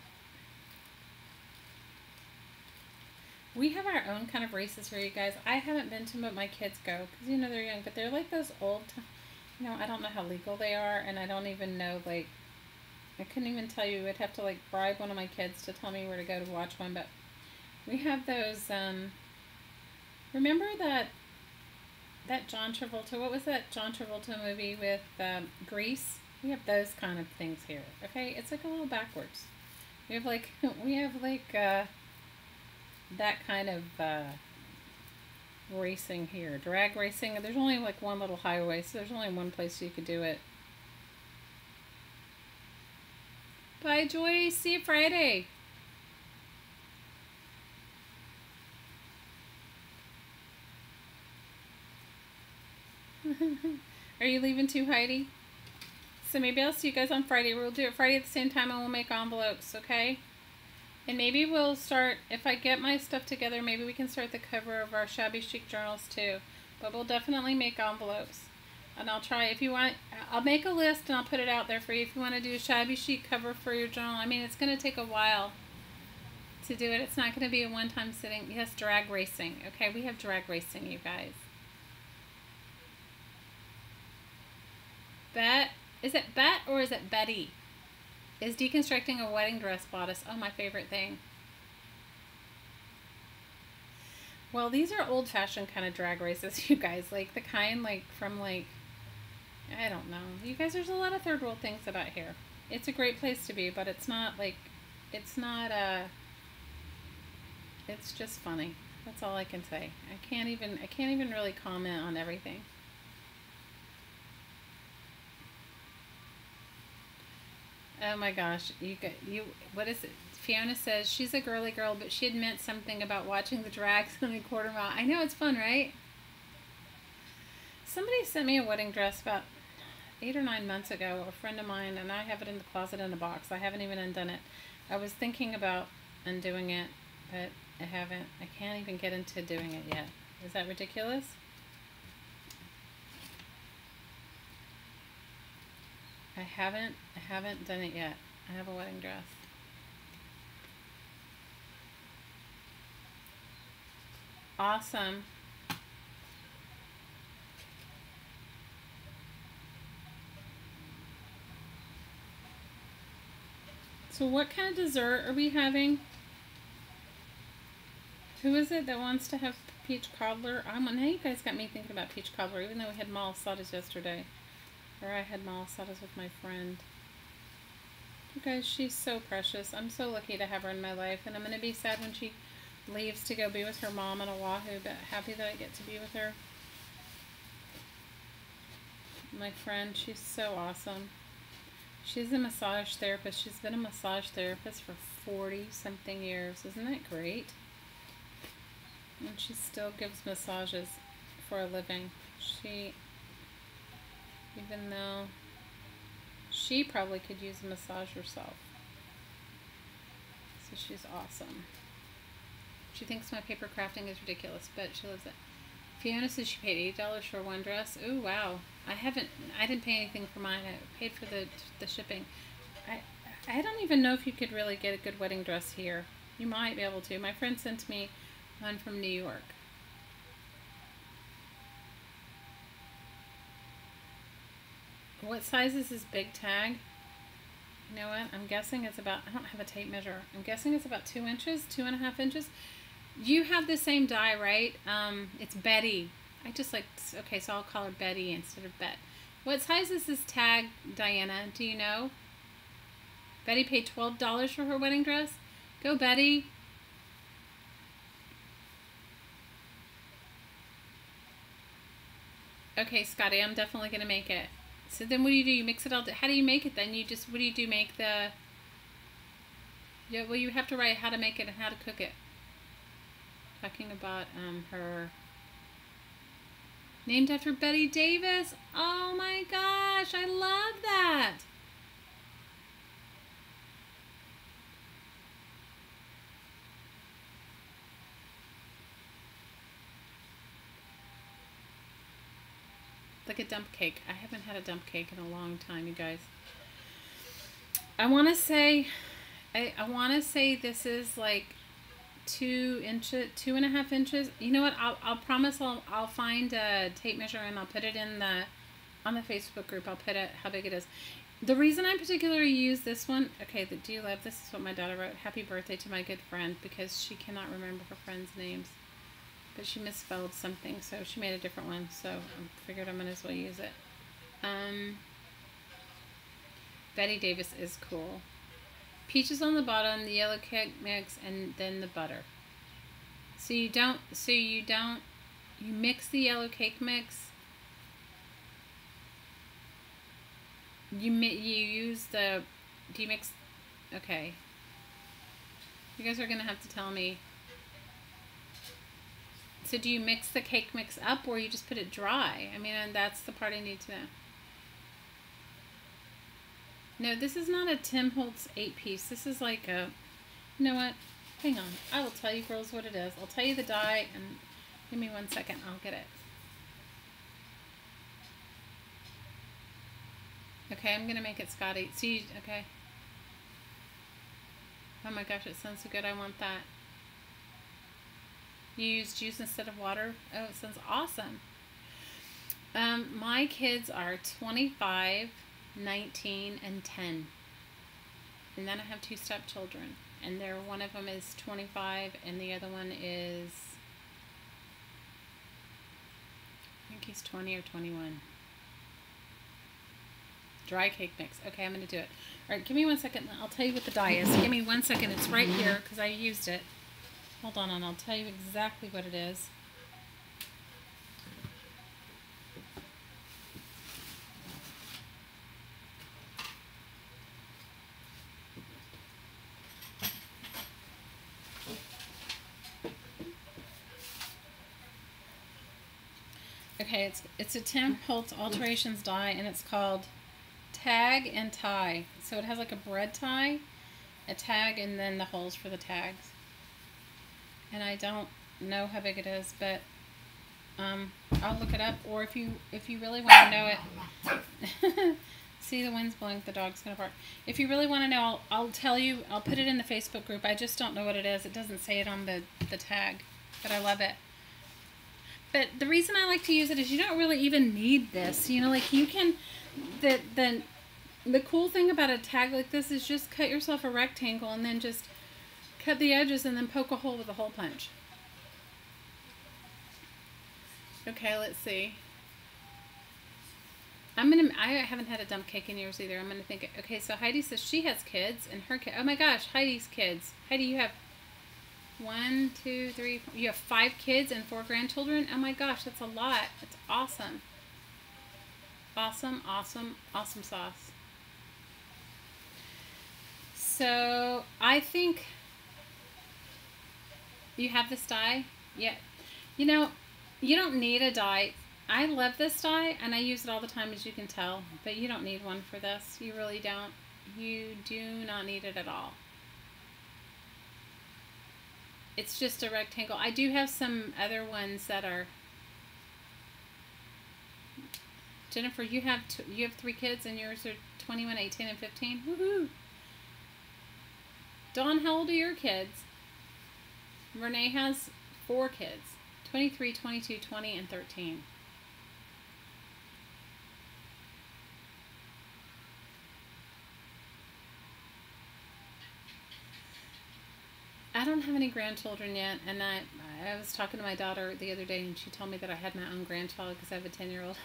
We have our own kind of races here, you guys. I haven't been to them, but my kids go. Because, you know, they're young. But they're like those old, you know, I don't know how legal they are. And I don't even know, like, I couldn't even tell you. I'd have to, like, bribe one of my kids to tell me where to go to watch one. But we have those, remember that John Travolta, what was that John Travolta movie with Grease? We have those kind of things here, okay? It's like a little backwards. We have like that kind of racing here. Drag racing. There's only like one little highway, so there's only one place you could do it. Bye, Joyce. See you Friday. Are you leaving too, Heidi? So maybe I'll see you guys on Friday. We'll do it Friday at the same time, and we'll make envelopes, okay? And maybe we'll start, if I get my stuff together, maybe we can start the cover of our Shabby Chic journals too. But we'll definitely make envelopes. And I'll try, if you want, I'll make a list and I'll put it out there for you if you want to do a Shabby Chic cover for your journal. I mean, it's going to take a while to do it. It's not going to be a one-time sitting. Yes, drag racing. Okay, we have drag racing, you guys. Bet, is it Bet or is it Betty? Is deconstructing a wedding dress bodice. Oh, my favorite thing. Well, these are old-fashioned kind of drag races, you guys. Like the kind like from like, I don't know. You guys, there's a lot of third world things about here. It's a great place to be, but it's not like, it's not it's just funny. That's all I can say. I can't even really comment on everything. Oh my gosh, what is it? Fiona says she's a girly girl, but she had meant something about watching the drags on a quarter mile. I know, it's fun, right? Somebody sent me a wedding dress about 8 or 9 months ago, a friend of mine, and I have it in the closet in a box. I haven't even undone it. I was thinking about undoing it, but I haven't. I can't even get into doing it yet. Is that ridiculous? I haven't done it yet. I have a wedding dress. Awesome. So what kind of dessert are we having? Who is it that wants to have peach cobbler? Now you guys got me thinking about peach cobbler, even though we had malasadas yesterday. Or I had malasadas with my friend. You guys, she's so precious. I'm so lucky to have her in my life. And I'm going to be sad when she leaves to go be with her mom in Oahu, but happy that I get to be with her. My friend, she's so awesome. She's a massage therapist. She's been a massage therapist for 40-something years. Isn't that great? And she still gives massages for a living. Even though she probably could use a massage herself. So she's awesome. She thinks my paper crafting is ridiculous, but she loves it. Fiona says she paid $8 for one dress. Ooh, wow. I didn't pay anything for mine. I paid for the shipping. I don't even know if you could really get a good wedding dress here. You might be able to. My friend sent me one from New York. What size is this big tag? You know what? I'm guessing it's about, I don't have a tape measure. I'm guessing it's about 2 inches, 2.5 inches. You have the same die, right? It's Betty. Okay, so I'll call her Betty instead of Bet. What size is this tag, Diana? Do you know? Betty paid $12 for her wedding dress. Go, Betty. Okay, Scotty, I'm definitely going to make it. So then what do? You mix it all. How do you make it then? What do you do? Make the... Yeah, well, you have to write how to make it and how to cook it. Talking about her... Named after Betty Davis. Oh my gosh, I love that. Like a dump cake. I haven't had a dump cake in a long time, you guys. I want to say this is like 2.5 inches. You know what? I'll promise I'll find a tape measure and I'll put it in on the Facebook group. I'll put it how big it is. The reason I particularly use this one, okay, the Do You Love, this is what my daughter wrote. Happy birthday to my good friend, because she cannot remember her friends' names. But she misspelled something, so she made a different one. So I figured I might as well use it. Betty Davis is cool. Peaches on the bottom, the yellow cake mix, and then the butter. You mix the yellow cake mix. Do you mix, okay. You guys are going to have to tell me. So do you mix the cake mix up or you just put it dry? I mean, and that's the part I need to know. No, this is not a Tim Holtz 8-piece. This is like a, you know what? Hang on. I will tell you girls what it is. I'll tell you the die and give me 1 second. I'll get it. Okay, I'm going to make it Scotty. See, okay. Oh my gosh, it sounds so good. I want that. You use juice instead of water? Oh, it sounds awesome. My kids are 25, 19, and 10. And then I have two stepchildren. And one of them is 25, and the other one is, I think he's 20 or 21. Dry cake mix. Okay, I'm going to do it. All right, give me 1 second. I'll tell you what the dye is. Give me 1 second. It's right here because I used it. Hold on, and I'll tell you exactly what it is. Okay, it's a Tim Holtz Alterations dye, and it's called Tag and Tie. So it has like a bread tie, a tag, and then the holes for the tags. And I don't know how big it is, but I'll look it up. Or if you really want to know it, see the wind's blowing, the dog's gonna bark. If you really want to know, I'll tell you. I'll put it in the Facebook group. I just don't know what it is. It doesn't say it on the tag, but I love it. But the reason I like to use it is you don't really even need this. You know, like you can, the cool thing about a tag like this is just cut yourself a rectangle and then just cut the edges and then poke a hole with a hole punch. Okay, let's see. I haven't had a dump cake in years either. I'm gonna think, okay, so Heidi says she has kids and her kid, oh my gosh, Heidi's kids. Heidi, you have 1, 2, 3, you have 5 kids and 4 grandchildren. Oh my gosh, that's a lot. That's awesome. Awesome, awesome, awesome sauce. So I think you have this dye. Yeah. You know, you don't need a dye. I love this dye and I use it all the time, as you can tell, but you don't need one for this. You really don't. You do not need it at all. It's just a rectangle. I do have some other ones that are. Jennifer, you have 3 kids and yours are 21, 18, and 15. Woohoo! Dawn, how old are your kids? Renee has 4 kids. 23, 22, 20, and 13. I don't have any grandchildren yet, and I was talking to my daughter the other day, and she told me that I had my own grandchild because I have a 10-year-old.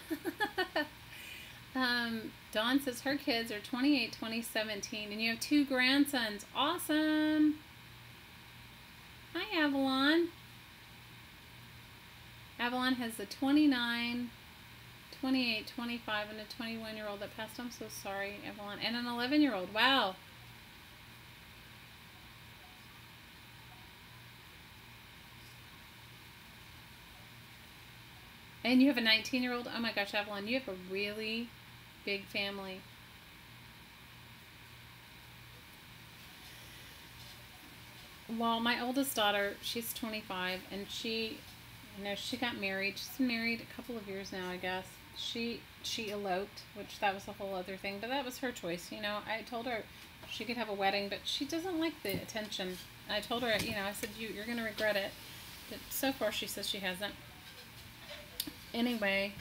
Dawn says her kids are 28, 20, 17, and you have 2 grandsons. Awesome! Hi, Avalon. Avalon has a 29, 28, 25, and a 21-year-old that passed. I'm so sorry, Avalon. And an 11-year-old. Wow. And you have a 19-year-old? Oh my gosh, Avalon, you have a really big family. Well, my oldest daughter, she's 25, and she got married. She's been married a couple of years now, I guess. She eloped, which that was a whole other thing, but that was her choice. You know, I told her she could have a wedding, but she doesn't like the attention. I told her, you know, I said, you're going to regret it. But so far, she says she hasn't. Anyway,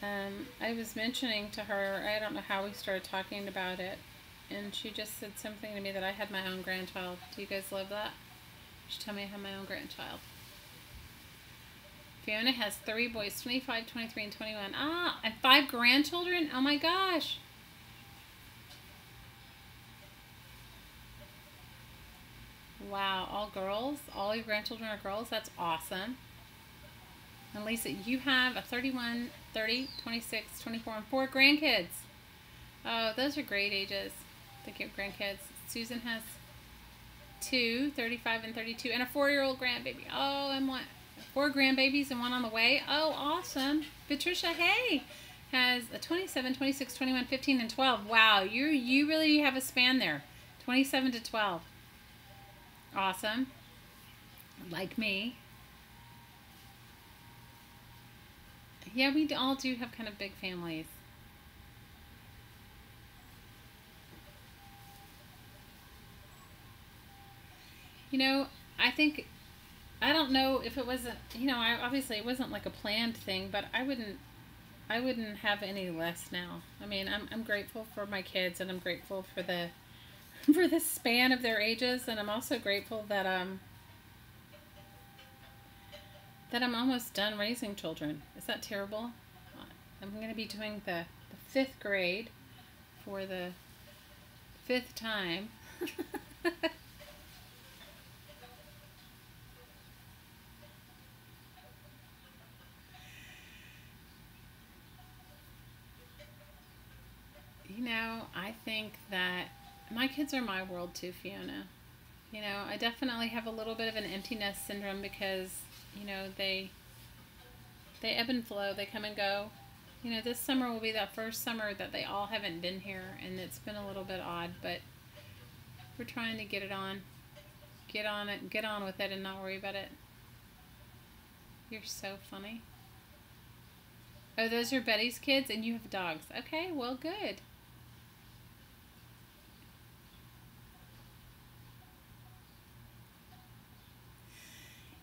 I was mentioning to her, I don't know how we started talking about it, and she just said something to me that I had my own grandchild. Do you guys love that? She told me I had my own grandchild. Fiona has 3 boys, 25, 23, and 21. Ah, and 5 grandchildren? Oh my gosh. Wow, all girls? All your grandchildren are girls? That's awesome. And Lisa, you have a 31, 30, 26, 24, and 4 grandkids. Oh, those are great ages. The cute grandkids. Susan has 2, 35 and 32, and a 4-year-old grandbaby. Oh, and 4 grandbabies and 1 on the way. Oh, awesome. Patricia, hey, has a 27, 26, 21, 15, and 12. Wow, you really have a span there. 27 to 12. Awesome. Like me. Yeah, we all do have kind of big families. You know, I don't know if it wasn't, you know, obviously it wasn't like a planned thing, but I wouldn't I wouldn't have any less now. I mean, I'm grateful for my kids, and I'm grateful for the for the span of their ages, and I'm also grateful that I'm almost done raising children. Is that terrible? I'm going to be doing the fifth grade for the fifth time. You know, I think that my kids are my world too, Fiona. You know, I definitely have a little bit of an empty nest syndrome because, you know, they ebb and flow, they come and go. You know, this summer will be that first summer that they all haven't been here, and it's been a little bit odd, but we're trying to get it on. Get on it, get on with it, and not worry about it. You're so funny. Oh, those are Betty's kids, and you have dogs. Okay, well, good.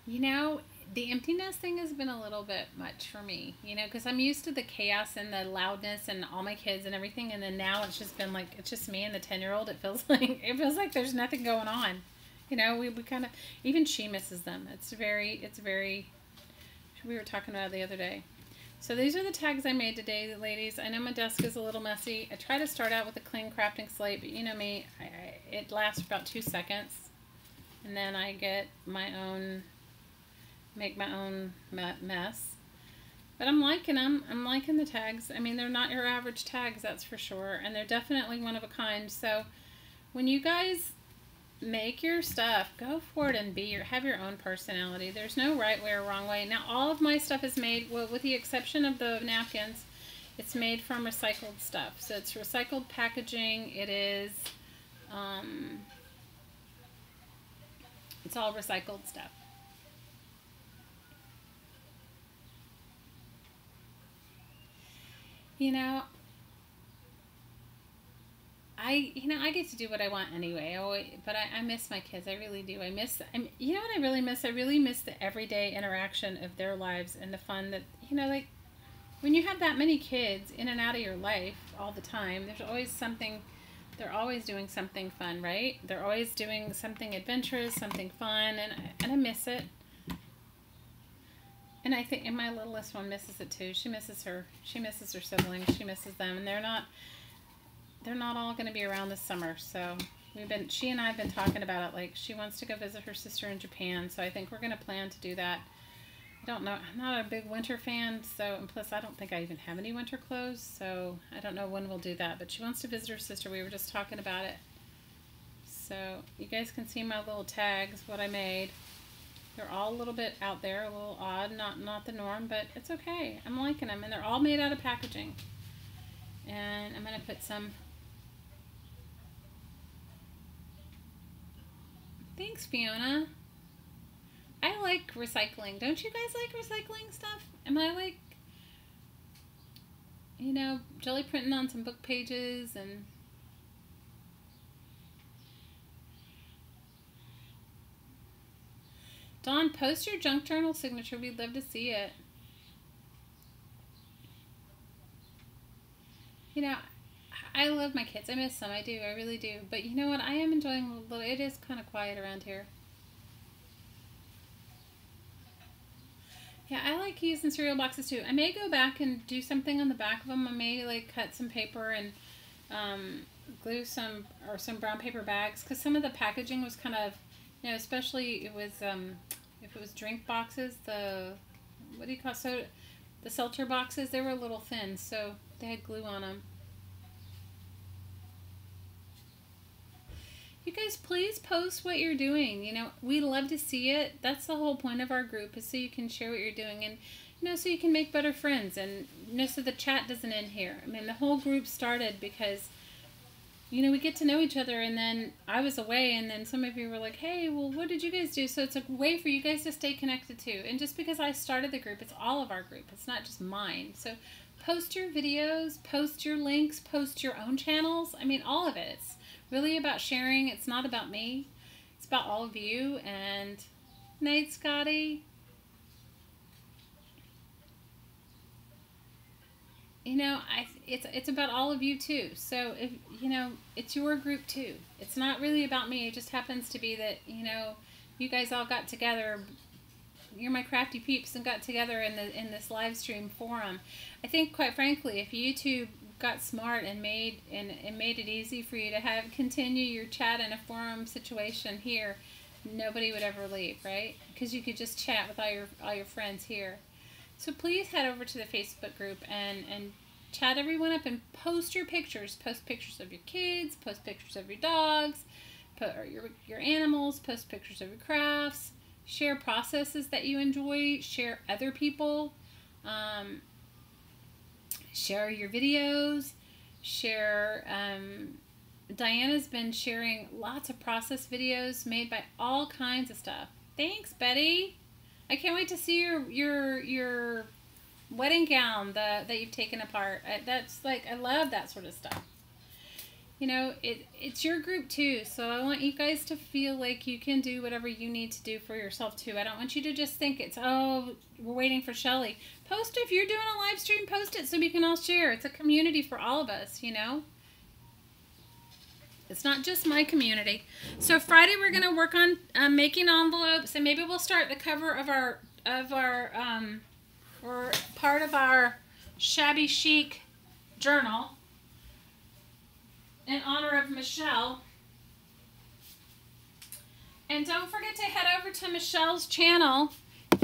You know, the emptiness thing has been a little bit much for me, you know, because I'm used to the chaos and the loudness and all my kids and everything, and then now it's just been like, it's just me and the 10-year-old. It feels like there's nothing going on. You know, we kind of, even she misses them. It's very, we were talking about it the other day. So these are the tags I made today, ladies. I know my desk is a little messy. I try to start out with a clean crafting slate, but you know me, it lasts about 2 seconds. And then I get my own, make my own mess. But I'm liking them. I'm liking the tags. I mean, they're not your average tags, that's for sure. And they're definitely one of a kind. So when you guys make your stuff, go for it and have your own personality. There's no right way or wrong way. Now, all of my stuff is made, well, with the exception of the napkins, it's made from recycled stuff. So it's recycled packaging. It is, it's all recycled stuff. You know, I get to do what I want anyway. But I miss my kids. I really do. You know what I really miss? I really miss the everyday interaction of their lives and the fun that, you know, like when you have that many kids in and out of your life all the time, there's always something, they're always doing something fun, right? They're always doing something adventurous, something fun, and I miss it. And I think, and my littlest one misses it too. She misses her siblings. She misses them, and they're not all going to be around this summer. So she and I have been talking about it. Like, she wants to go visit her sister in Japan. So I think we're going to plan to do that. I don't know. I'm not a big winter fan. So, and plus I don't think I even have any winter clothes. So I don't know when we'll do that, but she wants to visit her sister. We were just talking about it. So you guys can see my little tags, what I made. They're all a little bit out there, a little odd, not the norm, but it's okay. I'm liking them, and they're all made out of packaging. And I'm going to put some... Thanks, Fiona. I like recycling. Don't you guys like recycling stuff? Am I like, you know, jelly printing on some book pages and... Dawn, post your junk journal signature. We'd love to see it. You know, I love my kids. I miss them. I do. I really do. But you know what? I am enjoying a little... It is kind of quiet around here. Yeah, I like using cereal boxes too. I may go back and do something on the back of them. I may like cut some paper and glue some brown paper bags, because some of the packaging was kind of, you know, especially it was if it was drink boxes, what do you call soda, the seltzer boxes, they were a little thin, so they had glue on them. You guys, please post what you're doing. You know, we love to see it. That's the whole point of our group, is so you can share what you're doing, and, you know, so you can make better friends, and, you know, so the chat doesn't end here. I mean, the whole group started because, you know, we get to know each other, and then I was away, and then some of you were like, hey, well, what did you guys do? So it's a way for you guys to stay connected too. And just because I started the group, it's all of our group. It's not just mine. So post your videos, post your links, post your own channels. I mean, all of it. It's really about sharing. It's not about me. It's about all of you. And night, Scotty. you know, it's about all of you too. So if you know, it's your group too. It's not really about me. It just happens to be that, you know, you guys all got together. You're my crafty peeps and got together in this live stream forum. I think, quite frankly, if YouTube got smart and made it easy for you to have continue your chat in a forum situation here, nobody would ever leave, right? Because you could just chat with all your friends here. So please head over to the Facebook group and chat everyone up and post your pictures. Post pictures of your kids, post pictures of your dogs, or your animals, post pictures of your crafts, share processes that you enjoy, share other people, share your videos, share, Diana's been sharing lots of process videos made by all kinds of stuff. Thanks, Betty. I can't wait to see your wedding gown that you've taken apart. That's like, I love that sort of stuff. You know, it's your group too, so I want you guys to feel like you can do whatever you need to do for yourself too. I don't want you to just think it's, oh, we're waiting for Shelly. Post if you're doing a live stream, post it so we can all share. It's a community for all of us, you know. It's not just my community. So Friday we're going to work on making envelopes, and maybe we'll start the cover of our or part of our shabby chic journal in honor of Michelle. And don't forget to head over to Michelle's channel.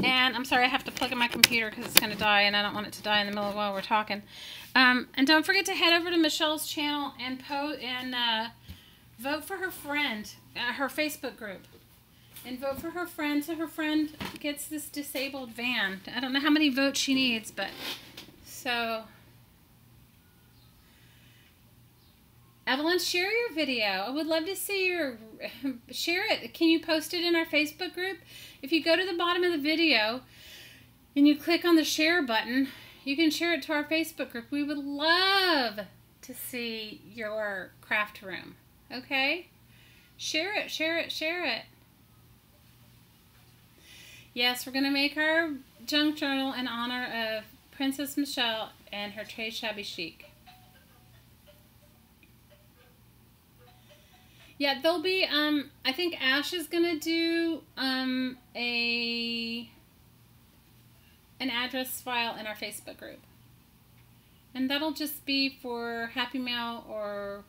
And I'm sorry, I have to plug in my computer because it's going to die, and I don't want it to die in the middle of while we're talking. And don't forget to head over to Michelle's channel and vote for her friend, her Facebook group. And vote for her friend so her friend gets this disabled van. I don't know how many votes she needs, but so... Evelyn, share your video. I would love to see your... Share it. Can you post it in our Facebook group? If you go to the bottom of the video and you click on the share button, you can share it to our Facebook group. We would love to see your craft room. Okay? Share it, share it, share it. Yes, we're going to make our junk journal in honor of Princess Michelle and her Très Shabby Chic. Yeah, there'll be, I think Ash is going to do an address file in our Facebook group. And that'll just be for Happy Mail or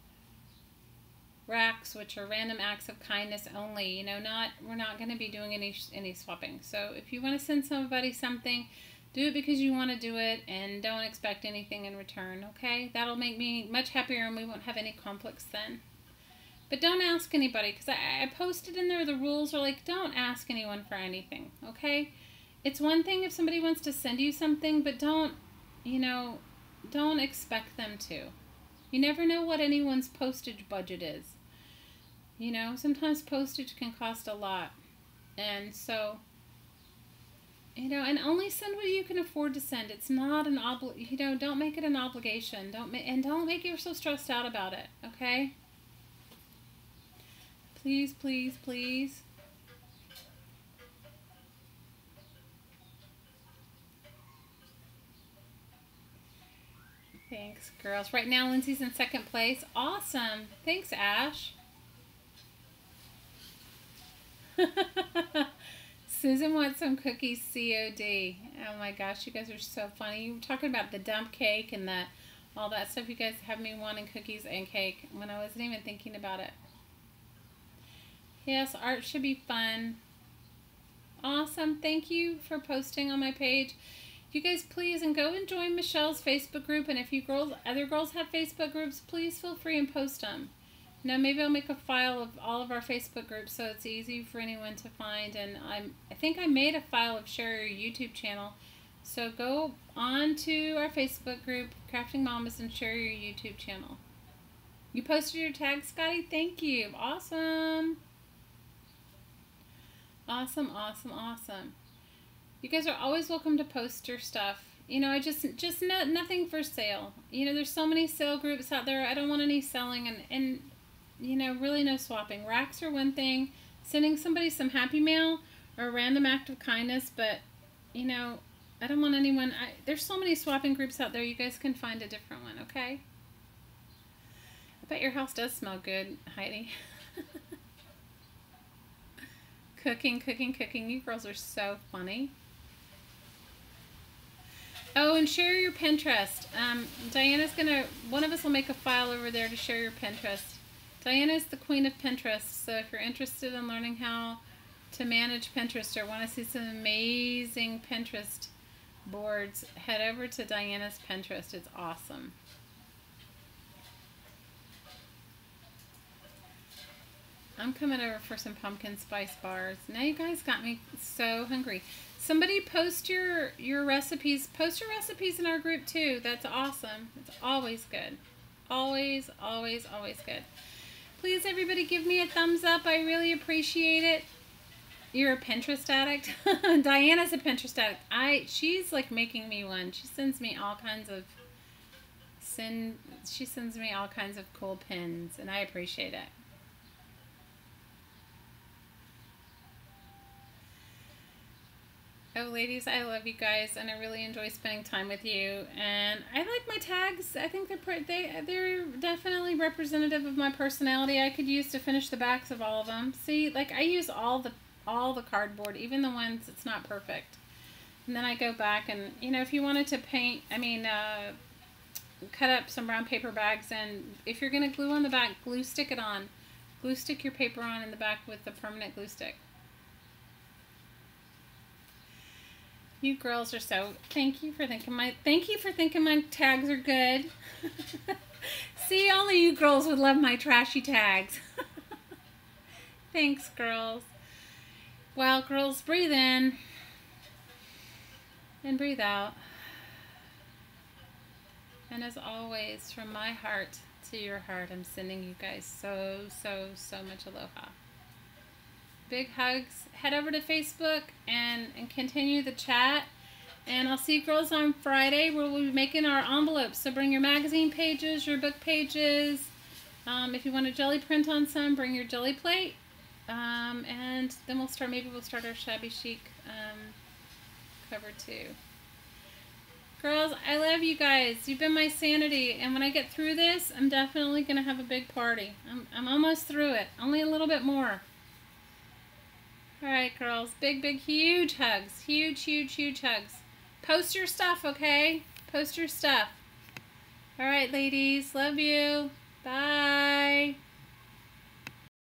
racks, which are random acts of kindness only. You know, we're not going to be doing any swapping. So if you want to send somebody something, do it because you want to do it and don't expect anything in return, okay? That'll make me much happier and we won't have any conflicts then. But don't ask anybody, because I posted in there the rules are like, don't ask anyone for anything, okay? It's one thing if somebody wants to send you something, but don't, you know, don't expect them to. You never know what anyone's postage budget is. You know, sometimes postage can cost a lot. And so, you know, and only send what you can afford to send. It's not an you know, don't make it an obligation. Don't make yourself stressed out about it, okay? Please, please, please. Thanks, girls. Right now, Lindsay's in second place. Awesome. Thanks, Ash. Susan wants some cookies COD. Oh my gosh, you guys are so funny. You were talking about the dump cake and all that stuff. You guys have me wanting cookies and cake when I wasn't even thinking about it. Yes, art should be fun. Awesome. Thank you for posting on my page. You guys please, and go and join Michelle's Facebook group. And if you other girls have Facebook groups, please feel free and post them. Now maybe I'll make a file of all of our Facebook groups so it's easy for anyone to find. And I think I made a file of share your YouTube channel. So go on to our Facebook group, Crafting Mamas, and share your YouTube channel. You posted your tag, Scotty? Thank you. Awesome. Awesome, awesome, awesome. You guys are always welcome to post your stuff. You know, I just nothing for sale. You know, there's so many sale groups out there. I don't want any selling and you know, really no swapping. Racks are one thing. Sending somebody some Happy Mail or a random act of kindness, but you know, I don't want anyone, there's so many swapping groups out there. You guys can find a different one, okay? I bet your house does smell good, Heidi. Cooking, cooking, cooking. You girls are so funny. Oh, and share your Pinterest. Diana's gonna, one of us will make a file over there to share your Pinterest. Diana's the queen of Pinterest, so if you're interested in learning how to manage Pinterest or want to see some amazing Pinterest boards, head over to Diana's Pinterest. It's awesome. I'm coming over for some pumpkin spice bars. Now you guys got me so hungry. Somebody post your recipes. Post your recipes in our group too. That's awesome. It's always good. Always, always, always good. Please, everybody, give me a thumbs up. I really appreciate it. You're a Pinterest addict? Diana's a Pinterest addict. She's like making me one. She sends me all kinds of she sends me all kinds of cool pins, and I appreciate it. Oh, ladies, I love you guys, and I really enjoy spending time with you. And I like my tags. I think they're definitely representative of my personality. I could use to finish the backs of all of them. See, like I use all the cardboard, even the ones that's not perfect. And then I go back and, you know, if you wanted to paint, cut up some brown paper bags, and if you're going to glue on the back, glue stick it on. Glue stick your paper on in the back with the permanent glue stick. You girls are so, thank you for thinking my tags are good. See, only you girls would love my trashy tags. Thanks, girls. Well, girls, breathe in and breathe out. And as always, from my heart to your heart, I'm sending you guys so, so, so much aloha. Big hugs. Head over to Facebook and continue the chat. And I'll see you girls on Friday where we'll be making our envelopes. So bring your magazine pages, your book pages. If you want to jelly print on some, bring your jelly plate. And then we'll start our shabby chic cover too. Girls, I love you guys. You've been my sanity. And when I get through this, I'm definitely going to have a big party. I'm almost through it. Only a little bit more. Alright, girls. Big, big, huge hugs. Huge, huge, huge hugs. Post your stuff, okay? Post your stuff. Alright, ladies. Love you. Bye.